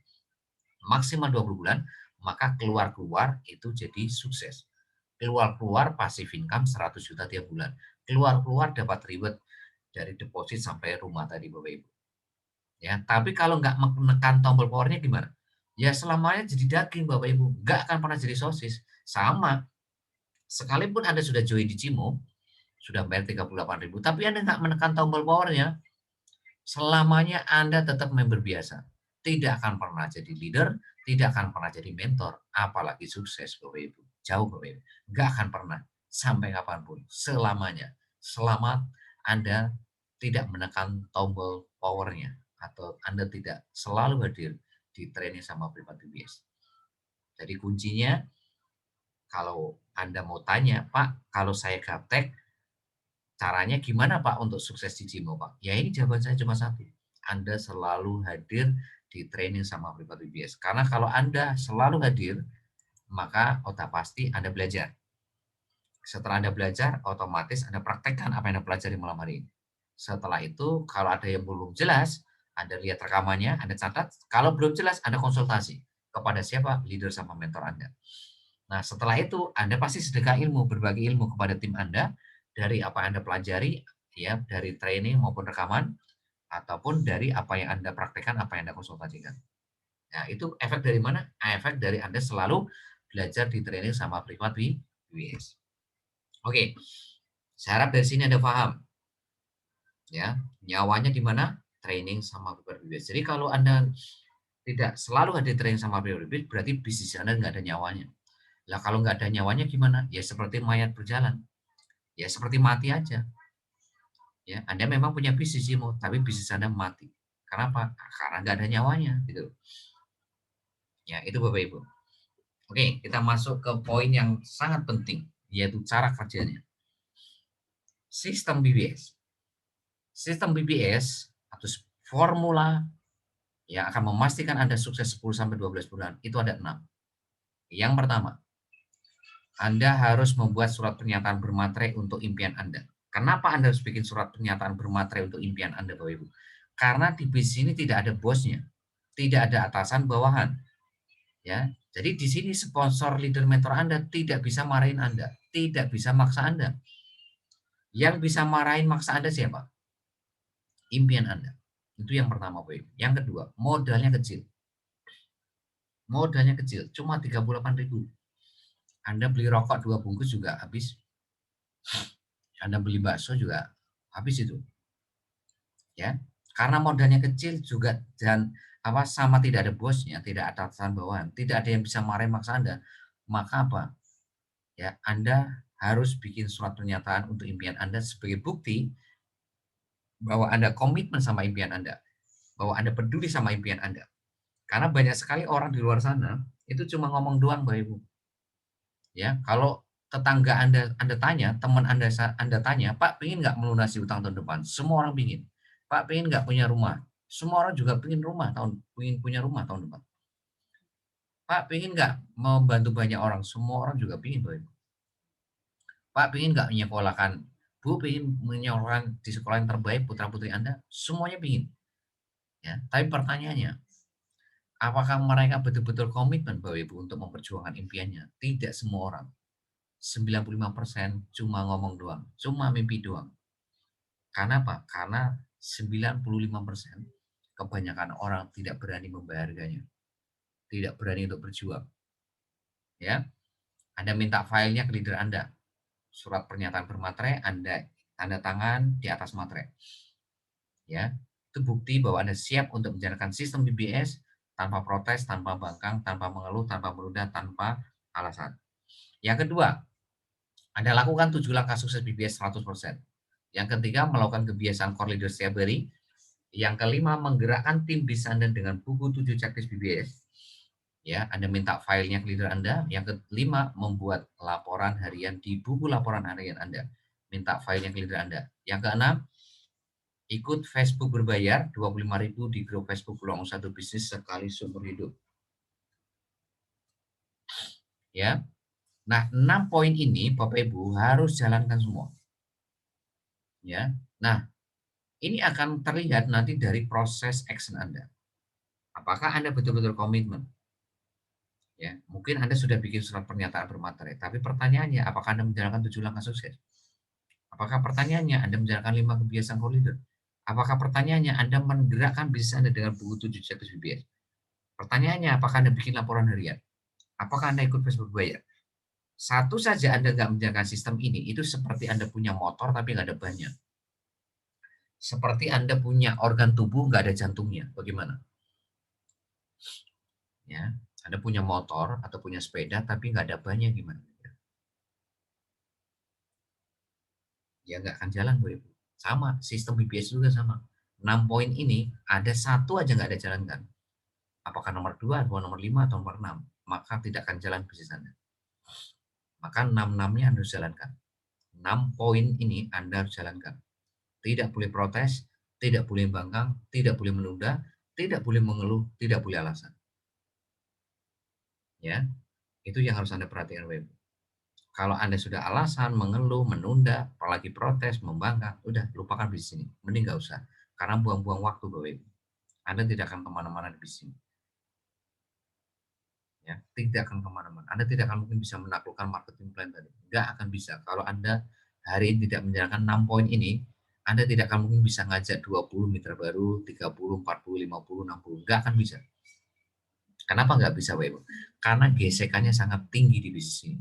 maksimal 20 bulan, maka keluar-keluar itu jadi sukses. Keluar-keluar pasif income 100 juta tiap bulan. Keluar-keluar dapat reward dari deposit sampai rumah tadi Bapak Ibu. Ya, tapi kalau nggak menekan tombol powernya gimana? Ya selamanya jadi daging Bapak Ibu, nggak akan pernah jadi sosis. Sama, sekalipun Anda sudah join di Cimo, sudah bayar 38.000, tapi Anda nggak menekan tombol powernya, selamanya Anda tetap member biasa. Tidak akan pernah jadi leader, tidak akan pernah jadi mentor, apalagi sukses Bapak Ibu. Jauh Bapak Ibu. Nggak akan pernah. Sampai kapanpun. Selamanya. Selama Anda tidak menekan tombol powernya. Atau Anda tidak selalu hadir di training sama privat BBS. Jadi kuncinya, kalau Anda mau tanya, Pak, kalau saya gaptek, caranya gimana Pak untuk sukses di Cimo Pak? Ya ini jawaban saya cuma satu. Anda selalu hadir di training sama privat BBS. Karena kalau Anda selalu hadir, maka otak pasti Anda belajar. Setelah Anda belajar, otomatis Anda praktekkan apa yang Anda pelajari malam hari ini. Setelah itu, kalau ada yang belum jelas, Anda lihat rekamannya, Anda catat. Kalau belum jelas, Anda konsultasi kepada siapa? Leader sama mentor Anda. Nah, setelah itu Anda pasti sedekah ilmu, berbagi ilmu kepada tim Anda dari apa yang Anda pelajari, ya, dari training maupun rekaman, ataupun dari apa yang Anda praktekkan, apa yang Anda konsultasikan. Nah, itu efek dari mana? Efek dari Anda selalu belajar di training sama privat BBS. Oke, saya harap dari sini Anda paham, ya, nyawanya di mana? Training sama privat BBS. Jadi kalau Anda tidak selalu hadir training sama privat BBS, berarti bisnis Anda nggak ada nyawanya. Lah kalau nggak ada nyawanya gimana? Ya seperti mayat berjalan. Ya seperti mati aja. Ya, Anda memang punya bisnis Imo, tapi bisnis Anda mati. Kenapa? Karena nggak ada nyawanya, gitu. Ya, itu Bapak Ibu. Oke, kita masuk ke poin yang sangat penting, yaitu cara kerjanya. Sistem BBS. Sistem BBS atau formula yang akan memastikan Anda sukses 10 sampai 12 bulan itu ada 6. Yang pertama, Anda harus membuat surat pernyataan bermaterai untuk impian Anda. Kenapa Anda harus bikin surat pernyataan bermaterai untuk impian Anda, Bapak Ibu? Karena di bisnis ini tidak ada bosnya, tidak ada atasan bawahan, ya. Jadi di sini sponsor, leader, mentor Anda tidak bisa marahin Anda, tidak bisa maksa Anda. Yang bisa marahin, maksa Anda siapa? Impian Anda. Itu yang pertama, Bapak Ibu. Yang kedua, modalnya kecil. Modalnya kecil, cuma 38.000. Anda beli rokok 2 bungkus juga habis. Anda beli bakso juga habis itu. Ya, karena modalnya kecil juga, dan apa, sama tidak ada bosnya, tidak ada atasan bawahan, tidak ada yang bisa marahin maksa Anda, maka apa? Ya, Anda harus bikin surat pernyataan untuk impian Anda sebagai bukti bahwa Anda komitmen sama impian Anda, bahwa Anda peduli sama impian Anda. Karena banyak sekali orang di luar sana itu cuma ngomong doang, Bapak Ibu. Ya, kalau tetangga Anda tanya, teman Anda tanya, "Pak, pengen nggak melunasi utang tahun depan?" Semua orang pingin. "Pak, pengen nggak punya rumah?" Semua orang juga pengen punya rumah tahun depan. "Pak, pengen nggak membantu banyak orang?" Semua orang juga pengen, Bapak Ibu. "Pak, pengen nggak menyekolahkan?" "Bu, pengen menyekolahkan di sekolah yang terbaik putra-putri Anda?" Semuanya pengen, ya. Tapi pertanyaannya, apakah mereka betul-betul komitmen, Bapak Ibu, untuk memperjuangkan impiannya? Tidak semua orang. 95% cuma ngomong doang, cuma mimpi doang. Karena apa? Karena 95% kebanyakan orang tidak berani membayar harganya, tidak berani untuk berjuang. Ya, Anda minta filenya ke leader Anda, surat pernyataan bermaterai, Anda tanda tangan di atas materai. Ya, itu bukti bahwa Anda siap untuk menjalankan sistem BBS tanpa protes, tanpa bangkang, tanpa mengeluh, tanpa menunda, tanpa alasan. Yang kedua, Anda lakukan 7 langkah sukses BBS 100%. Yang ketiga, melakukan kebiasaan core leader setiap hari. Yang kelima, menggerakkan tim bisnis Anda dengan buku 7 checklist BBS. Ya, Anda minta filenya ke leader Anda. Yang kelima, membuat laporan harian di buku laporan harian Anda. Minta filenya ke leader Anda. Yang keenam, ikut Facebook berbayar 25.000 di grup Facebook Peluang Satu Bisnis Sekali Seumur Hidup. Ya. Nah, 6 poin ini Bapak Ibu harus jalankan semua. Ya. Nah, ini akan terlihat nanti dari proses action Anda. Apakah Anda betul-betul komitmen? Ya, mungkin Anda sudah bikin surat pernyataan bermaterai, tapi pertanyaannya, apakah Anda menjalankan 7 langkah sukses? Apakah pertanyaannya Anda menjalankan 5 kebiasaan core leader? Apakah pertanyaannya Anda menggerakkan bisnis Anda dengan buku 7 checklist BBS? Pertanyaannya, apakah Anda bikin laporan harian? Apakah Anda ikut Facebook bayar? Satu saja Anda nggak menjalankan sistem ini, itu seperti Anda punya motor tapi nggak ada bannya. Seperti Anda punya organ tubuh nggak ada jantungnya. Bagaimana? Ya, Anda punya motor atau punya sepeda tapi nggak ada bannya, gimana? Ya nggak akan jalan, Bu Ibu. Sama, sistem BBS juga sama. 6 poin ini ada satu aja nggak ada jalankan. apakah nomor 2, atau nomor 5, atau nomor 6, maka tidak akan jalan bisnis Anda. Maka 6-6-nya Anda harus jalankan. 6 poin ini Anda harus jalankan. Tidak boleh protes, tidak boleh bangkang, tidak boleh menunda, tidak boleh mengeluh, tidak boleh alasan. Ya, itu yang harus Anda perhatikan, Bapak Ibu. Kalau Anda sudah alasan, mengeluh, menunda, apalagi protes, membangkang, udah lupakan bisnis ini. Mending nggak usah. Karena buang-buang waktu, Bapak Ibu. Anda tidak akan kemana-mana di bisnis ini. Ya, tidak akan kemana-mana. Anda tidak akan mungkin bisa menaklukkan marketing plan tadi. Nggak akan bisa. Kalau Anda hari ini tidak menjalankan 6 poin ini, Anda tidak akan mungkin bisa ngajak 20 mitra baru, 30, 40, 50, 60. Nggak akan bisa. Kenapa nggak bisa, Bapak Ibu? Karena gesekannya sangat tinggi di bisnis ini.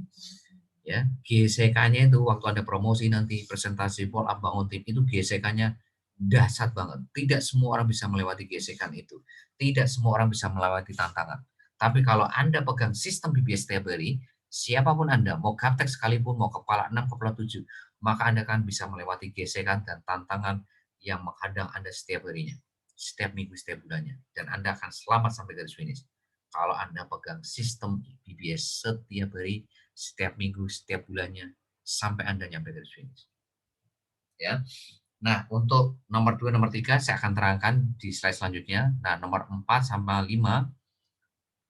Ya, gesekannya itu waktu ada promosi nanti, presentasi, follow up, bangun tim, itu gesekannya dahsyat banget. Tidak semua orang bisa melewati gesekan itu. Tidak semua orang bisa melewati tantangan. Tapi kalau Anda pegang sistem BBS setiap hari, siapapun Anda, mau gaptek sekalipun, mau kepala 6, kepala 7, maka Anda akan bisa melewati gesekan dan tantangan yang menghadang Anda setiap harinya, setiap minggu, setiap bulannya. Dan Anda akan selamat sampai garis finish. Kalau Anda pegang sistem BBS setiap hari, setiap minggu, setiap bulannya, sampai Anda nyampe garis finish. Ya. Nah, untuk nomor 2, nomor 3 saya akan terangkan di slide selanjutnya. Nah, nomor 4 sama 5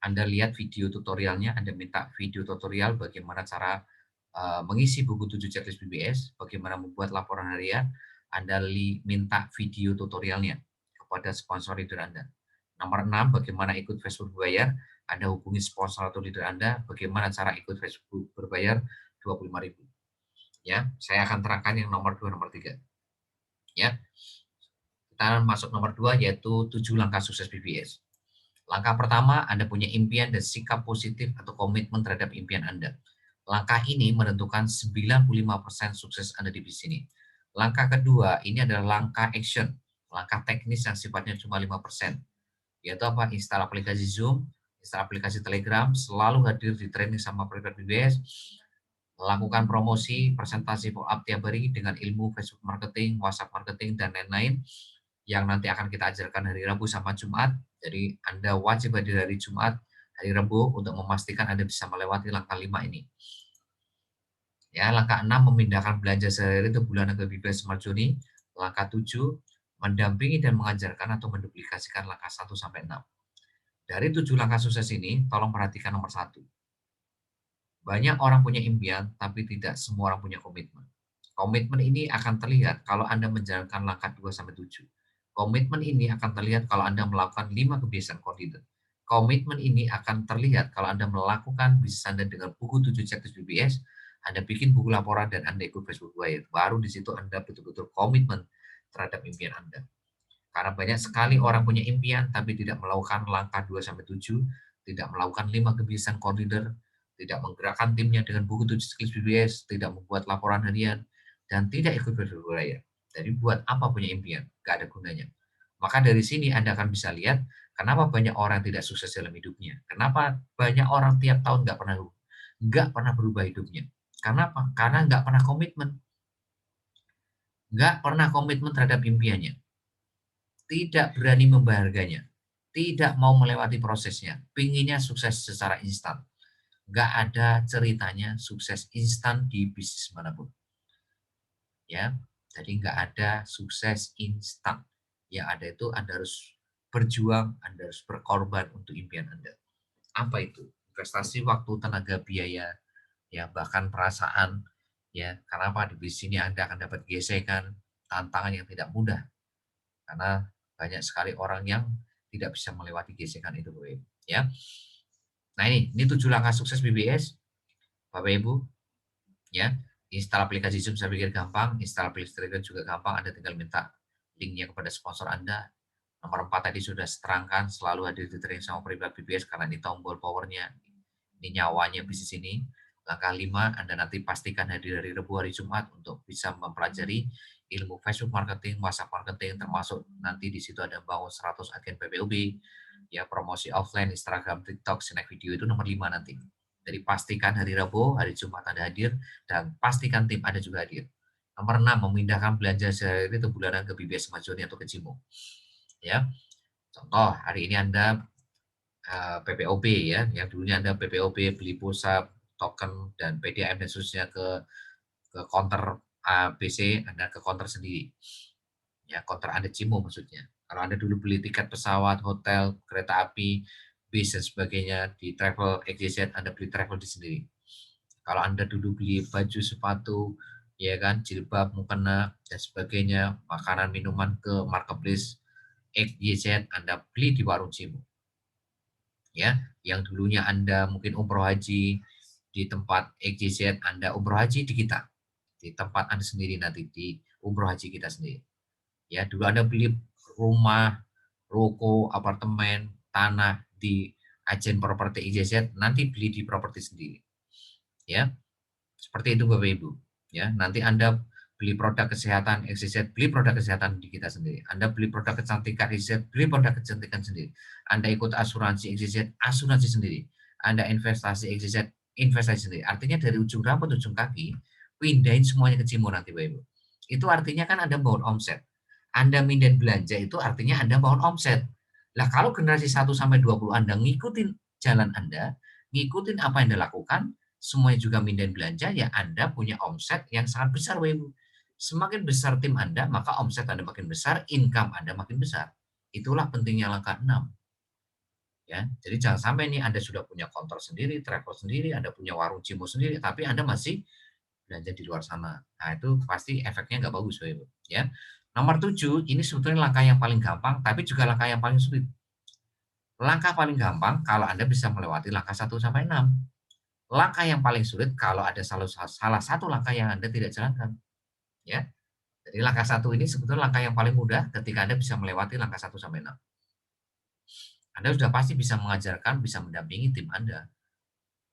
Anda lihat video tutorialnya, Anda minta video tutorial bagaimana cara mengisi buku 7 checklist BBS, bagaimana membuat laporan harian, Anda minta video tutorialnya kepada sponsor leader Anda. Nomor 6, bagaimana ikut Facebook berbayar, Anda hubungi sponsor atau leader Anda, bagaimana cara ikut Facebook berbayar 25.000. Ya, saya akan terangkan yang nomor 2, nomor 3. Ya. Kita masuk nomor 2 yaitu 7 langkah sukses BBS. Langkah pertama, Anda punya impian dan sikap positif atau komitmen terhadap impian Anda. Langkah ini menentukan 95% sukses Anda di bisnis ini. Langkah kedua, ini adalah langkah action, langkah teknis yang sifatnya cuma 5%. Yaitu apa? Install aplikasi Zoom, install aplikasi Telegram, selalu hadir di training sama private BBS, lakukan promosi, presentasi follow up tiap hari dengan ilmu Facebook marketing, WhatsApp marketing, dan lain-lain yang nanti akan kita ajarkan hari Rabu sama Jumat. Jadi Anda wajib hadir hari Jumat, hari Rabu untuk memastikan Anda bisa melewati langkah 5 ini. Ya, langkah 6 memindahkan belanja sehari-hari ke bulanan ke BBS Smart Journey. Langkah 7 mendampingi dan mengajarkan atau menduplikasikan langkah 1 sampai 6. Dari 7 langkah sukses ini, tolong perhatikan nomor 1. Banyak orang punya impian, tapi tidak semua orang punya komitmen. Komitmen ini akan terlihat kalau Anda menjalankan langkah 2 sampai 7. Komitmen ini akan terlihat kalau Anda melakukan 5 kebiasaan koordinator. Komitmen ini akan terlihat kalau Anda melakukan bisnis Anda dengan buku 7 checklist BBS, Anda bikin buku laporan, dan Anda ikut Facebook Wire. Baru di situ Anda betul-betul komitmen terhadap impian Anda. Karena banyak sekali orang punya impian, tapi tidak melakukan langkah 2 sampai 7, tidak melakukan 5 kebiasaan koordinator, tidak menggerakkan timnya dengan buku 7 checklist BBS, tidak membuat laporan harian, dan tidak ikut berguraya. Jadi buat apa punya impian? Gak ada gunanya. Maka dari sini Anda akan bisa lihat kenapa banyak orang tidak sukses dalam hidupnya. Kenapa banyak orang tiap tahun nggak pernah berubah hidupnya. Karena apa? Karena nggak pernah komitmen. Nggak pernah komitmen terhadap impiannya. Tidak berani membaharganya. Tidak mau melewati prosesnya. Pinginnya sukses secara instan. Nggak ada ceritanya sukses instan di bisnis manapun. Ya, jadi nggak ada sukses instan. Yang ada itu Anda harus berjuang, Anda harus berkorban untuk impian Anda. Apa itu? Investasi waktu, tenaga, biaya, ya bahkan perasaan, ya. Karena apa? Di sini Anda akan dapat gesekan, tantangan yang tidak mudah. Karena banyak sekali orang yang tidak bisa melewati gesekan itu, Bapak Ibu. Ya. Nah ini 7 langkah sukses BBS, Bapak Ibu. Ya, install aplikasi Zoom saya pikir gampang, install aplikasi Telegram juga gampang, Anda tinggal minta linknya kepada sponsor Anda. Nomor 4 tadi sudah seterangkan, selalu hadir di training sama pribadi BBS karena ini tombol powernya, ini nyawanya bisnis ini. Langkah 5, Anda nanti pastikan hadir hari Rabu, hari Jumat untuk bisa mempelajari ilmu Facebook marketing, WhatsApp marketing, termasuk nanti di situ ada bangun 100 agen PPOB, ya promosi offline, Instagram, TikTok, snack video itu nomor 5 nanti. Jadi pastikan hari Rabu, hari Jumat Anda hadir, dan pastikan tim Anda juga hadir. Nomor 6, memindahkan belanja sehari itu bulanan ke BBS Majoni atau ke Cimo. Ya, contoh hari ini Anda PPOB ya, yang dulunya Anda PPOB beli pulsa, token dan PDAM dan seterusnya ke counter ABC, Anda ke counter sendiri. Ya, counter Anda Cimo maksudnya. Kalau Anda dulu beli tiket pesawat, hotel, kereta api, bis dan sebagainya di travel XYZ, Anda beli travel di sendiri. Kalau Anda dulu beli baju, sepatu, ya kan, jilbab, mukena dan sebagainya, makanan, minuman ke marketplace XYZ, Anda beli di warung Cimo. Ya, yang dulunya Anda mungkin umroh haji di tempat XYZ, Anda umroh haji di kita, di tempat Anda sendiri nanti di umroh haji kita sendiri. Ya, dulu Anda beli rumah, ruko, apartemen, tanah di agen properti XYZ, nanti beli di properti sendiri. Ya, seperti itu Bapak Ibu. Ya, nanti Anda beli produk kesehatan XYZ, beli produk kesehatan di kita sendiri. Anda beli produk kecantikan XYZ, beli produk kecantikan sendiri. Anda ikut asuransi XYZ, asuransi sendiri. Anda investasi XYZ, investasi sendiri. Artinya dari ujung rambut, ujung kaki, pindahin semuanya ke Cimo nanti Bapak Ibu. Itu artinya kan Anda bangun omset. Anda mindahin belanja itu artinya Anda bangun omset. Lah kalau generasi 1 sampai 20 Anda ngikutin jalan Anda, ngikutin apa yang Anda lakukan, semuanya juga mindahin belanja, ya Anda punya omset yang sangat besar, Bapak Ibu. Semakin besar tim Anda, maka omset Anda makin besar, income Anda makin besar. Itulah pentingnya langkah 6. Ya, jadi jangan sampai nih Anda sudah punya kantor sendiri, travel sendiri, Anda punya warung Cimo sendiri, tapi Anda masih belanja di luar sana. Nah, itu pasti efeknya nggak bagus, Bapak Ibu. Ya. Nomor 7, ini sebetulnya langkah yang paling gampang, tapi juga langkah yang paling sulit. Langkah paling gampang kalau Anda bisa melewati langkah 1 sampai 6. Langkah yang paling sulit kalau ada salah satu langkah yang Anda tidak jalankan, ya. Jadi langkah 1 ini sebetulnya langkah yang paling mudah ketika Anda bisa melewati langkah 1 sampai 6. Anda sudah pasti bisa mengajarkan, bisa mendampingi tim Anda.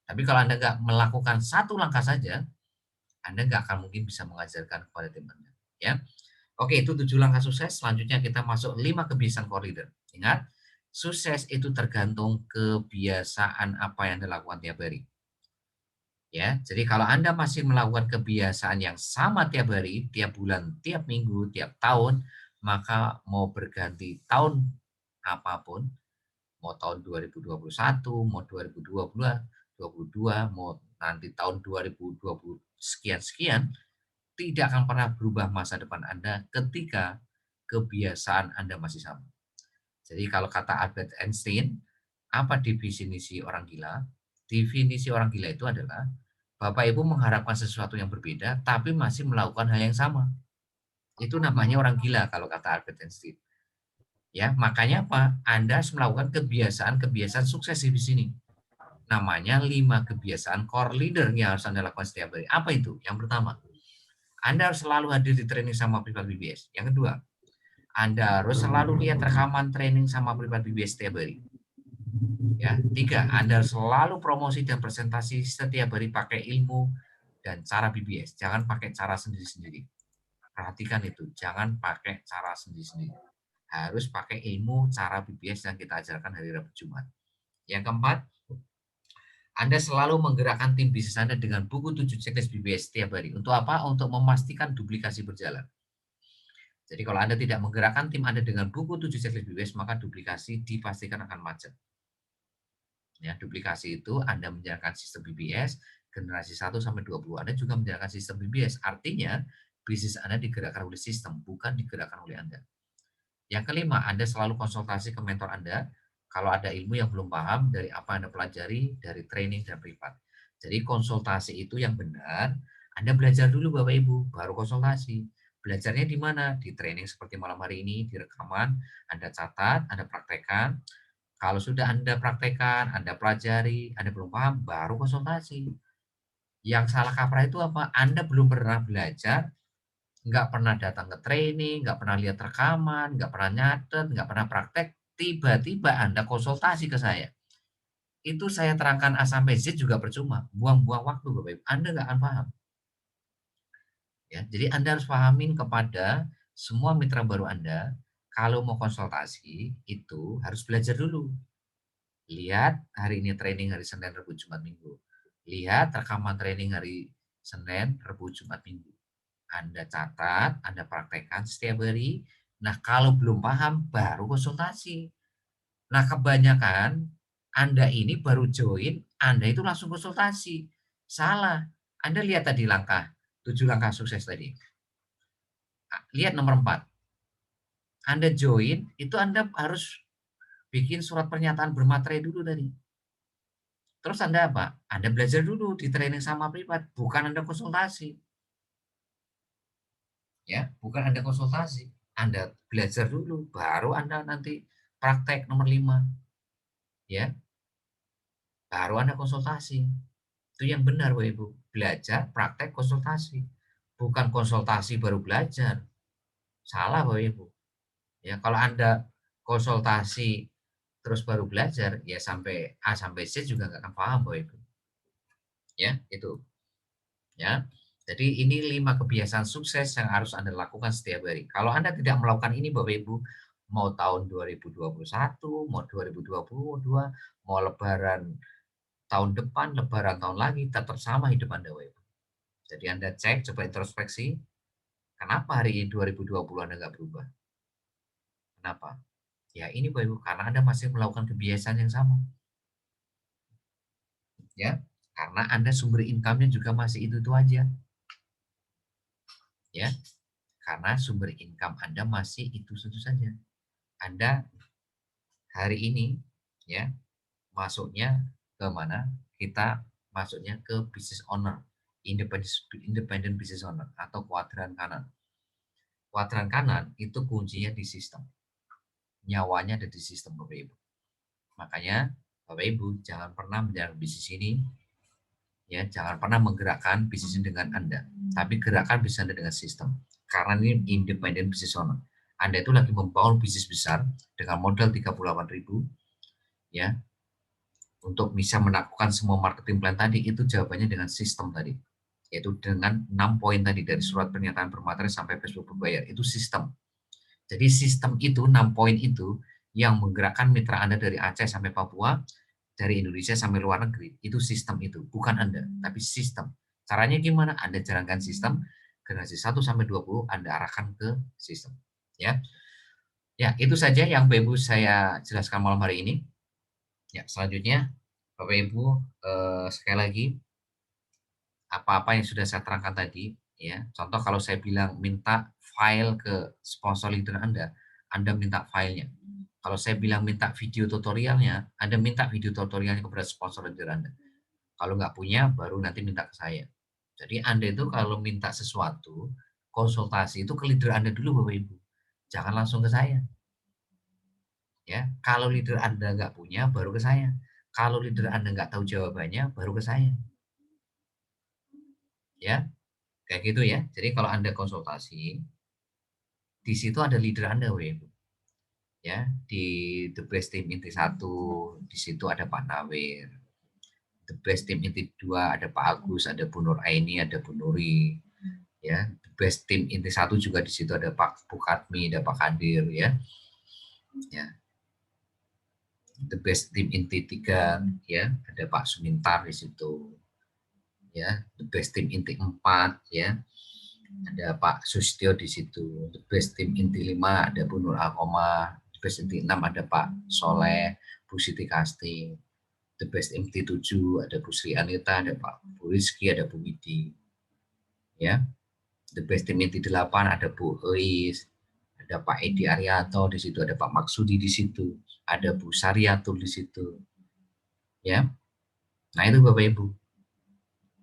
Tapi kalau Anda nggak melakukan satu langkah saja, Anda nggak akan mungkin bisa mengajarkan kepada tim Anda. Ya. Oke, itu 7 langkah sukses. Selanjutnya kita masuk 5 kebiasaan core leader. Ingat, sukses itu tergantung kebiasaan apa yang Anda lakukan tiap hari. Ya, jadi kalau Anda masih melakukan kebiasaan yang sama tiap hari, tiap bulan, tiap minggu, tiap tahun, maka mau berganti tahun apapun, mau tahun 2021, mau 2022, mau nanti tahun 2020 sekian-sekian, tidak akan pernah berubah masa depan Anda ketika kebiasaan Anda masih sama. Jadi kalau kata Albert Einstein, apa definisi orang gila? Definisi orang gila itu adalah Bapak Ibu mengharapkan sesuatu yang berbeda, tapi masih melakukan hal yang sama. Itu namanya orang gila kalau kata Albert Einstein. Ya, makanya apa? Anda harus melakukan kebiasaan-kebiasaan sukses di sini. Namanya 5 kebiasaan core leader yang harus Anda lakukan setiap hari. Apa itu? Yang pertama, Anda harus selalu hadir di training sama Privat BBS. Yang kedua, Anda harus selalu lihat rekaman training sama Privat BBS setiap hari. Ya, 3, Anda selalu promosi dan presentasi setiap hari pakai ilmu dan cara BBS. Jangan pakai cara sendiri-sendiri. Perhatikan itu, jangan pakai cara sendiri-sendiri. Harus pakai ilmu cara BBS yang kita ajarkan hari Rabu Jumat. Yang keempat, Anda selalu menggerakkan tim bisnis Anda dengan buku 7 checklist BBS setiap hari. Untuk apa? Untuk memastikan duplikasi berjalan. Jadi kalau Anda tidak menggerakkan tim Anda dengan buku 7 checklist BBS, maka duplikasi dipastikan akan macet. Ya, duplikasi itu Anda menjalankan sistem BBS generasi 1 sampai 20. Anda juga menjalankan sistem BBS. Artinya, bisnis Anda digerakkan oleh sistem, bukan digerakkan oleh Anda. Yang kelima, Anda selalu konsultasi ke mentor Anda kalau ada ilmu yang belum paham dari apa yang Anda pelajari dari training dan privat. Jadi konsultasi itu yang benar, Anda belajar dulu Bapak Ibu, baru konsultasi. Belajarnya di mana? Di training seperti malam hari ini, di rekaman, Anda catat, Anda praktekkan, kalau sudah Anda praktekkan, Anda pelajari, Anda belum paham, baru konsultasi. Yang salah kaprah itu apa? Anda belum pernah belajar, nggak pernah datang ke training, nggak pernah lihat rekaman, nggak pernah nyatet, nggak pernah praktek, tiba-tiba Anda konsultasi ke saya. Itu saya terangkan A sampai Z juga percuma, buang-buang waktu Bapak Ibu. Anda nggak akan paham. Ya, jadi Anda harus pahamin kepada semua mitra baru Anda, kalau mau konsultasi itu harus belajar dulu. Lihat hari ini training hari Senin, Rabu, Jumat, Minggu. Lihat rekaman training hari Senin, Rabu, Jumat, Minggu. Anda catat, Anda praktekkan setiap hari. Nah, kalau belum paham, baru konsultasi. Nah, kebanyakan Anda ini baru join, Anda itu langsung konsultasi. Salah. Anda lihat tadi 7 langkah sukses tadi. Lihat nomor 4. Anda join, itu Anda harus bikin surat pernyataan bermaterai dulu tadi. Terus Anda apa? Anda belajar dulu di training sama privat, bukan Anda konsultasi. Ya, bukan Anda konsultasi. Anda belajar dulu, baru Anda nanti praktek nomor 5. Ya, baru Anda konsultasi. Itu yang benar, Bapak Ibu. Belajar, praktek, konsultasi. Bukan konsultasi baru belajar. Salah, Bapak Ibu. Ya, kalau Anda konsultasi terus baru belajar, ya sampai A sampai Z juga nggak akan paham, Bapak Ibu. Ya, itu. Ya. Jadi ini 5 kebiasaan sukses yang harus Anda lakukan setiap hari. Kalau Anda tidak melakukan ini, Bapak Ibu, mau tahun 2021, mau 2022, mau lebaran tahun depan, lebaran tahun lagi, tetap sama hidup Anda, Bapak Ibu. Jadi Anda cek, coba introspeksi, kenapa hari ini 2020 Anda nggak berubah? Kenapa? Ya ini Bapak Ibu, karena Anda masih melakukan kebiasaan yang sama. Ya, karena Anda sumber income-nya juga masih itu-itu aja. Ya, karena sumber income Anda masih itu-itu saja. Anda hari ini ya masuknya ke mana? Kita masuknya ke business owner, independent business owner atau kuadran kanan. Kuadran kanan itu kuncinya di sistem. Nyawanya ada di sistem Bapak Ibu. Makanya Bapak Ibu jangan pernah menjalankan bisnis ini ya, jangan pernah menggerakkan bisnis ini dengan Anda, tapi gerakkan bisnis Anda dengan sistem. Karena ini independent business owner. Anda itu lagi membangun bisnis besar dengan modal 38.000 ya. Untuk bisa melakukan semua marketing plan tadi itu jawabannya dengan sistem tadi. Yaitu dengan 6 poin tadi dari surat pernyataan bermaterai sampai Facebook berbayar. Itu sistem. Jadi sistem itu 6 poin itu yang menggerakkan mitra Anda dari Aceh sampai Papua, dari Indonesia sampai luar negeri. Itu sistem itu, bukan Anda, tapi sistem. Caranya gimana? Anda jalankan sistem, generasi 1 sampai 20 Anda arahkan ke sistem. Ya. Ya, itu saja yang Bapak Ibu saya jelaskan malam hari ini. Ya, selanjutnya Bapak Ibu sekali lagi apa-apa yang sudah saya terangkan tadi ya. Contoh kalau saya bilang minta file ke sponsor leader Anda minta filenya. Kalau saya bilang minta video tutorialnya, Anda minta video tutorialnya kepada sponsor leader Anda. Kalau nggak punya, baru nanti minta ke saya. Jadi Anda itu kalau minta sesuatu, konsultasi itu ke leader Anda dulu Bapak Ibu. Jangan langsung ke saya. Ya, kalau leader Anda nggak punya, baru ke saya. Kalau leader Anda nggak tahu jawabannya, baru ke saya. Ya, kayak gitu ya. Jadi kalau Anda konsultasi, di situ ada leader Anda, Bapak ya, di The Best Team Inti 1, di situ ada Pak Nawir. The Best Team Inti 2 ada Pak Agus, ada Bu Nur Aini, ada Bu Nuri. Ya, The Best Team Inti 1 juga di situ ada Pak Bukatmi, ada Pak Kadir ya. Ya. The Best Team Inti 3 ya, ada Pak Sumintar di situ. Ya, The Best Team Inti 4 ya. Ada Pak Sustio di situ. The Best Team Inti 5 ada Bu Nur Alkoma. The Best Inti 6 ada Pak Soleh, Bu Siti Kasti. The Best Inti 7 ada Bu Sri Anita, ada Pak Bu Rizky, ada Bu Widi. Ya. The Best Team Inti 8 ada Bu Eis, ada Pak Edi Arianto di situ, ada Pak Maksudi di situ, ada Bu Sariatul di situ. Ya. Nah, itu Bapak Ibu.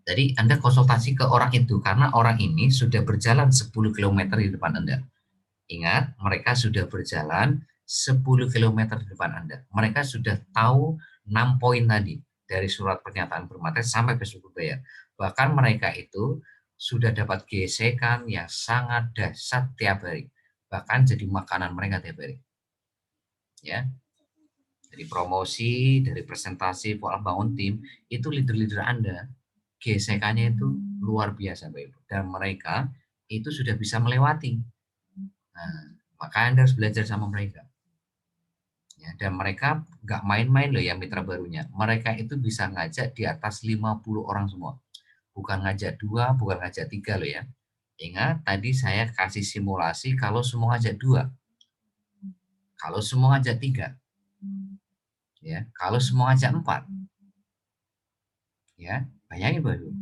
Jadi Anda konsultasi ke orang itu karena orang ini sudah berjalan 10 km di depan Anda. Ingat, mereka sudah berjalan 10 km di depan Anda. Mereka sudah tahu 6 poin tadi dari surat pernyataan bermaterai sampai Facebook berbayar. Bahkan mereka itu sudah dapat gesekan yang sangat dahsyat tiap hari. Bahkan jadi makanan mereka tiap hari. Ya. Dari promosi, dari presentasi, pola bangun tim, itu leader-leader Anda gesekannya itu luar biasa Bapak Ibu. Dan mereka itu sudah bisa melewati. Nah, maka Anda harus belajar sama mereka. Ya, dan mereka nggak main-main loh ya mitra barunya. Mereka itu bisa ngajak di atas 50 orang semua. Bukan ngajak 2, bukan ngajak 3 loh ya. Ingat tadi saya kasih simulasi kalau semua ngajak 2. Kalau semua ngajak 3. Ya, kalau semua ngajak 4, ya, bayangin Bapak.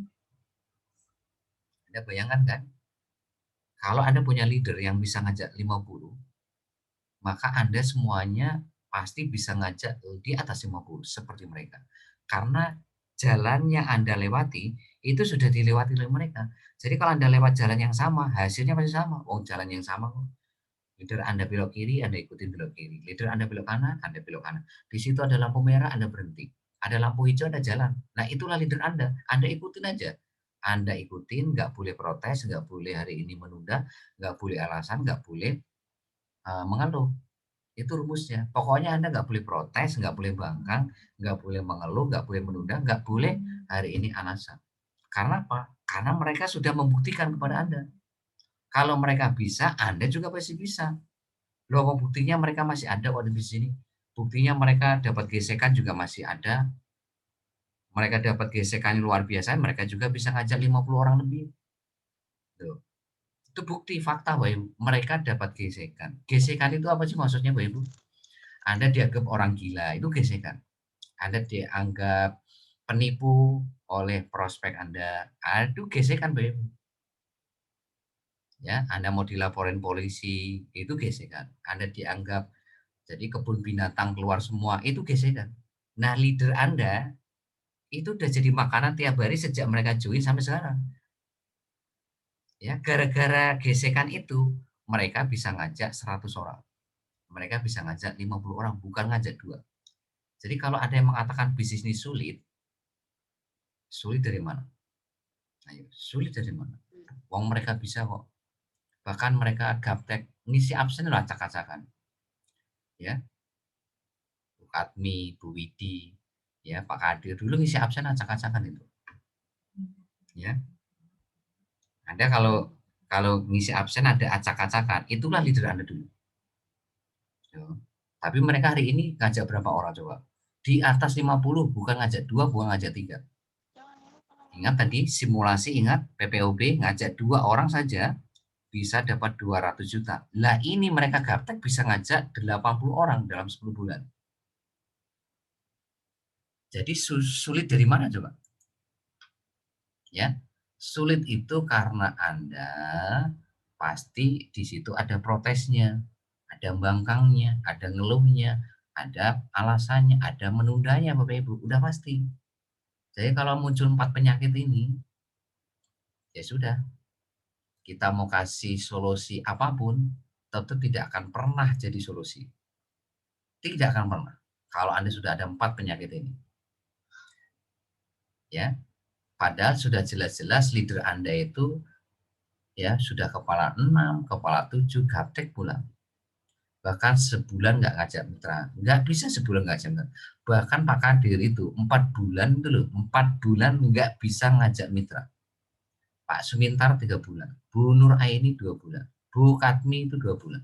Anda bayangkan kan? Kalau Anda punya leader yang bisa ngajak 50, maka Anda semuanya pasti bisa ngajak di atas 50 seperti mereka. Karena jalan yang Anda lewati itu sudah dilewati oleh mereka. Jadi kalau Anda lewat jalan yang sama, hasilnya pasti sama. Oh, jalan yang sama kok. Leader Anda belok kiri, Anda ikutin belok kiri. Leader Anda belok kanan, Anda belok kanan. Di situ ada lampu merah, Anda berhenti. Ada lampu hijau, Anda jalan. Nah, itulah leader Anda ikutin aja. Anda ikutin, nggak boleh protes, nggak boleh hari ini menunda, nggak boleh alasan, nggak boleh mengeluh. Itu rumusnya. Pokoknya Anda nggak boleh protes, nggak boleh bangkang, nggak boleh mengeluh, nggak boleh menunda, nggak boleh hari ini alasan. Karena apa? Karena mereka sudah membuktikan kepada Anda. Kalau mereka bisa, Anda juga pasti bisa. Loh, buktinya mereka masih ada kok di sini. Buktinya mereka dapat gesekan juga masih ada. Mereka dapat gesekan luar biasa, mereka juga bisa ngajak 50 orang lebih. Tuh. Itu bukti fakta bahwa mereka dapat gesekan. Gesekan itu apa sih maksudnya Bapak Ibu? Anda dianggap orang gila, itu gesekan. Anda dianggap penipu oleh prospek Anda, aduh gesekan Bapak Ibu. Ya, Anda mau dilaporin polisi, itu gesekan. Anda dianggap jadi kebun binatang keluar semua, itu gesekan. Nah, leader Anda itu udah jadi makanan tiap hari sejak mereka join sampai sekarang. Ya, gara-gara gesekan itu, mereka bisa ngajak 100 orang. Mereka bisa ngajak 50 orang, bukan ngajak dua. Jadi kalau ada yang mengatakan bisnis ini sulit, sulit dari mana? Ayo, sulit dari mana? Wong mereka bisa kok. Bahkan mereka gaptek ngisi absen lah acak-acakan. Ya, Bu Katmi, Bu Widi, ya Pak Kadir dulu ngisi absen acak-acakan itu. Ya, Anda kalau kalau ngisi absen ada acak-acakan, itulah leader Anda dulu. Ya. Tapi mereka hari ini ngajak berapa orang coba? Di atas 50, bukan ngajak dua, bukan ngajak tiga. Ingat tadi simulasi, ingat PPOB ngajak dua orang saja bisa dapat 200 juta. Lah ini mereka gaptek bisa ngajak 80 orang dalam 10 bulan. Jadi sulit dari mana coba? Ya, sulit itu karena Anda pasti di situ ada protesnya, ada bangkangnya, ada ngeluhnya, ada alasannya, ada menundanya Bapak Ibu, udah pasti. Jadi kalau muncul 4 penyakit ini, ya sudah, kita mau kasih solusi apapun, tetap tidak akan pernah jadi solusi. Tidak akan pernah. Kalau Anda sudah ada 4 penyakit ini. Ya, padahal sudah jelas-jelas leader Anda itu ya sudah kepala 6, kepala 7, gaptek pulang. Bahkan sebulan nggak ngajak mitra, nggak bisa sebulan nggak ngajak mitra. Bahkan Pak Kadir itu 4 bulan itu loh, 4 bulan nggak bisa ngajak mitra. Pak Sumintar 3 bulan, Bu Nur Aini 2 bulan, Bu Katmi itu 2 bulan,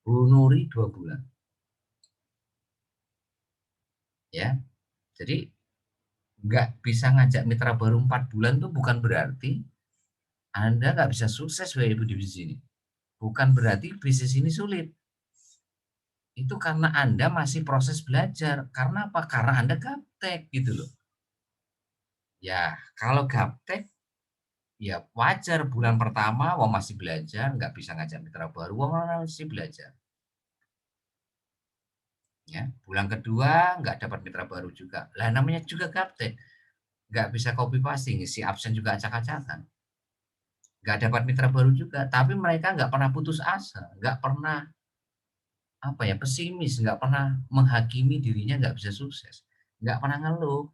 Bu Nuri 2 bulan, ya. Jadi nggak bisa ngajak mitra baru 4 bulan itu bukan berarti Anda nggak bisa sukses Ibu di bisnis ini. Bukan berarti bisnis ini sulit. Itu karena Anda masih proses belajar. Karena apa? Karena Anda gaptek gitu loh. Ya, kalau gaptek, ya wajar bulan pertama wong masih belajar, nggak bisa ngajak mitra baru, wong masih belajar. Ya, bulan kedua nggak dapat mitra baru juga. Lah namanya juga gaptek, nggak bisa copy paste, ngisi absen juga acak-acakan. Nggak dapat mitra baru juga, tapi mereka nggak pernah putus asa, nggak pernah apa ya pesimis, nggak pernah menghakimi dirinya nggak bisa sukses, nggak pernah ngeluh,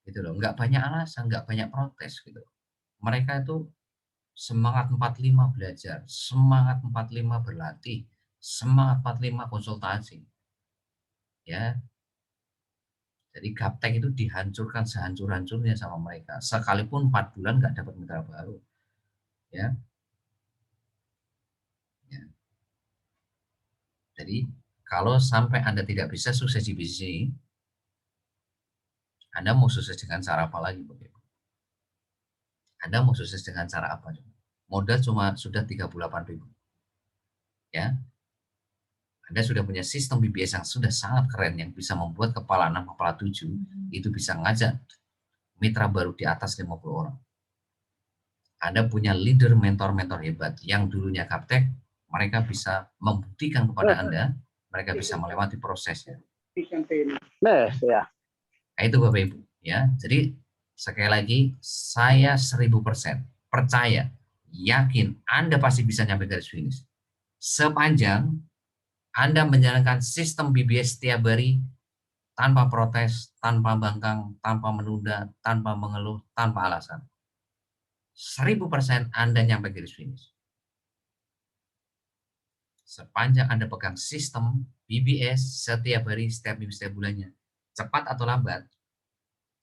gitu loh. Nggak banyak alasan, nggak banyak protes gitu. Mereka itu semangat 45 belajar, semangat 45 berlatih, semangat 45 konsultasi. Ya, jadi gaptek itu dihancurkan sehancur-hancurnya sama mereka. Sekalipun 4 bulan nggak dapat mitra baru. Ya, ya. Jadi kalau sampai Anda tidak bisa sukses di bisnis ini, Anda mau sukses dengan cara apa lagi, Bapak? Anda mau sukses dengan cara apa? Modal cuma sudah 38.000. Ya, Anda sudah punya sistem BBS yang sudah sangat keren, yang bisa membuat kepala 6, kepala 7 itu bisa ngajak mitra baru di atas 50 orang. Anda punya leader, mentor-mentor hebat yang dulunya gaptek, mereka bisa membuktikan kepada Anda, mereka bisa melewati prosesnya. Nah, ya. Nah, itu Bapak Ibu, ya. Jadi sekali lagi saya 1000% percaya, yakin Anda pasti bisa nyampe garis finish. Sepanjang Anda menjalankan sistem BBS setiap hari tanpa protes, tanpa bangkang, tanpa menunda, tanpa mengeluh, tanpa alasan. 1000% Anda nyampe garis finish. Sepanjang Anda pegang sistem BBS setiap hari, setiap minggu, setiap bulannya, cepat atau lambat,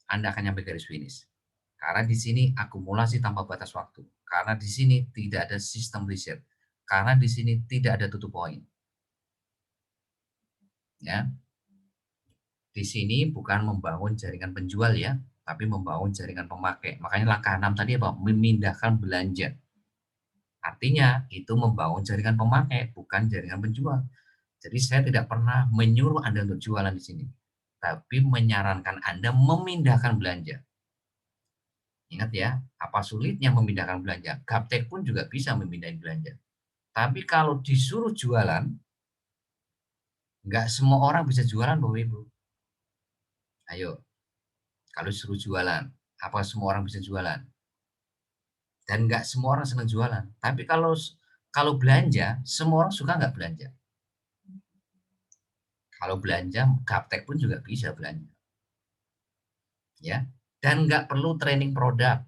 Anda akan nyampe garis finish. Karena di sini akumulasi tanpa batas waktu. Karena di sini tidak ada sistem riset. Karena di sini tidak ada tutup poin. Ya. Di sini bukan membangun jaringan penjual ya, tapi membangun jaringan pemakai. Makanya langkah 6 tadi apa? Memindahkan belanja. Artinya itu membangun jaringan pemakai, bukan jaringan penjual. Jadi saya tidak pernah menyuruh Anda untuk jualan di sini, tapi menyarankan Anda memindahkan belanja. Ingat ya, apa sulitnya memindahkan belanja? Gaptek pun juga bisa memindahkan belanja. Tapi kalau disuruh jualan, nggak semua orang bisa jualan, Bapak Ibu. Ayo, kalau disuruh jualan, apa semua orang bisa jualan? Dan nggak semua orang senang jualan. Tapi kalau belanja, semua orang suka nggak belanja? Kalau belanja, gaptek pun juga bisa belanja. Ya, dan nggak perlu training produk.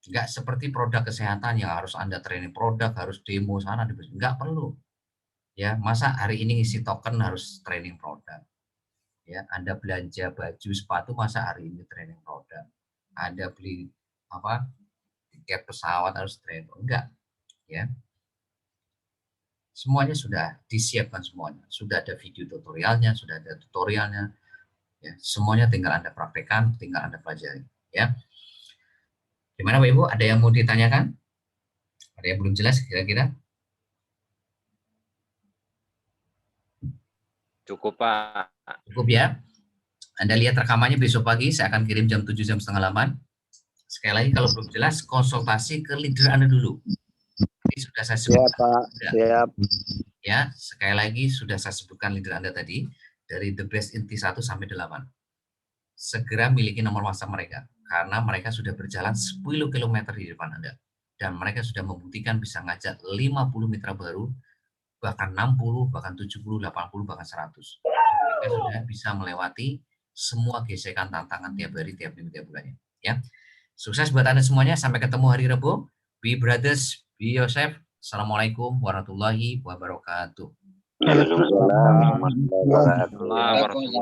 Nggak seperti produk kesehatan yang harus Anda training produk, harus demo sana, nggak perlu. Ya, masa hari ini ngisi token harus training produk. Ya, Anda belanja baju, sepatu, masa hari ini training produk. Anda beli apa? Tiket pesawat harus training, enggak. Ya. Semuanya sudah disiapkan semuanya. Sudah ada video tutorialnya, sudah ada tutorialnya. Ya, semuanya tinggal Anda praktekkan, tinggal Anda pelajari, ya. Gimana Bapak Ibu? Ada yang mau ditanyakan? Ada yang belum jelas kira-kira? Cukup Pak. Cukup ya. Anda lihat rekamannya besok pagi, saya akan kirim jam 7, jam setengah 8. Sekali lagi kalau belum jelas, konsultasi ke leader Anda dulu. Ini sudah saya sebutkan. Ya Pak, siap. Ya, sekali lagi sudah saya sebutkan leader Anda tadi, dari the best inti 1 sampai 8. Segera miliki nomor WhatsApp mereka, karena mereka sudah berjalan 10 km di depan Anda. Dan mereka sudah membuktikan bisa ngajak 50 mitra baru, bahkan 60, bahkan 70, 80, bahkan 100. Mereka sudah bisa melewati semua gesekan tantangan tiap hari, tiap minggu, tiap bulannya. Ya. Sukses buat Anda semuanya. Sampai ketemu hari Rabu. Be brothers, be yourself. Assalamualaikum warahmatullahi wabarakatuh. Waalaikumsalam warahmatullahi wabarakatuh.